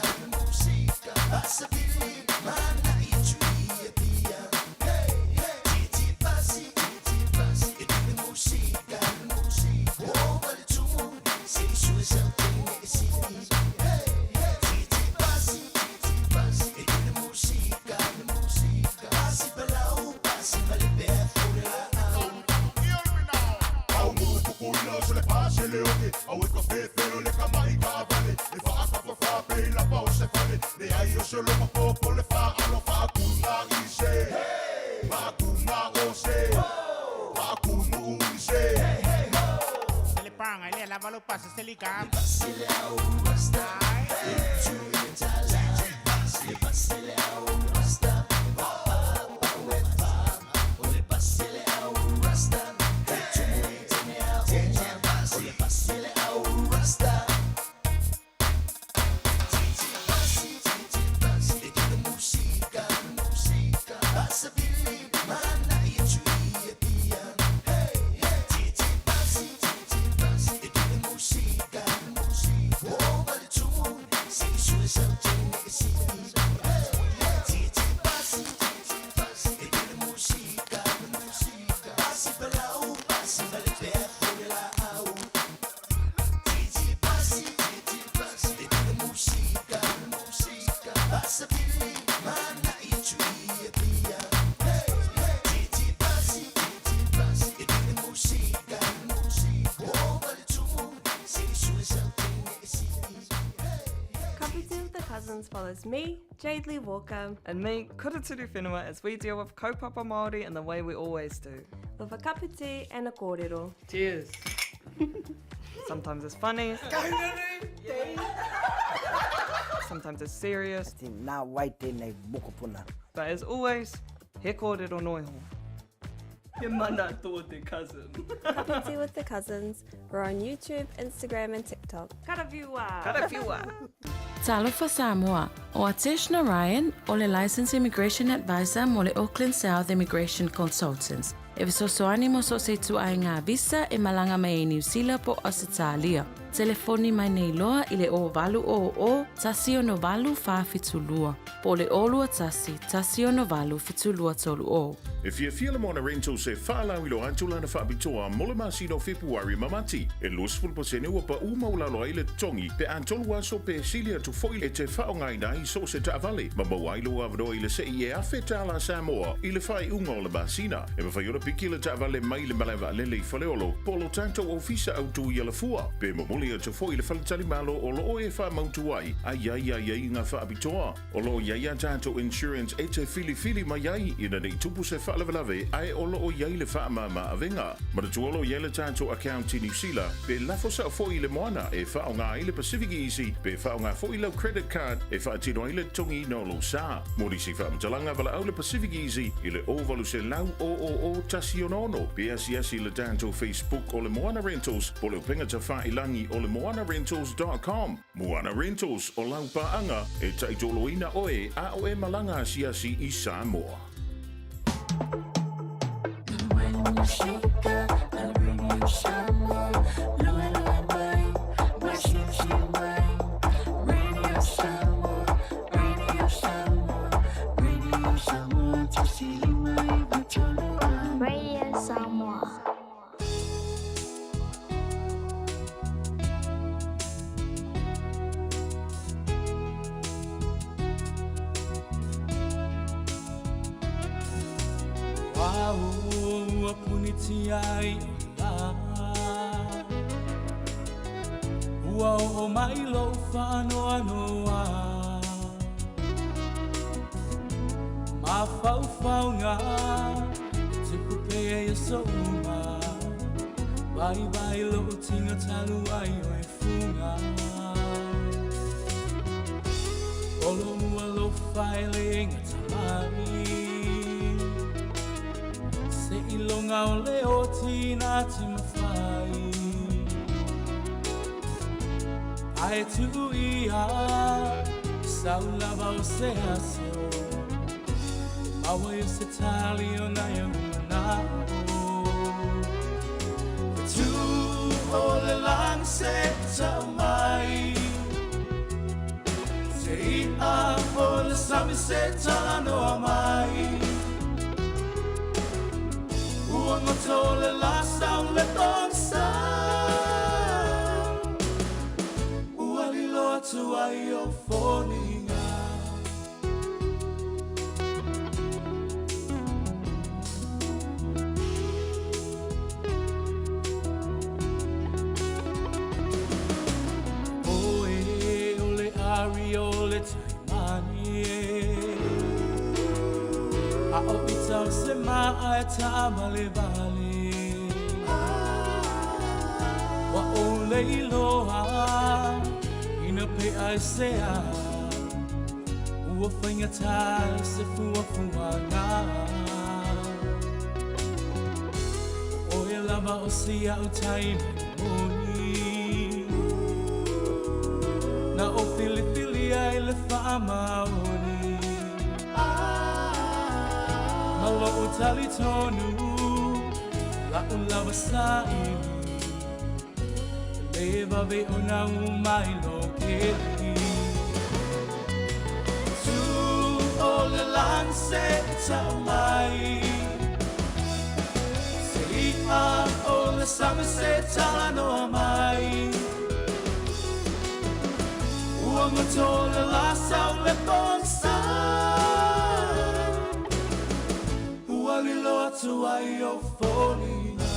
S19: Pasa pili, mana i tui e pia Tienzi pasi, e te música O vale tumu, se i sue sau tene e sini Tienzi pasi, e te música Pasi palau, pasi vale bea fore la au
S1: Au mu kukuina se le pase le oke Au e ka fefero le ka mai ka vale E wha aka pa wha pe la pao se fale Le ai o se lo ma popo le wha alo wha kuna i se Wha kuna o se Wha kunu i se
S21: Se le panga ele lava lo pasa se li cam
S19: Pasi le au rasta Tu i tala Pasi le au rasta Ole pasi le au rasta Tu i tene au Ole pasi le au rasta Pasi e te música Pasa pili mana i tui e pia Pasi e te música O vale tumu se i sue sau tene e sini Pasi e te música Pasi palau, pasi vale bea fore la au Pasi e te música Pasa pili mana i tui e pia Pasi e te música O vale tumu se i sue sau tene e sini
S10: Kapiti with the Cousins follows me, Jade Lee Walker,
S11: And me, Kuraturu Whenua, as we deal with kaupapa Māori in the way we always do.
S10: with a cup of tea and a kōrero.
S11: Cheers. Sometimes it's funny. Sometimes it's serious.
S22: Nā wai tēnei mokopuna.
S11: But as always, he kōrero noiho. He mana tō te cousin.
S10: Cup of tea with the Cousins. We're on YouTube, Instagram, and TikTok. Karaviua!
S11: Karaviua!
S7: Talofa Samoa, o Atish Narayan, o le Licensed Immigration Advisor mo le Auckland South Immigration Consultants. E visosoani mo so se tu ai ngā visa e malanga mai e New Zealand po Australia. Telefoni mai nei loa i le o valu o tasi o no valu whawhitulua. Po le olua tasi o no valu whitulua tolu o.
S2: If you feel on a rental se whaalau ilo antula na whaabitoa molema sino Februari mamati. E losful po se neua pa umaulalo ai le tongi pe antolua so pe silia tu foil e te whaongai nai so se taavale. Ma mawailo avado i le se i e awhetala Samoa i le whai unga o le basina. E mawhai ora piki le taavale mai le malawa lele i whaleolo. Polo tanto ofisa au tu i ala fua. Pe mamuli a tu foil le whaletali malo o lo e wha mautu ai. Ai ngā whaabitoa. O lo iaia tanto insurance e te fili mai ai ina nei tupu se whaalawalawe ai o lo o iai le whaamama avenga. Mara tuolo iai le tanto account i New Zealand pe lafo sa foi le moana e whaonga i le Pacific Easy pe whaonga foi lau credit card e whaatino i le tongi no lo sa. Mori si whaamtalanga wala au le Pacific Easy i le ovalu se lau o tasi onono. Pe asi le tanto Facebook o le Moana Rentals po le upenga ta whailangi o le moanarentals.com. Moana Rentals o lau paanga e taitoloina oe a o e malanga asiasi i Samoa.
S13: Radio Samoa.
S19: Wow, apuniti ai la. Wow, mai lo fano anoa. Ma fau nga, te pupe e soma. Vai lo tinga talu ai o e funga. Olo mua lo failing tamai. Se ilonga o le o tina te mawhai. Ai tu ia saula va se aso Awa se tali ona yo na Tu ole lang se mai Se a ole sami se tano mai Uang tole la saule tong sa Uali lo tu ai o foninga Oe ole ari ole taimani A o itau se maa e ta male vale Wa o leiloha Ina pe ai se a Ua whainga tai se fua fuanga O e lava o si au taina moni Na o fili fili ai le wha maoni Malo o tali tonu La o lava sai Leva ve o na umai lo keli Tu o le lance tau mai Se ia o le same se tano mai Uanga tole la sau le ponsa Uali lo atu ai o folinga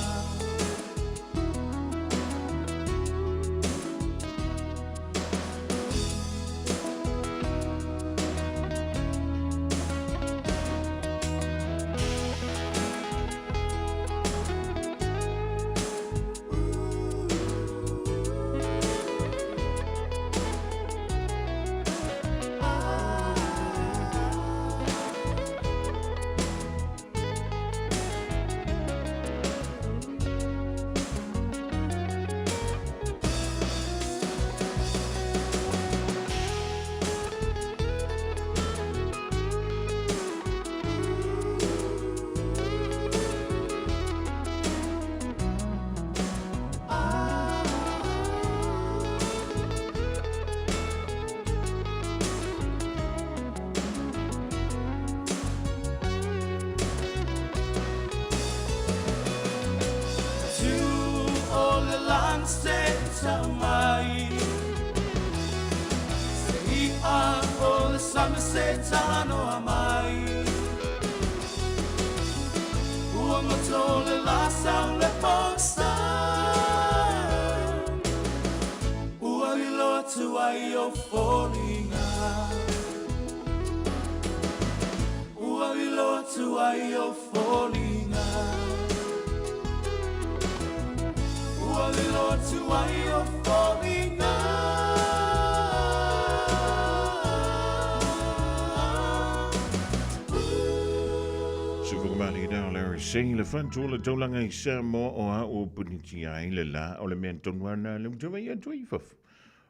S2: Sing le fan tole tolanga I sa mo o a o puniti ai le la o le men tonwana le mtwa ya tuifaf.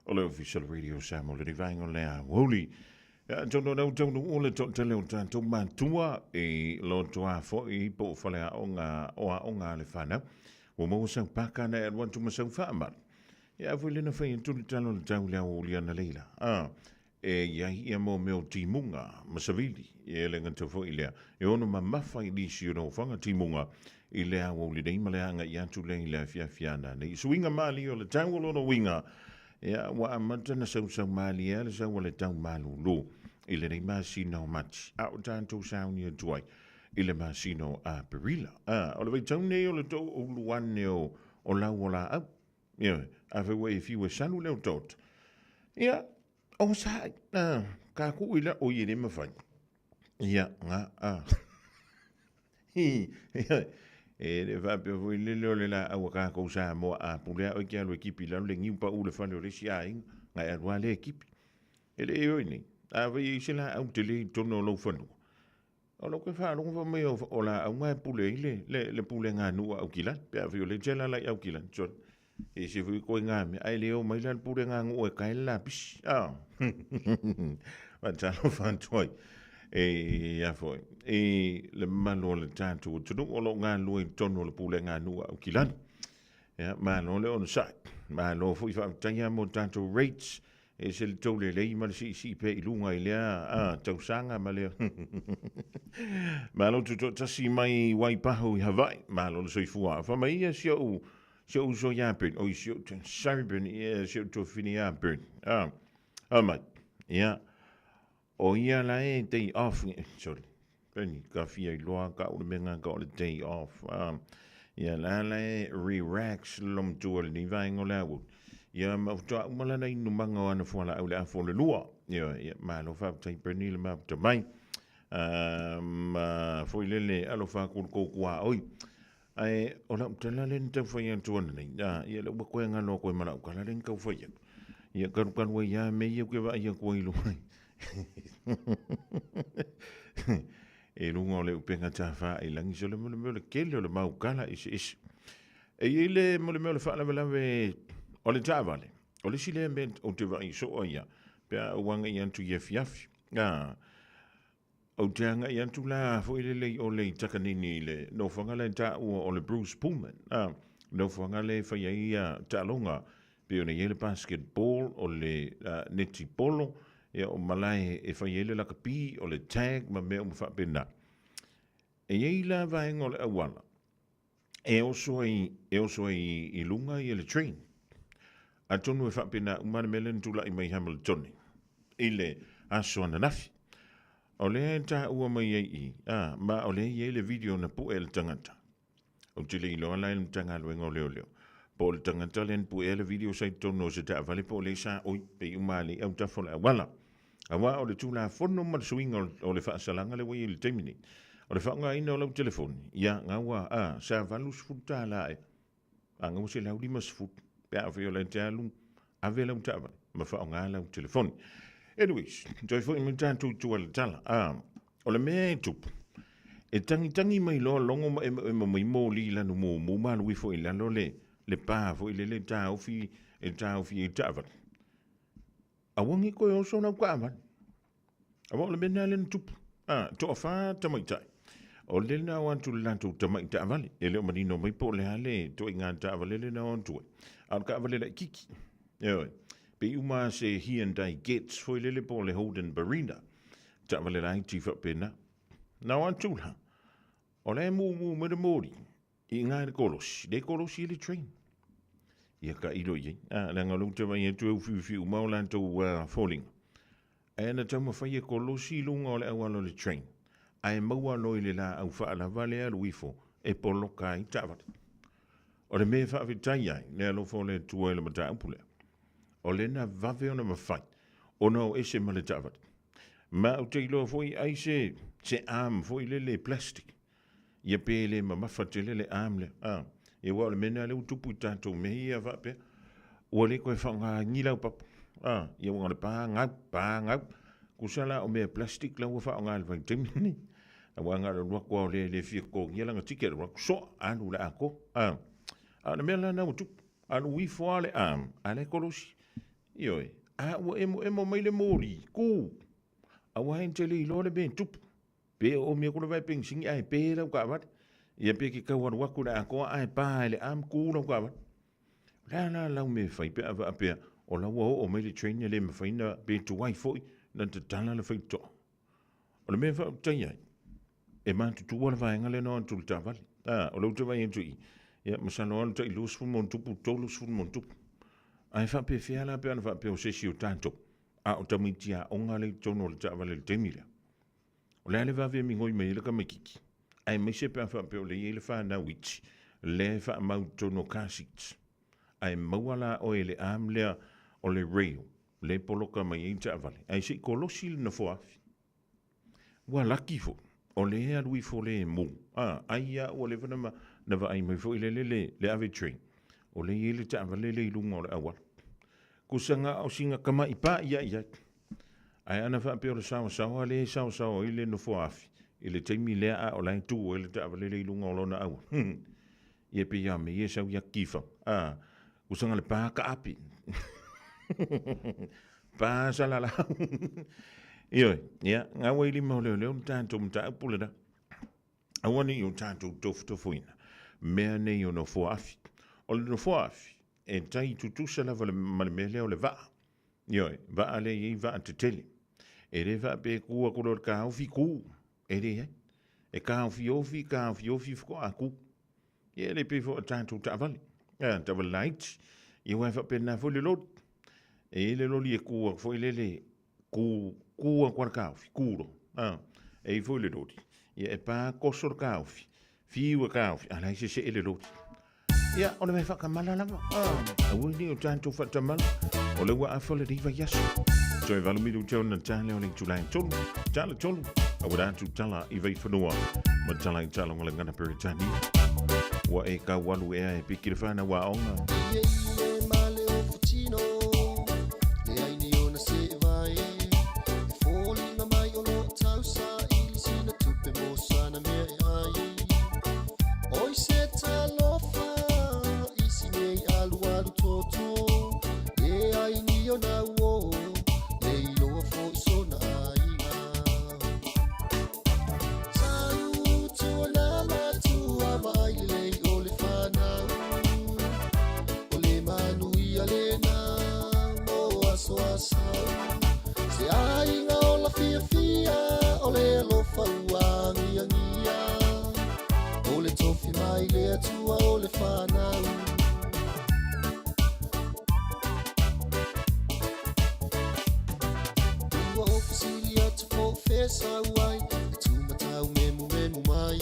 S2: O le official radio sa mo le divine o le a woli. Ya tono na tono o le tele o tanto mantua e lo toa fo I po fale a onga le fana. O mo sa paka na e wantu ma sa fa Ya fu le na fa tu talo le tau le o le na leila. Ya ia mo meo timunga masavili e le ngata fo ilea e ono mamafa I lisi ono whanga timunga I lea o le nei maleanga I atu le lea fiafiana nei suinga mali o le tau o lono winga ya wa amata na sau mali le sau o le tau malu lo I le nei masina o mati a o tanto sauni o tuai I le masino a perila o le tau nei o le tau o luane o lau o la au a fewe I fiwe sanu leo tot o sa ka ku ila o yene mafai ya nga e le va pe vo le le la o ka ko sa mo a pulea o kia lo ekipi la le ngi pa u le fa le sia nga e wa le ekipi ele e ni a ve se la au tele tono lo fa o lo que fa lo fa me o la au mai pule le pule nga nu au kila pe a le jela la au kila E se fui koe ngā me, ai leo mai lan pure ngā ngu e kai la pis. Ma talo whantuai. E ia foi. E le malo le tātou o tunu o lo ngā lua i tono le pule ngā nua au kilani. Ia, malo le ono sai. Malo fui whaamtanga mo tātou rates. E se le tau le lei ma le si pe i lunga i lea. Tau sanga ma lea. Malo tuto tasi mai wai paho i Hawaii. Malo le soifua. Whama ia sia u. Sia u so yapen. O i sia u ten sarben. Ia sia u to fini yapen. Mai. Ia. O ia la e day off. Sorry. Peni ka fia i loa ka o le menga ka o le day off. Ia la e relax lom tua le ni vaingo le au. Ia mautoa umala nei numanga o ana fuala au le afo le lua. Ia malo whaptai perni le mapta mai. Foi lele alo whakul kua oi. Ai o la utala len te whai antuana nei. Ia le uakoe ngalo koe mana ukala len kau whai. Ia karukan wai ia me ia kue wa ia kua ilu mai. E lunga o le upenga tafa i langi so le mole le kele o le maukala isi. E ile mole le whaala walawe o le tāwale. O le sile me o te wai so o ia. Pea uanga i antu iafi. O te anga i antu la fo ile le o le takanini le no whangale ta o le Bruce Pullman. No whangale whai ia ta longa. Pea o le yele basketball o le neti polo. E o malai e whai ele laka pi o le tag ma mea whapena. E ei la vaenga o le awala. E oso i lunga i le train. A tonu e whapena umane melen tula i mai Hamiltoni. I le aso ananafi. O le ta ua mai ei ma o le i le video na pu e le tangata. O te le ilo ala le tanga luenga o leo leo. Po le tangata len pu e le video sai tono se ta vale po le sa oi pe umali au tafo le awala. Awa o le tula fono ma le swinga o le whaasalanga le wai le temini. O le whaanga ina o lau telefoni. Ia ngawa sa valus futa la e. Anga wase lau lima sfut. Pea a whio le te alung. A ve lau tawa. Ma whaanga lau telefoni. Anyways, toi fo imi tātou tua le tala. O le mea e tupu. E tangi mai loa longo ma e mai mō li lanu mō malu i fo i lalo le pā fo i le tā ufi e tawa. Awangi koe o sona kwa aman. Awa le mena le tupu. To afa tamaitai. O le na wantu le lantu tamaitai avale. E leo manino mai po le hale to inga ta avale le na wantu. Al ka avale le kiki. Eoi. Pe uma se Hyundai Getz foi le po le Holden Barina. Ta avale la tifa pena. Na wantu la. O le mu me de mori. I nga le kolos. Le kolos i le train. Ia ka ilo ye. Le ngalu te vai e tu fiu maulanto falling. Aina tama whai e kolosi lunga o le awalo le train. Ai maua loi le la au wha ala vale a luifo e polo kai tawat. O le me wha awitai ai, le alofo le tua le mata upule. O le na vave ona mawhai, o no ese ma le tawat. Ma au te ilo foi ai se am foi le plastic. Ia pele ma mawhatele le am le. E wa le mena le utupu tatou mehi a vape. O le koe whanga ngilau papu. Ia wanga le pā ngau. Kusala o mea plastik lau wha o ngā le vai temini. A wanga le ruakua o le fia ko ngielanga tike le ruakua. So, anu le ako. Na mea la nau tupu. Anu wifo le am. A le kolosi. Ioi. Ua emo mai le mori. Ku. A wahen te le ilo le ben tupu. Pe o mea kula vai pengsingi ai pe lau ka wat. Ia pe ki kau waku le ako ai pā le am ku lau ka wat. La lau me fai pe ava apea. O la wo o mai train le me faina be to wai foi na te tala le fai to. O le me fa tai ai. E man tu wala vai ngale no tu ta vale. O lo te vai entui. Ya masano on tai lus fu mon tupu tolus fu mon tupu. Ai fa pe fiala pe ana fa pe o se si o tanto. O tamitia o ngale tono le ta vale le temila. O le va ve mi ngoi me le ka mekiki. Ai me se pe fa pe o le fa na wich. Le fa mau tono kasits. Ai mawala o ele am lea o le rail, le poloka mai e ta avale. Ai se kolosi na foafi. Wa laki fo, o le hea lui fo le mo. Ai ia o le vana na va ai mai fo le ave train. O le ele ta avale le ilunga o le awal. Kusanga o singa kama ipa ia. Ai ana fa pe o le sawa le sawa ile no foafi. Ile teimi lea o lai tu o ele ta avale le ilunga o lona awal. Ia pe ia me ia sau ia kifa. Usanga le pā ka api. Pā salala. Ioi, ia, ngā waili mau leo tātou mta pule da. Awani o tātou tofuina. Mea nei o no foafi. O le no foafi. E tai tutusa lava le malemele o le vaa. Ioi, vaa le iei vaa te tele. E re vaa pe kua kuro ka haufi ku. E re he. E ka haufi ofi fuko a ku. Ie le pe fo tātou tāwali. Ja, tāwali laiti. Ie wai vaa pe na fo le lodi. E le loli e kua fo i lele kua kwa ka haufi. Kuro. E fo le lodi. Ie e pā kosor ka haufi. Fiwa ka haufi. Ala ise se ele lodi. Ia, o le mai whakamala lava. Awini o tātou whatamala. O le wa afole riva yasu. So e valumiru teo na tāle o le tūlai tolu. Tāle tolu. A wada atu tala i vei whanua. Ma tala i tala ngole ngana peritani. Wa e ka walu ea e pikire whana wa onga.
S3: Ie male o futino. Le aini o na se vai. E fōlinga mai o lo tausa. Ili sina tupe mo sana mea e ai. Oi se talofa. Alu toto e ai ni o na wo le ilo fo so na ia salu tu na ma tu avai le o le fana o le manu ia le na mo aso asa se ai na o la fia o le lo fa uangia ngia o le tofi mai le atua o le fana Fesa wai, tu matau memu mai.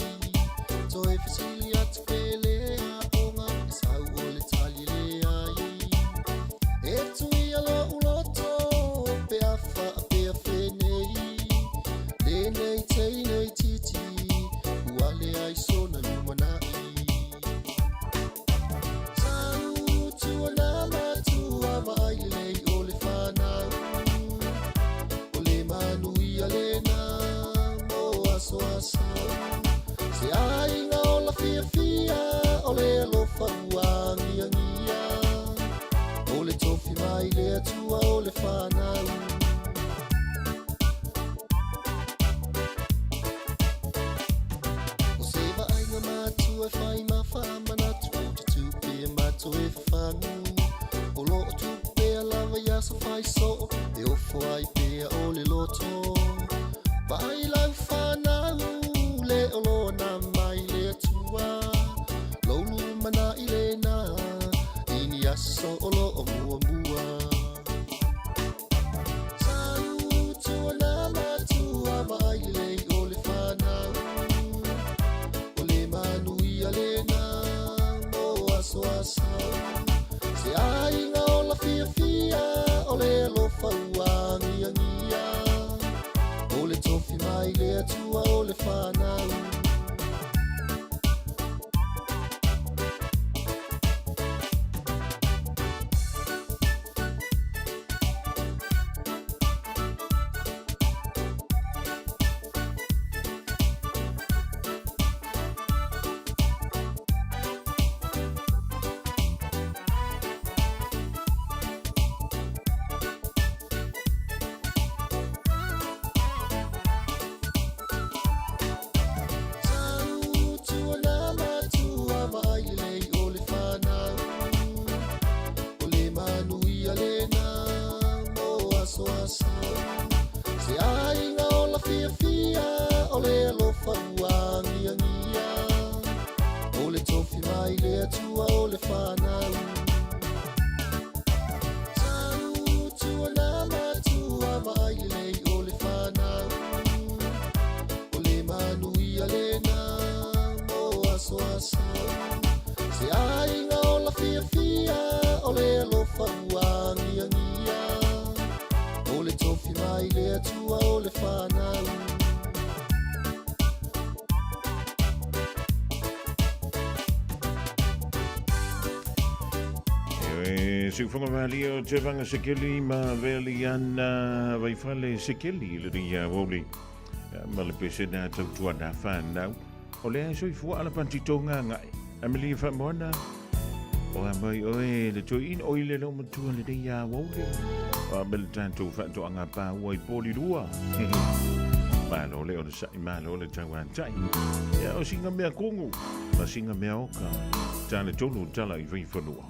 S3: So e fasilia te pele a onga, e sau o le tali le ai. E tu ia lo uloto, pe afa pe a fenei. Le nei tei nei titi, ua le ai sona numanai. Sau tu anama tu avai le o le whanau. O le manu ia le so asau se ai nga o la fia o le alofa uangia ngia o le tofi mai le atua o le whanau o se va ai nga matua e whai mawha manatu o te tupe e mato e whangu o lo o tupe a lava yasa whai so e ofo ai pea o le loto vai lau whanau le olo na mai le atua Lolu mana i le na ini aso olo o mua mua Sau tua na matua mai le o le whanau O le manu ia le na mo aso asau Se ai nga o la fia o le alofa uangia ngia O le tofi mai le atua o le whanau
S2: Siufonga valio te vanga sekeli ma veli ana vai fale sekeli le ria woli. Ma le pese na tau tua na whanau. O lea soi fua ala pantitonga ngai. Amelie Famona. O mai oe le toi in oile lo matua le dei a wole. O bel tanto fatto anga pa wai poli lua. Malo le o le sai malo le tauan tai. Ya o singa mea kongu. Ma singa mea oka. Tale tolu tala I vai whanua.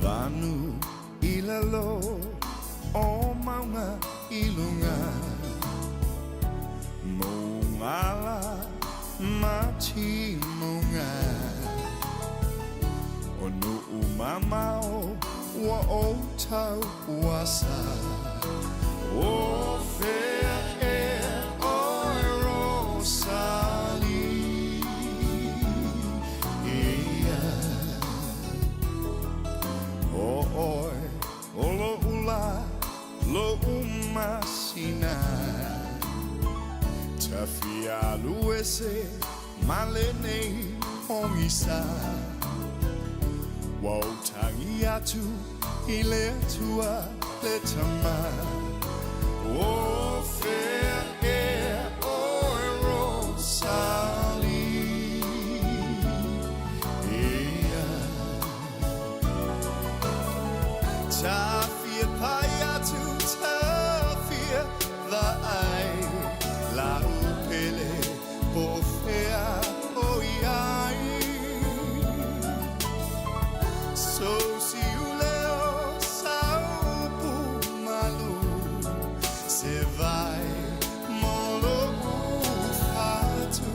S1: Vanu ilalo o maunga ilunga. Mongala mati monga. Onu umamao wa o tau wasa. O fair air o sali. O oi o lo ula lo umasina. Tafia luese malene hongisa. Wau tangi atu ile tua le tama. O fair air o rosali. Tafia paiatu tafia the ai la upele o fea o iai. So si uleo saupu malu se vai molo ufatu.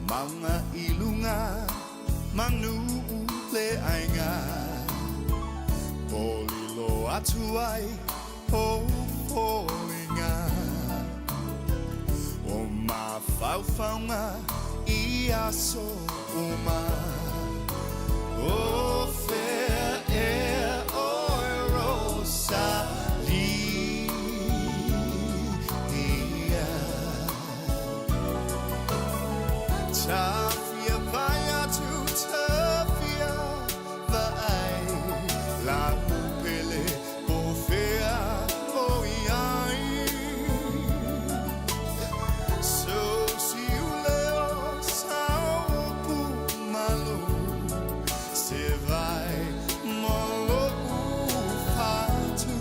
S1: Maunga ilunga manu le ainga. Polilo atuai o polinga. O ma faufaunga ia so uma. O fair air o rosali. Tafia vaya tu tafia vai la upele o fea o iai. So si uleo saupu malu se vai molo ufatu.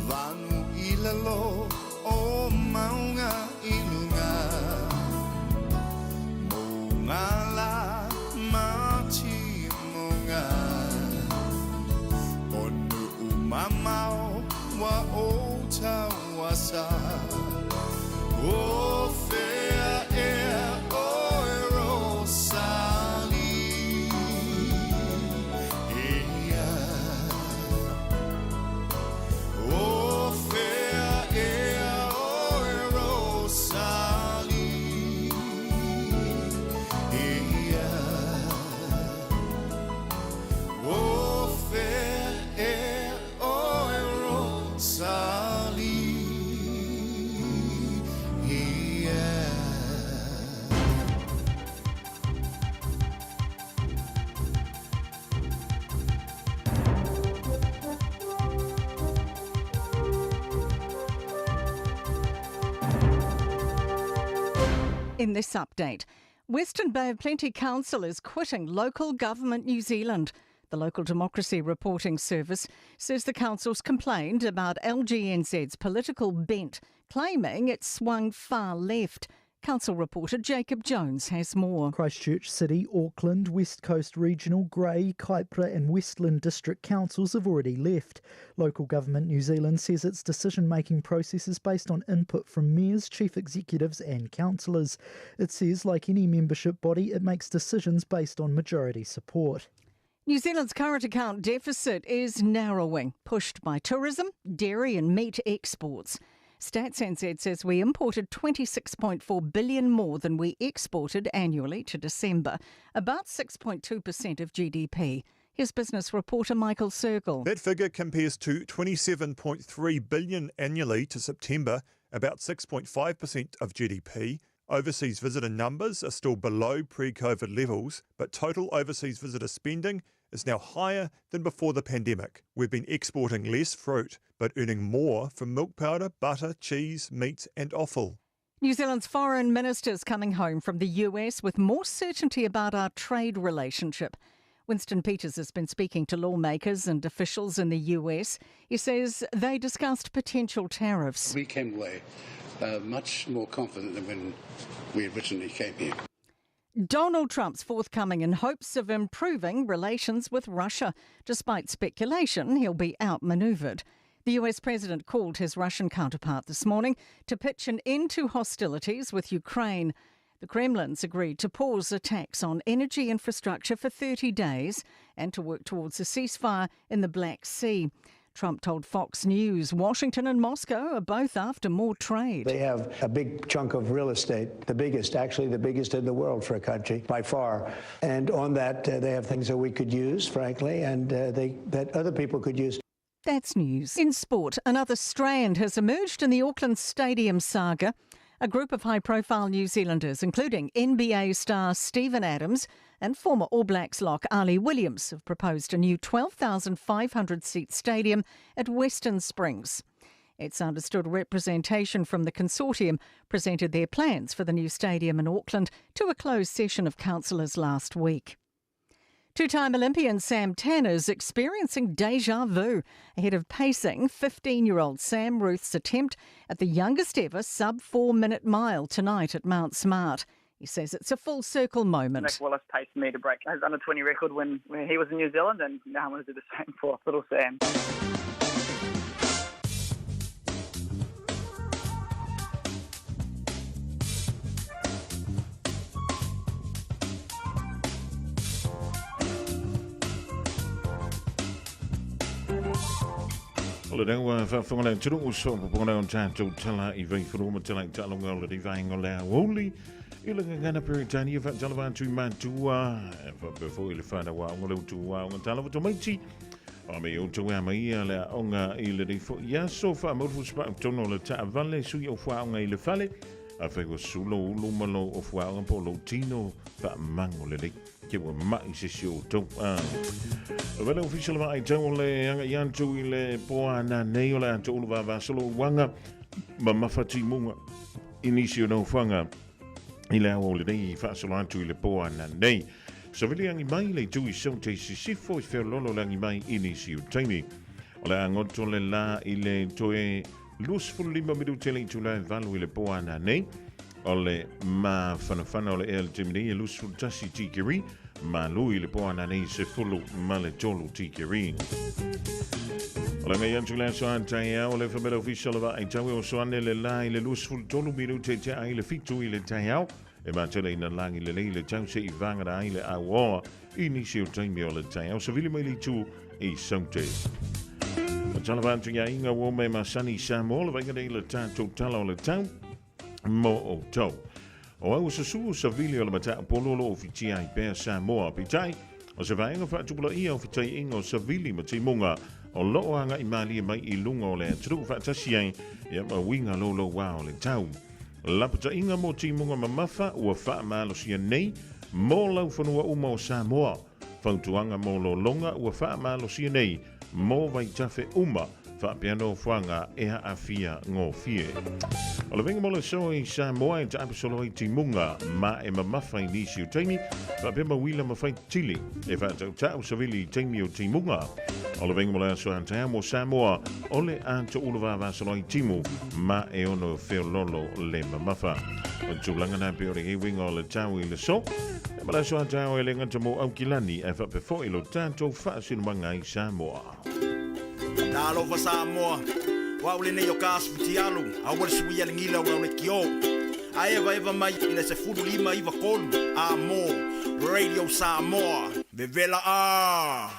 S1: Vanu ilalo o maunga ilunga. Mongala mati monga. Onu umamao wa ota wasa. O fair air o rosali. O fair air o rosali. O fair air o rosali.
S4: In this update, Western Bay of Plenty Council is quitting Local Government New Zealand. The Local Democracy Reporting Service says the council's complained about LGNZ's political bent, claiming it swung far left. Council reporter Jacob Jones has more.
S8: Christchurch City, Auckland, West Coast Regional, Grey, Kaipara and Westland District Councils have already left. Local Government New Zealand says its decision-making process is based on input from mayors, chief executives and councillors. It says, like any membership body, it makes decisions based on majority support.
S4: New Zealand's current account deficit is narrowing, pushed by tourism, dairy and meat exports. Stats NZ says we imported 26.4 billion more than we exported annually to December, about 6.2% of GDP. Here's business reporter Michael Circle.
S23: That figure compares to 27.3 billion annually to September, about 6.5% of GDP. Overseas visitor numbers are still below pre-COVID levels, but total overseas visitor spending is now higher than before the pandemic. We've been exporting less fruit, but earning more from milk powder, butter, cheese, meat and offal.
S4: New Zealand's foreign minister's coming home from the US with more certainty about our trade relationship. Winston Peters has been speaking to lawmakers and officials in the US. He says they discussed potential tariffs.
S5: We came away much more confident than when we originally came here.
S4: Donald Trump's forthcoming in hopes of improving relations with Russia. Despite speculation, he'll be outmanoeuvred. The US president called his Russian counterpart this morning to pitch an end to hostilities with Ukraine. The Kremlin's agreed to pause attacks on energy infrastructure for 30 days and to work towards a ceasefire in the Black Sea. Trump told Fox News Washington and Moscow are both after more trade.
S9: They have a big chunk of real estate, the biggest in the world for a country, by far. And on that, they have things that we could use, frankly, and that other people could use.
S4: That's news. In sport, another strand has emerged in the Auckland Stadium saga. A group of high-profile New Zealanders, including NBA star Steven Adams and former All Blacks lock Ali Williams, have proposed a new 12,500-seat stadium at Western Springs. It's understood representation from the consortium presented their plans for the new stadium in Auckland to a closed session of councillors last week. Two-time Olympian Sam Tanner's experiencing déjà vu ahead of pacing 15-year-old Sam Ruth's attempt at the youngest ever sub-4-minute mile tonight at Mount Smart. He says it's a full-circle moment.
S12: Nick Willis paced me to break his under-20 record when he was in New Zealand, and now I'm going to do the same for little Sam.
S2: Ole dau whawhangana turu o so pōna o tātou tala I vei whanoma tala I tālonga o le vainga lea woli. I le ngana peritani e whaatalawa atu mātua. E whapefo I le whānawa o ngoleu tua o ngā to maiti. O me o tau ea mai a lea onga I le reifo. Ia so wha mauru spa tono le taa vale sui o whaonga I le whale. A whaiwa sulo ulo malo o whaonga po lo tino wha mango le rei. Ke wa mai se si o tau. Wala official wa I tau le anga iantu I le poa na nei o le anto ulu wa solo wanga ma mawhati munga inisi o nau whanga I le awa o le nei I whaasolo antu I le poa na nei. So vili angi mai le tui sau te sisifo I whero lolo le angi mai inisi o taimi. O le angoto le la I le toe lusfulu lima midu tele I tula valu I le poa na nei. O le ma whanawhana o le ea le temini e lusfulu tasi tikiri. Ma lui le poa na nei se fulu ma le tolu tikiri. O le ngai antu le so antai au le whamera official wa ai tawe o soane le la I le lusfulu tolu miru te te ai le fitu I le tai au. E ma tele ina langi le lei le tau se I vangara ai le awa I nisi o taimi o le tai au. So vili mai li tu I saute. Ma talawa antu ia inga wo me ma sani Samoa le vainga nei le tātou tala o le tau. Mo o tau. O au sasu sa vili o le mata pololo o fitia I pēr Samoa pitai. O se vaenga whaatupula ia o fitai inga o sa vili ma te munga o loo anga I mali mai I lunga o le atru whaatasi ai ia ma winga lolo wa o le tau. Lapata inga mo te munga ma mawha ua wha malo sia nei mo lau whanua uma o Samoa. Whautuanga mo lo longa ua wha malo sia nei mo vai tafe uma whapiano whanga ea a fia ngō fie. O le venga mo le so I Samoa I ta apesolo I timunga ma e mamawhai nisi o teimi whapia ma wila ma whai tili e whaatau tau savili teimi o timunga. O le venga mo le so antea mo Samoa o le anto uluwa vasalo I timu ma e ono whiololo le mamawha. O tūlanga nā peore e winga o le tau I le so e ma le so antea o e le ngata mo au kilani e whapefo I lo tātou whaasinumanga I Samoa.
S24: Talofa Samoa, wa ule nei o kaasfuti alu, a wale sui alingila wa ule kio. A eva mai ina se fudu lima iwa kolu, a mo, Radio Samoa, vevela a.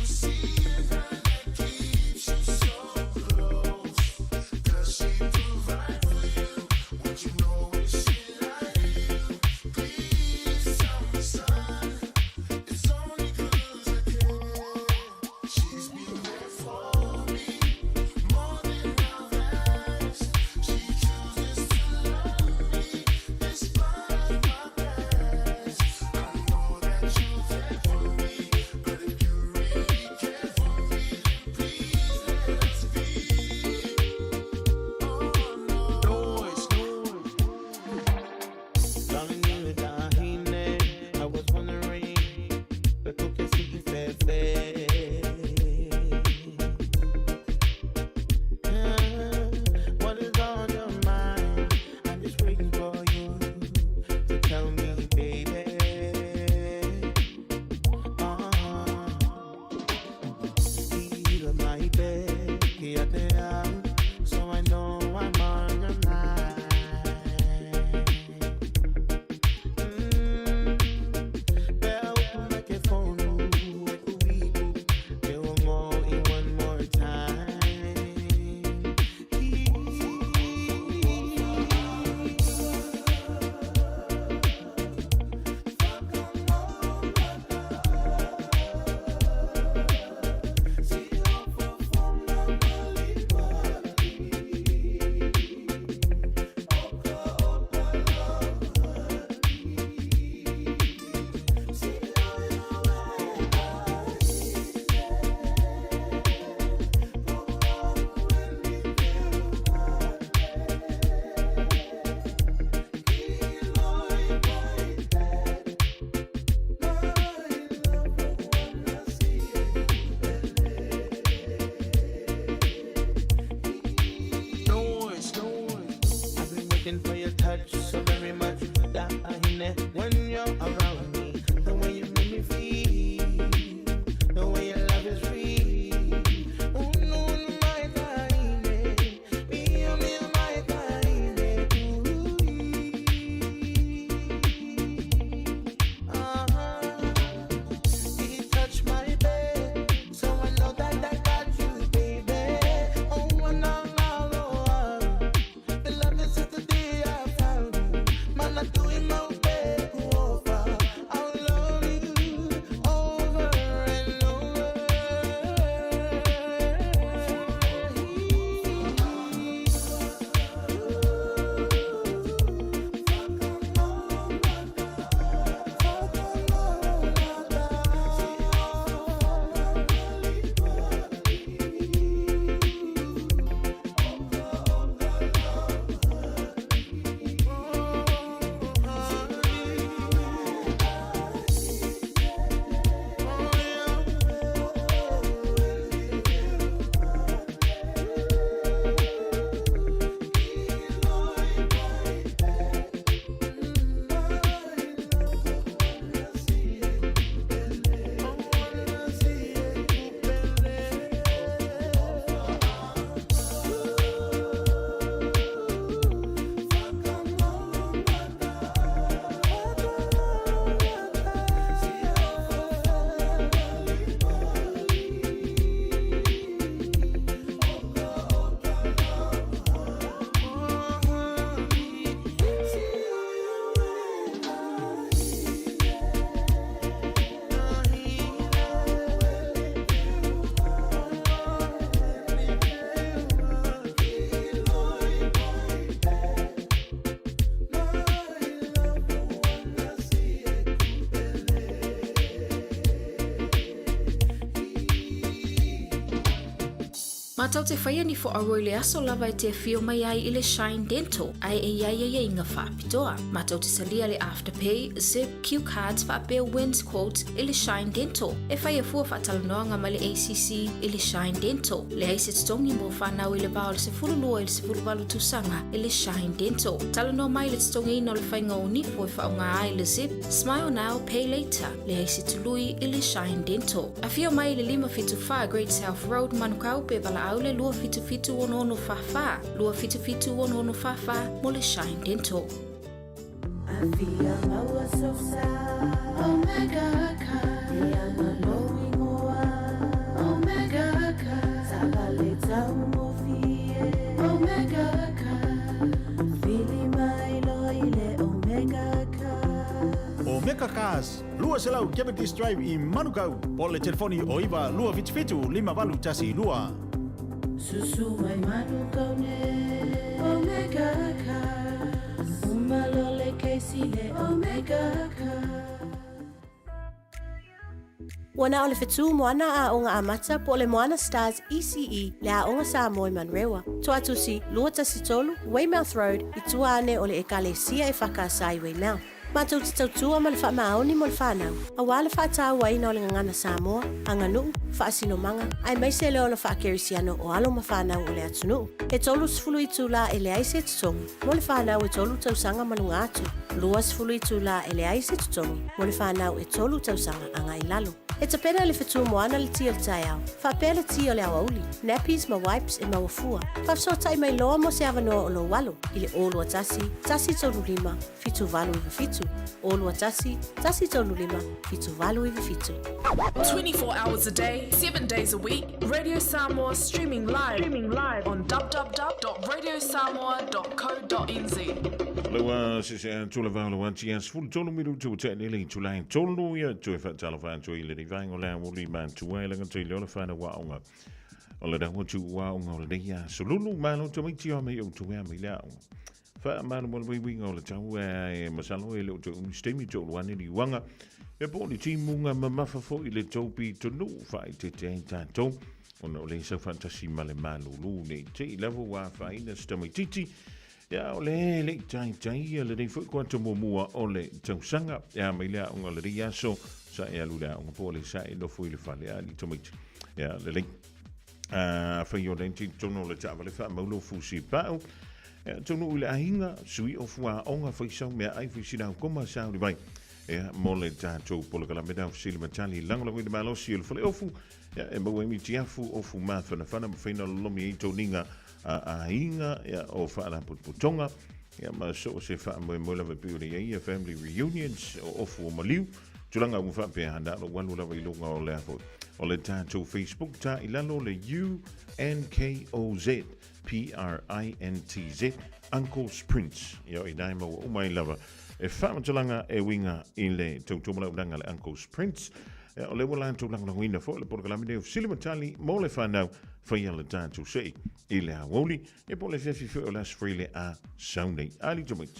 S1: See
S14: le toke si fefe. What is on your mind? I'm just waiting for you to tell me, baby. Feel my bed, quédate out, so I know I'm on your mind. Pero como que fono, eu amo in one more time. I've been waiting for your touch so very much that I know when you're around me. The way you make me feel, the way your love is real. Oh no, my time, me, my time, he touched my bed, so I know that I got you, baby. Oh, no. The love is just the day I found you. Man, I'm doing my best over. I'll love you over and over.
S7: Matau te whaia ni fo aroi le aso lava e te fio mai ai i le Shine Dental, ai e ia inga whaapitoa. Matau te salia le Afterpay, Zip, Q Cards, whaapea wins quotes i le Shine Dental. E whaia fua whaatalanoanga ma le ACC i le Shine Dental. Le aise tongi mo whanau i le bao le se fululua i le se fuluwalu tusanga i le Shine Dental. Talanoa mai le tongi ino le whainga o nifo e whaunga ai le Zip, Smile Now, Pay Later. Le aise tului i le Shine Dental. A fio mai le 5-5 Great South Road, Manukau pe wala au le lua fitu ono fafa. Lua fitu ono fafa mo le Shine Dental.
S19: Avia maua sosa, Omega ka, ia maloi moa, Omega ka, sabale tau mo fie, Omega ka, fili mai loi le Omega ka.
S15: Omega Cars, lua selau Kemetis Drive i Manukau, po le telefoni o iwa lua fitu 5 tasi lua.
S19: Susu mai Manukau ne, Omega ka. Umalole keisi le Omega ka.
S16: Wana ole fetu moana a onga amata po le moana Stars ECE le a onga Samoa Manrewa. Tuatusi Luata Sitolu, Weymouth Road, i tuane ole ekalesia e whakasai Weymouth. Mātou te tautua ma le whaamaoni mo le whanau. A wale whaatau ai na o le ngangana Samoa, anganuu, whaasinomanga, ai mai se leo na whaakerisiano o alo ma whanau o le atunu. E tolu sifulu i tūla e le aise tutongi, mo le whanau e tolu tausanga manunga atu. Lua sifulu i tūla e le aise tutongi, mo le whanau e tolu tausanga anga i lalo. E te pena le whetu moana le tia le tai au. Whapea tia le awauli. Nappies ma wipes e ma wafua. Whafsota i mai loa mo se avanoa o lo walo. I le olu atasi, tasi tolu lima, fitu valu i fitu. Olu atasi, tasi tolu lima, fitu valu i fitu.
S6: 24 hours a day, 7 days a week. Radio Samoa streaming live on www.radiosamoa.co.nz.
S2: Lewa se tula va lewa tias full tolu miru tu te nele tu line tolu ya tu fa tala fa tu ile divine ola woli man tu wa lenga tu le fa na wa onga ola da tu wa onga ola ya solulu malo tu mi ti o me o tu ya mi la fa malo mo wi ngola tu e masalo ile tu stemi tu wa ni wanga e po ni ti munga ma fa fo ile topi tu no fa te ta to ona le sa fantasy male malo lu ne te level wa fa ina stemi titi. Ja, ole le tai le dei fu quanto mua ole tausanga ya maila onga le ya so sa ya lula onga pole sa lo fu le fale ali tomit ya le fa yo denti tono le tava le fa maulo fu si pa tono le ahinga sui of wa onga fa so me ai fu sina koma sa le vai ya mole tato pole kala meda fu le matali langlo de malo si le fale ofu ya e mo mi tiafu ofu ma fa na fina lo mi to ninga a inga ya o fala putonga ya ma so se fa mo la pe ya family reunions o fu maliu tulanga mo fa pe handa lo walu la vai lo ngo le fo o le tato Facebook ta ilalo le UNKOZ PRINTZ Uncle's Prince yo inaimo o mai lava e fa tulanga e winga in le totomola danga le Uncle's Prince o le wala tu lang wina fo le programa de Silimatali mo le fa now fa yala tanto sei ile a woli e po le fefi fo las freely a Sunday ali tomit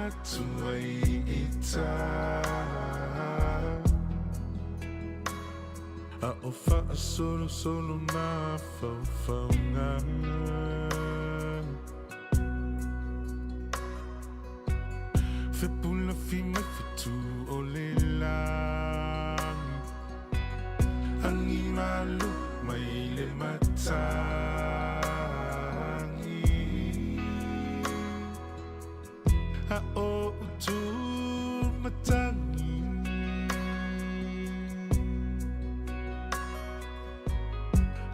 S1: matua I ta A o wha solo solo na whauwhaunga Whipula whi mai whitu o le langi Angi malu mai le matangi A o utu matangi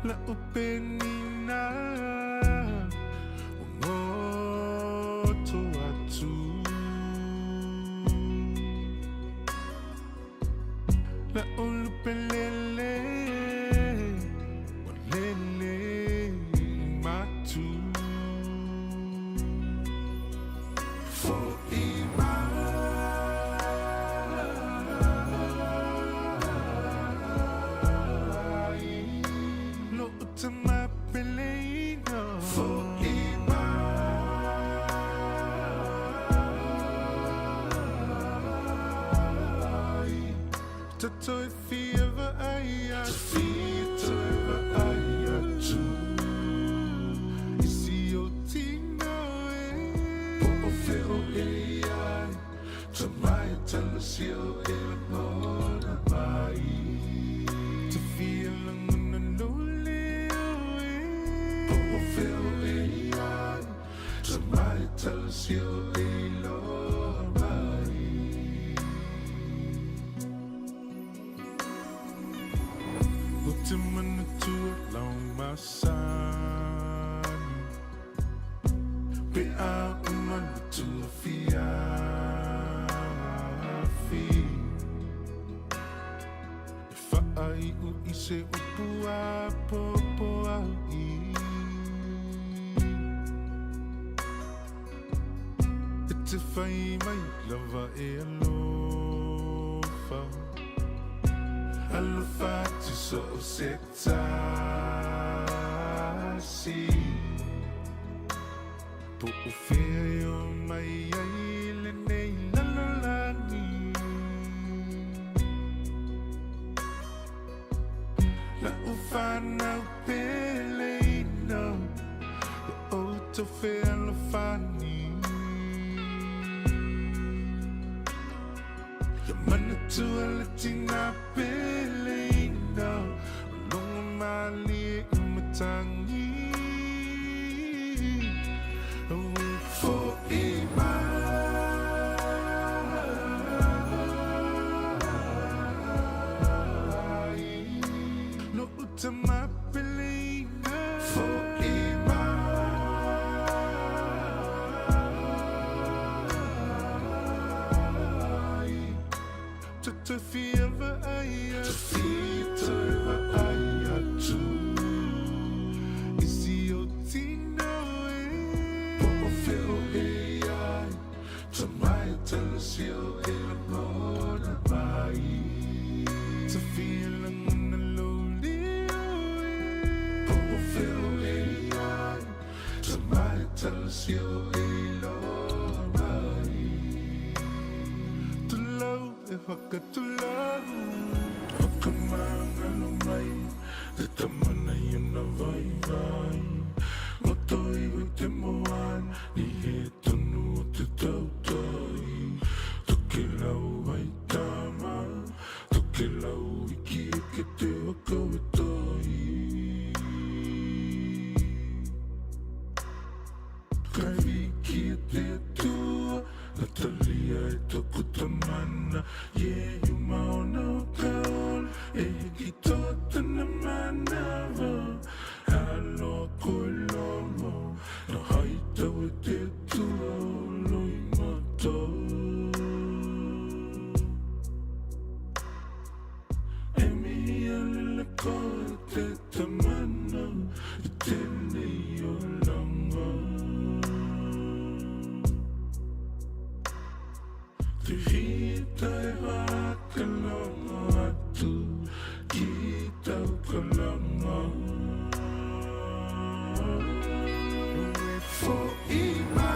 S1: La upenina o ngoto atu La ulupelele walele matu For ima Lo utama pelena For ima Tato if he ever aya Tafito ever aya too Isi o tino Po feo ai Tamai talasio mona mai Tafia languna lule Po feo ai Tamai talasio Timana to long my son Be out man to fiafi If I ise upua popo ai It's if I my lover alofa Alufati so sektasi Po ufeo mai aile nei lalolani La ufana upele no Ya oto fe alufani Ya mana tu alatina pele no Lunga mali umatangi For ima No utama pele no For ima To feel the aya To feel the aya too Isi o tino Po feo ai Tamai talasio mona mai To feel anguna loli Po feo ai Tamai talasio Hakatulahu Hakamanga lumai The tamana yuna vai vai Ngotoi te moan Ni he tonu te tautoi Tukilau ai tama Tukilau iki ke te wakawetoi Kai ki te tua Natalia e toku tamana Yeah, you mauna kaol E gitota na manava Halo kolomo No haita we te tua Loi mato E mi alila koe te tamana E te nei o langa Te hita e wakalonga atu Ki tau kalonga For ima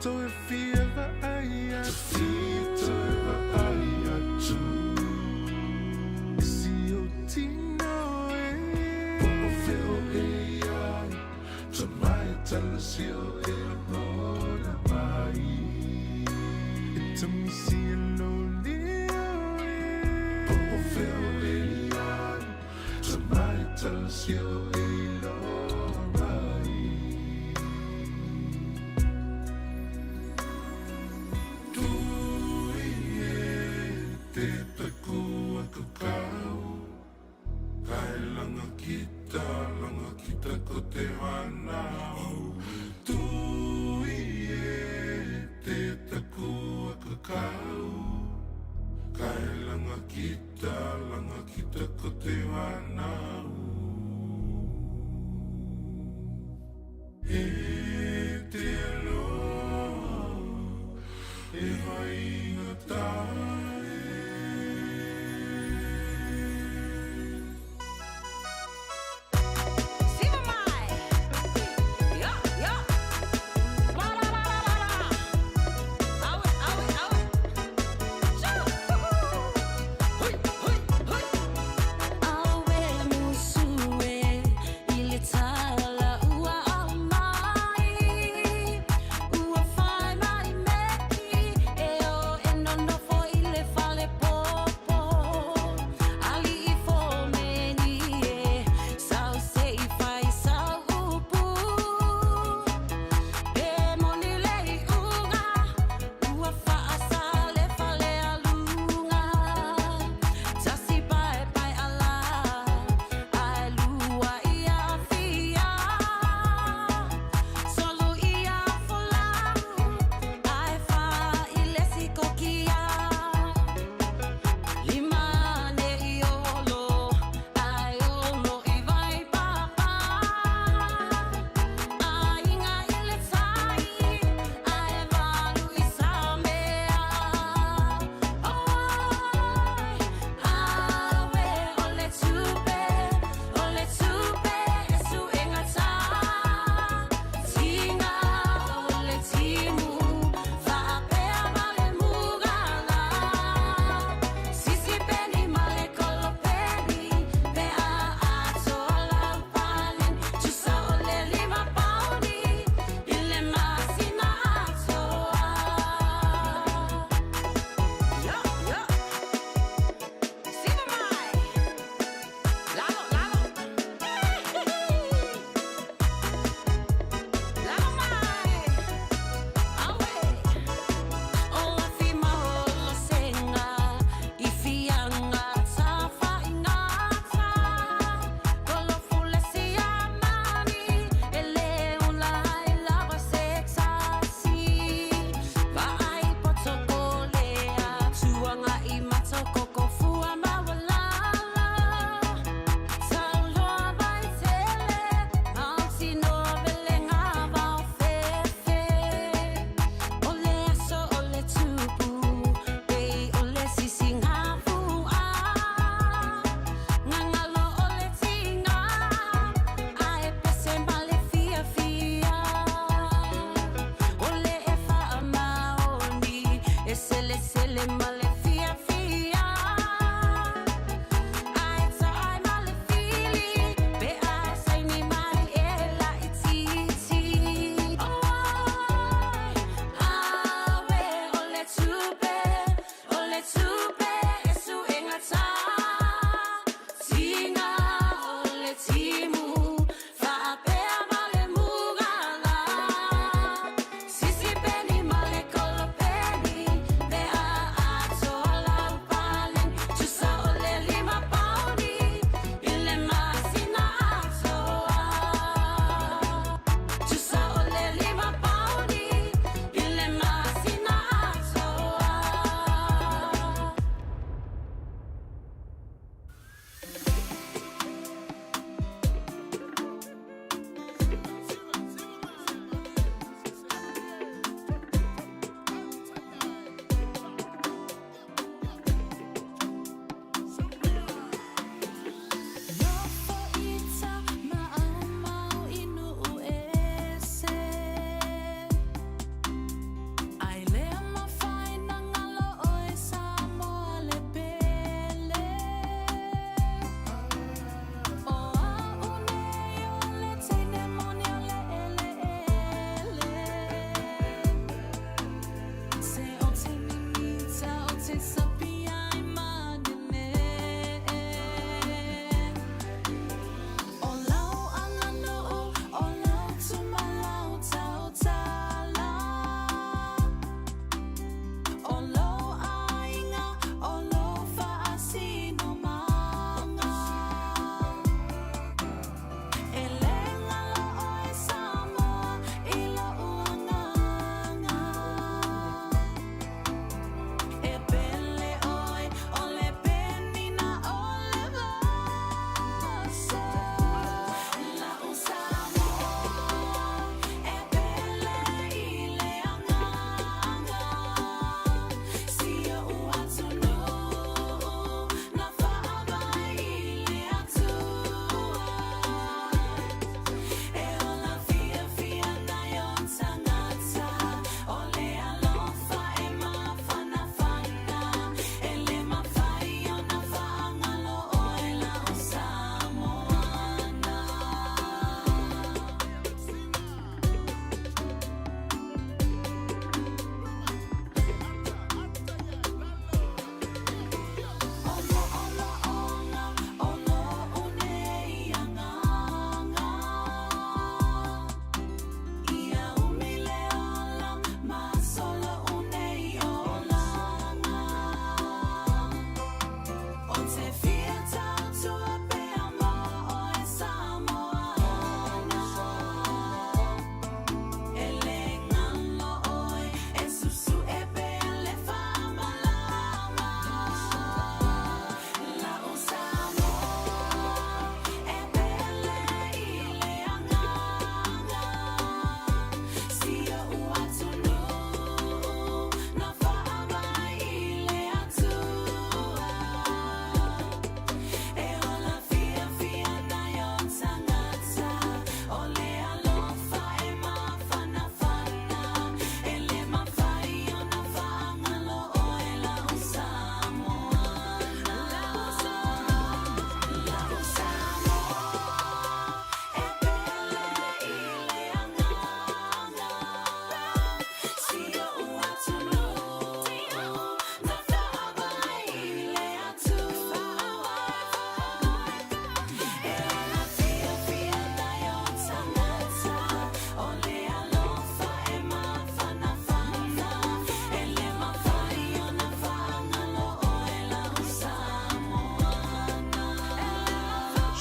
S1: to if he ever I to I to see you Tino to my tell us you to me see a lonely to my tell us you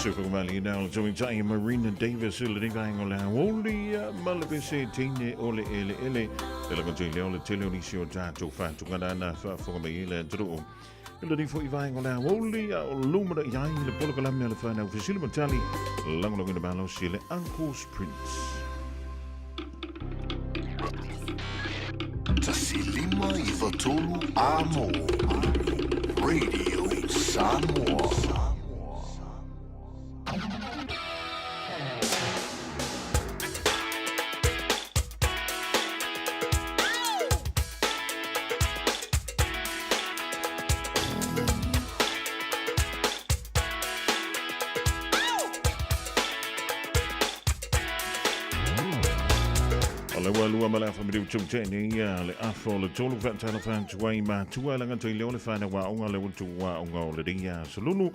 S2: Super Mali now so in Marina Davis le ringa only malabese tine ole ele ela konti le tele ni sio tato fa tukana na fa for me le dro le di fo iva ngola only lumra ya le polka me le fa na official matali lang lo in balo sile Uncle's Prince
S1: Tasilima Ivatolu Amo Radio Samoa.
S2: Lua mala family chumteni le afro le tolu fa tala fa tuai ma tua langa te le fa na wa onga le tu wa onga le dia solulu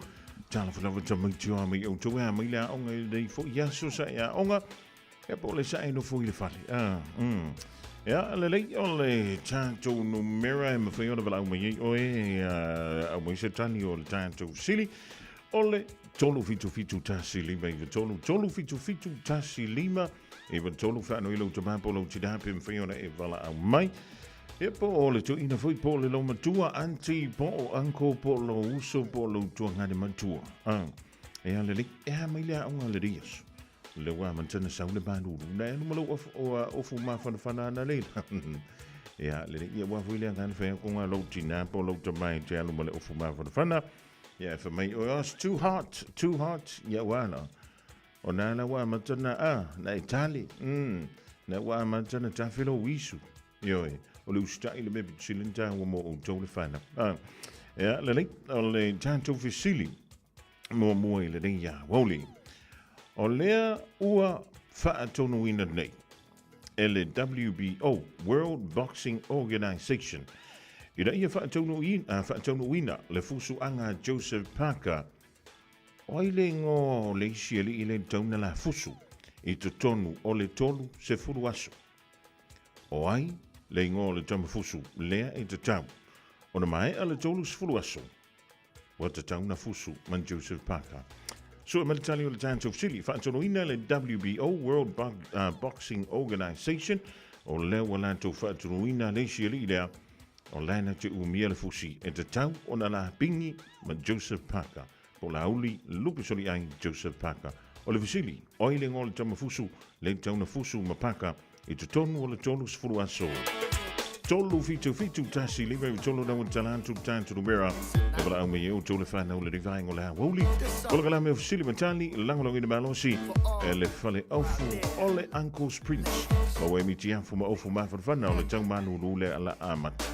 S2: tala fa le tamu tua mi o tua mi la onga le fo ya so sa ya onga e po le sa no fo le fa ya le ole tanto numera me fa ona bala mi o a mo se tani o tanto sili ole tolu fitu tasili me tolu fitu tasili even tolu fa no ilo te polo te dape mfiona e vala au mai e po ole to ina foi po le lo matua anti po anko po lo uso po lo tu ngade matua e ale li e mai la unga le dias le wa mantana sa le bandu na no malo o fu ma fa na le ya le ye wa fu le ngan fe ko nga lo tina po lo te mai te lo malo o fu ma fa na yeah for me it's too hot ya wala ona na wa matana na Itali na wa matana tafilo wisu yo o lu style me chilinta wo mo o tole fana ya le tanto fisili mo ile den ya woli o le ua fa tonu ina nei LWBO World Boxing Organization ira ia fa tonu ina le fusu anga Joseph Parker Oile ngo le sieli ile tauna la fusu I te tonu o le tolu se furu aso. O ai le ngo le tamu fusu lea I te tau. O na mai a le tolu se furu aso. O te tauna fusu man Joseph Parker. So e tali o le tanto fsili whaatono ina le WBO World Boxing Organization o leo walanto whaatono ina le sieli lea o lana te umia le fusi e te tau o na la pingi man Joseph Parker. Po la uli lupe soli ai Joseph Parker. O le visili, oile ngō le tamafusu, le tauna fusu mapaka, I te tonu o le tolu sfuru aso. Tolu fitu tasi liwe, tolu na talantu tantu numera, e wala au me yeo tole whana o le rivai ngō le hawoli. Ola ka la me visili matali, langolong I le malosi, e le fale ofu, o le Uncle's Prince. O e miti afu ma ofu mawhana o le tau manu lule ala amata.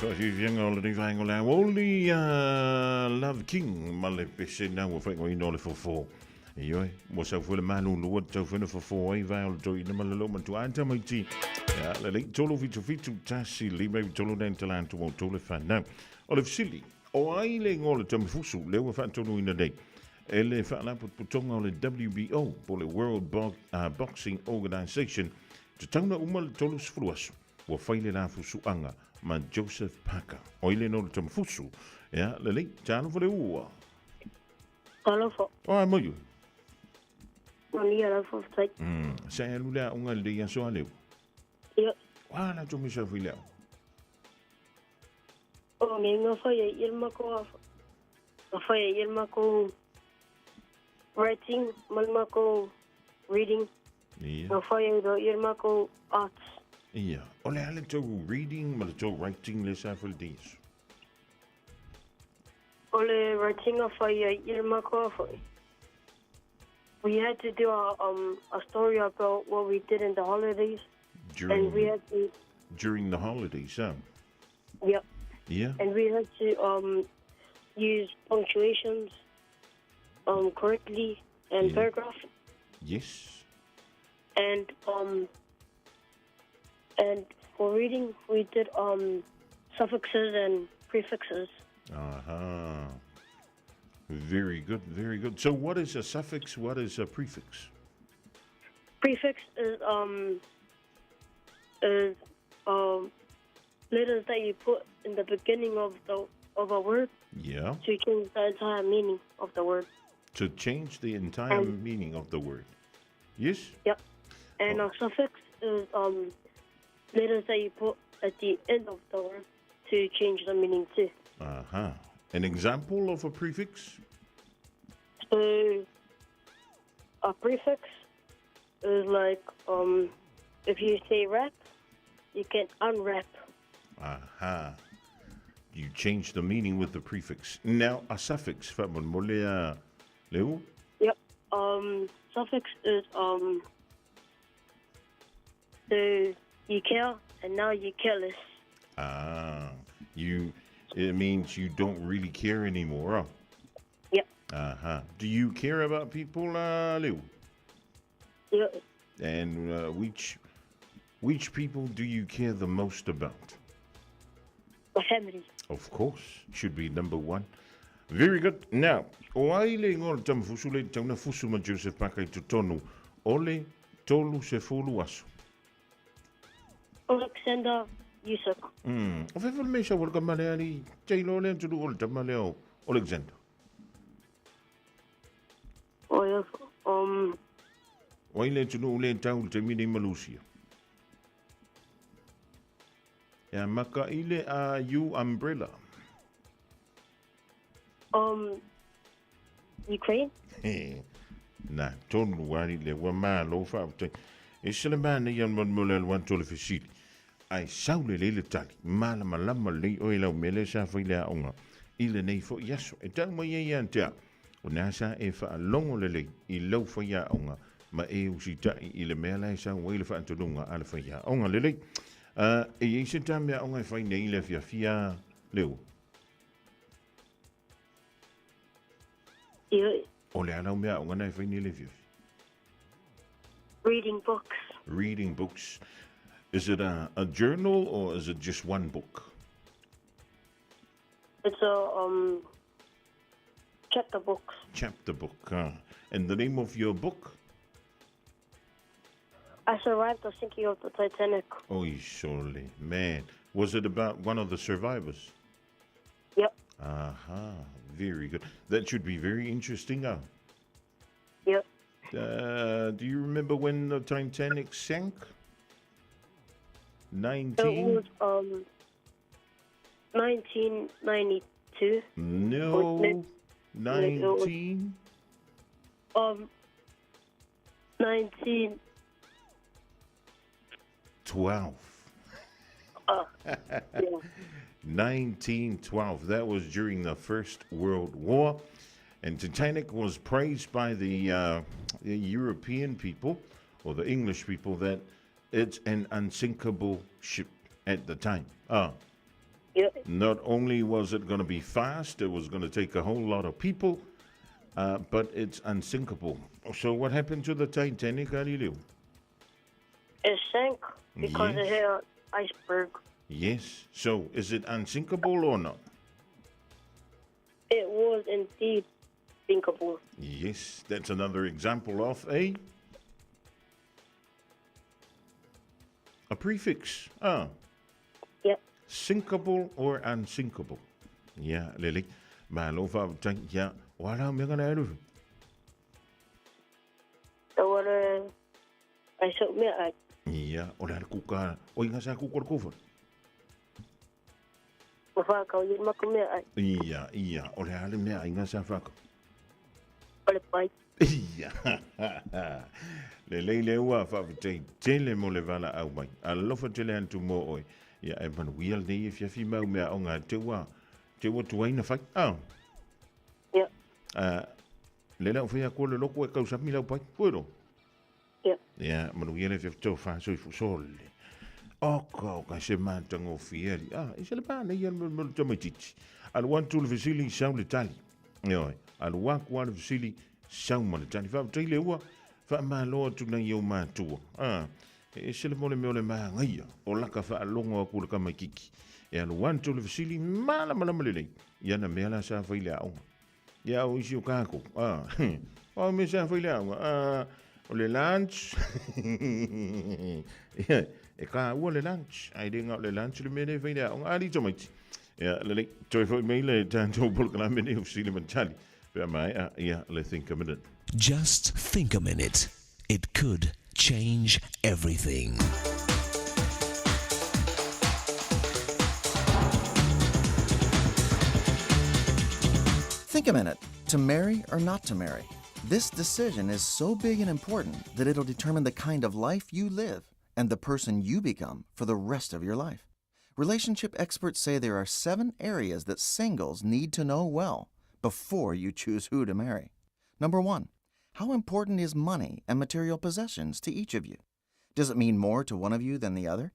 S2: whaahiwianga o le nei vaenga le Oli Love King ma le pese na ua whaingo ino le fofo. Ioi, mo sau fwele manu lua tau whena fofo ai vai o le toi ina malalo matu anta mai ti. Le lei tolo fitu fitu tasi lima tolo nen talantu mo tole whanau. O le fisili, o ai le ngole tamifusu le ua whaatonu ina nei. E le whaanaput putonga o le WBO po le World Boxing Organization te tauna uma le tolu sifruasu. Ua whaile la fusuanga ma Joseph Parker. O ile no le tamifusu, le lei tano vale ua.
S17: Kalofo.
S2: O ai moiu.
S17: Mani ala fo tai.
S2: Sa e lulea unga le ia soa leu.
S17: Ia.
S2: Wala to misa filea.
S17: O me nga fa ye ilma ko. Fa ye ilma ko writing, malma ko reading.
S2: Ia.
S17: Fa ye do ilma ko arts.
S2: Ia. O le ale tau reading, ma le tau writing le sa fil dis.
S17: Ole writing fa ye ilma ko fa. We had to do a story about what we did in the holidays. And we had to...
S2: During the holidays,
S17: Yep.
S2: Yeah.
S17: And we had to use punctuations correctly and paragraph.
S2: Yes.
S17: And for reading, we did suffixes and prefixes.
S2: Aha. Very good, very good. So what is a suffix? What is a prefix?
S17: Prefix is letters that you put in the beginning of a word.
S2: Yeah.
S17: To change the entire meaning of the word.
S2: To change the entire meaning of the word. Yes?
S17: Yep. And a suffix is letters that you put at the end of the word to change the meaning too.
S2: Uh-huh. An example of a prefix?
S17: So, a prefix is like, if you say wrap, you can unwrap.
S2: Aha. You change the meaning with the prefix. Now, a suffix, Fatman Molea Leo?
S17: Yep. Suffix is, so you care, and now you're careless.
S2: Ah. It means you don't really care anymore, huh?
S17: Yep.
S2: Uh-huh. Do you care about people, Leo?
S17: Yep.
S2: And which people do you care the most about?
S17: My family.
S2: Of course. Should be number one. Very good. Now, o ai le ngol tam fusu le tauna fusu ma Joseph Parker to tonu. Ole tolu se fulu aso.
S17: Alexander Yusuf.
S2: O fefel me sa wal kamale ali tailo le tulu ol tamale o Alexander.
S17: O yes.
S2: O ile tulu le taul te mini malusia. Ya maka ile a you umbrella.
S17: Ukraine.
S2: Na tonu wali le wa ma lo fa te. E sele man yan mon molel wan tole fisili. Ai saule le tali mala malama le o ila mele sa fa ile onga ile nei fo yaso e tau mai ia anta o nasa e fa longo le I lo fa ya onga ma e usita ile mele sa o ile fa antolunga ala fa ya onga le e se tamia onga fa nei le fia leo o le ala mea onga nei fa nei le fia
S17: Reading books.
S2: Reading books. Is it a journal or is it just one book?
S17: It's a chapter book.
S2: Chapter book. And the name of your book?
S17: I survived the sinking of the Titanic.
S2: Oh, surely, man. Was it about one of the survivors?
S17: Yep.
S2: Aha, very good. That should be very interesting.
S17: Yep.
S2: Do you remember when the Titanic sank? 19?
S17: It was 1992.
S2: No, 19. 1912.
S17: Yeah.
S2: 1912. That was during the First World War. And Titanic was praised by the European people, or the English people, that it's an unsinkable ship at the time.
S17: Yep.
S2: Not only was it going to be fast, it was going to take a whole lot of people, but it's unsinkable. So what happened to the Titanic, Galileo?
S17: It sank because
S2: Yes.
S17: it hit an iceberg.
S2: Yes. So is it unsinkable or not?
S17: It was indeed sinkable.
S2: Yes. That's another example of a prefix.
S17: Yep.
S2: Sinkable or unsinkable. Ja, Lily. Maar lo fa ja, wala me gana eru.
S17: So what I submit I
S2: Ja, ora kuka. O inga sa kuka kufa.
S17: mafaka yun makumit I
S2: Ja, ora ale me inga sa faka.
S17: Pai.
S2: Ja. Le ua fa tele mo le vala au mai. A lofa tele antu mo oi. Ja, e man wiel nei if fi mau me o nga te wa tuaina fai.
S17: Ja.
S2: Le la fa ko le loko e kausa mi lau pai. Puero.
S17: Ja.
S2: Ja, man wiel if to fa so fu sol. O ka se mantango fieri. Is le ba nei mo tomatiti. Al one tool visili sau le tali. Oi. Al one visili sau mo le tali. Fa tele ua fa ma lo tu na yo ma tu. E se le mole me ma ngai o la ka fa longo ku le kama kiki e al one to le visili mala le ya na me la sa fa ile au ya o isi o kako o me sa fa ile au o le lunch e ka o le lunch ai dinga le lunch le me ne fa ile au ali tomati ya le toi fo me le tanto bol kana me ne visili man tali fa mai ya le think a minute.
S18: Just think a minute. It could change everything.
S20: Think a minute. To marry or not to marry? This decision is so big and important that it'll determine the kind of life you live and the person you become for the rest of your life. Relationship experts say there are 7 areas that singles need to know well before you choose who to marry. Number 1. How important is money and material possessions to each of you? Does it mean more to one of you than the other?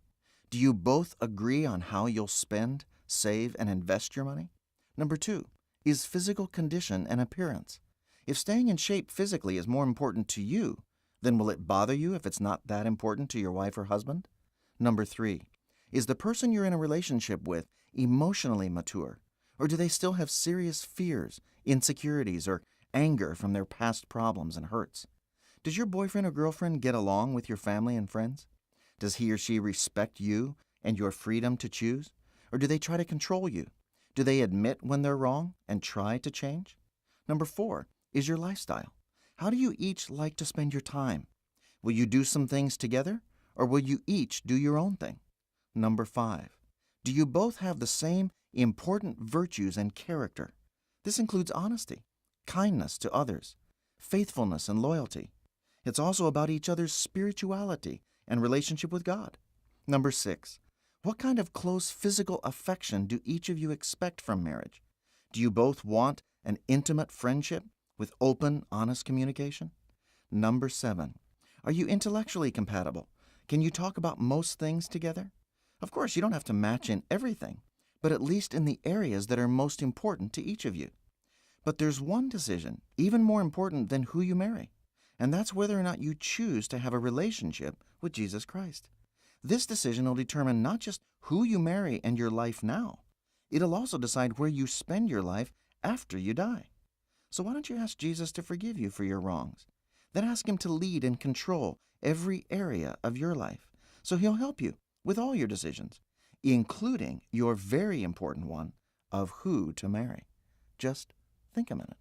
S20: Do you both agree on how you'll spend, save, and invest your money? Number 2, is physical condition and appearance. If staying in shape physically is more important to you, then will it bother you if it's not that important to your wife or husband? Number 3, is the person you're in a relationship with emotionally mature, or do they still have serious fears, insecurities, or anger from their past problems and hurts? Does your boyfriend or girlfriend get along with your family and friends? Does he or she respect you and your freedom to choose? Or do they try to control you? Do they admit when they're wrong and try to change? Number 4 is your lifestyle. How do you each like to spend your time? Will you do some things together, or will you each do your own thing? Number 5, do you both have the same important virtues and character? This includes honesty, kindness to others, faithfulness and loyalty. It's also about each other's spirituality and relationship with God. Number 6, what kind of close physical affection do each of you expect from marriage? Do you both want an intimate friendship with open, honest communication? Number 7, are you intellectually compatible? Can you talk about most things together? Of course, you don't have to match in everything, but at least in the areas that are most important to each of you. But there's one decision even more important than who you marry, and that's whether or not you choose to have a relationship with Jesus Christ. This decision will determine not just who you marry and your life now, it'll also decide where you spend your life after you die. So why don't you ask Jesus to forgive you for your wrongs? Then ask Him to lead and control every area of your life, so He'll help you with all your decisions, including your very important one of who to marry. Just think a minute.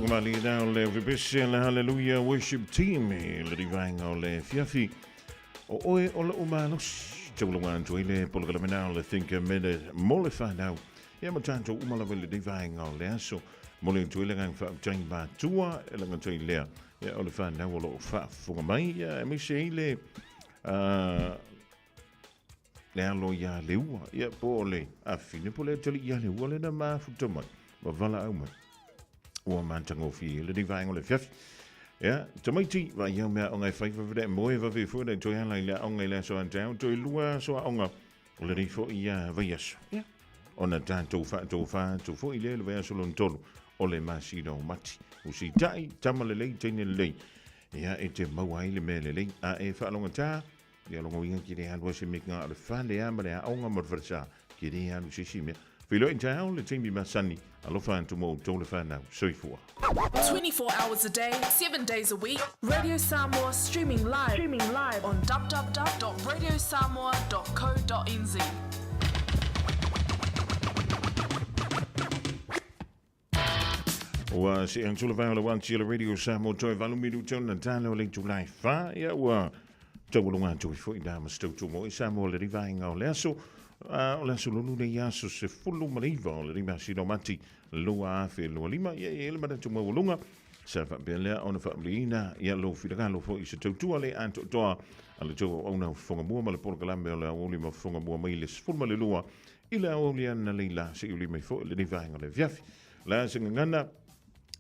S2: Mali now le vibesha le hallelujah worship team le divanga o le fiafi o oe o le umanos tawlangan to ile polgalamena le think a minute mole find out ya matanto umala le divanga o le aso mole to ile gang fa tanga tua le ngan to ile ya o le find out lo fa funga mai ya mi se ile le alo ya le ua ya pole a fine pole tali ya le ua le na ma futomai ma vala au mai o mantango fi le divanga le fiafi ja tamaiti wa ia mea o ngai whaifa vire moe wa vifu de toi hala ile o ngai le so antau toi lua so onga o le rifo ia vaiaso ja ona tantou fa tu fo ile le vaiaso lon tolu o le masino mati usi tai tamale lei tene lei ja e te maua ile me le lei a e whaalonga ta ia longa winga ki re halwa se mika le whale a mare a onga marversa ki re halu se simea Filo in town, le timi masani, alofa antumo tole whanau, soifua.
S6: 24 hours a day, 7 days a week. Radio Samoa streaming live on www.radiosamoa.co.nz.
S2: Wa se ang tula wala wan sila Radio Samoa toi valumidu tona talo le July 5 ya wa tawulunga toi fo indama sto mo Samoa le rivainga o leso. O le solonu le yaso se fulu mariva o le rima sino mati lua fe lua lima ia ele mara tu mawulunga sa fa bele ona fa blina ia lo filaga lo fo se tutua le anto toa ale to ona fonga mua male por kalambe o le oli ma fonga mua mai le fulu le lua ila oli ana leila se uli mai fo le rivainga le viafi la se ngana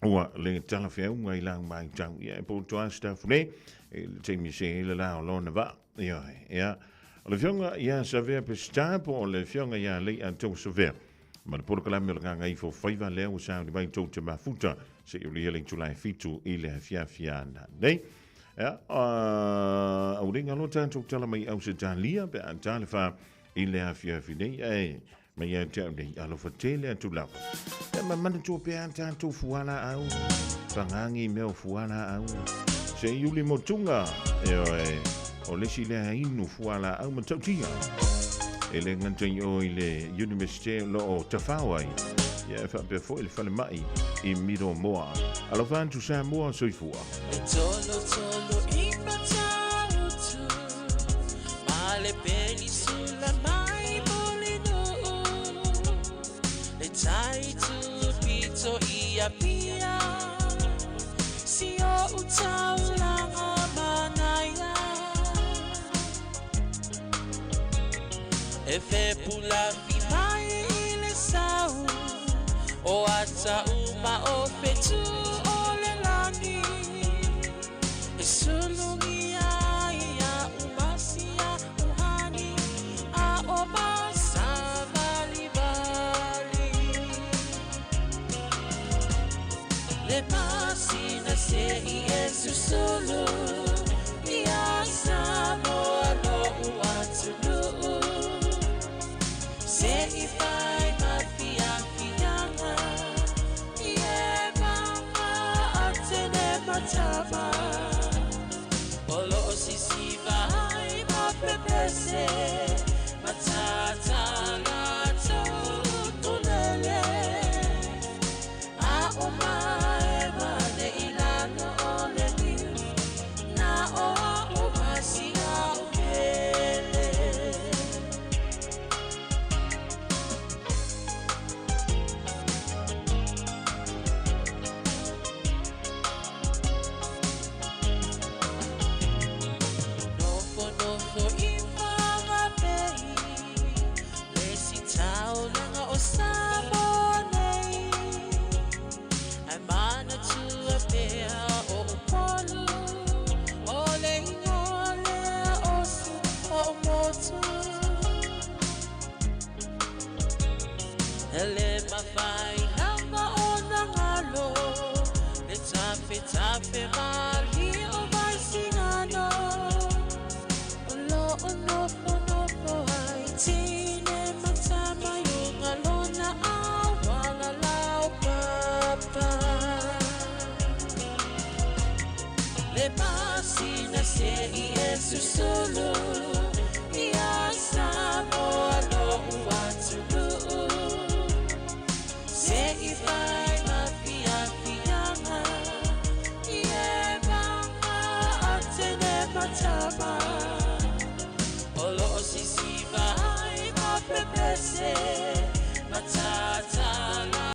S2: wa le tala fe unga ila mai tau ia po toa sta fune le temi se le la lo na va ia le fionga ia savea pe stapo o le fionga ia lei antou savea. Ma le porkalame o le nganga i fo faiva lea o sa ni mai tau te mafuta se i uli ele tulai fitu i le fiafiana. Nei, au ringa lo tantou tala mai au se talia pe antale fa i le fiafi nei, ma ia tau nei alo fatele atu lau. Ma mana tō pe tantou fuana au, pangangi meo fuana au, se i uli motunga, o le si lea inu fuala au matautia. E le ngantai o i le Universite lo o Tawhawai. Ia e whape fo i le whale mai i miro moa. Alo whantu sa moa soifua.
S19: E tolo tolo i matautu, ma le penisula mai molino. Le taitu pito i apia, si o utaulanga manaya. E fe pula fi mai le sau o ata uma o petu o le lani e sulungi ia umasia uhani a o masa vali le pasina se i esu solo ia Samoa no uatulu se i fai mafianga ie mama atene matama olo sisi vai mapepese matata lato tulele a omae mane ilano ole liu na o omasia upele Tafe mali o mai singano Olo ono hai tine matama yung alona awala lau papa Le pasi tina se I esu solo Ia Samoa no uatulu Se I vai mafia fianga Ie manga atene matama Olo o sisi vai ma pepese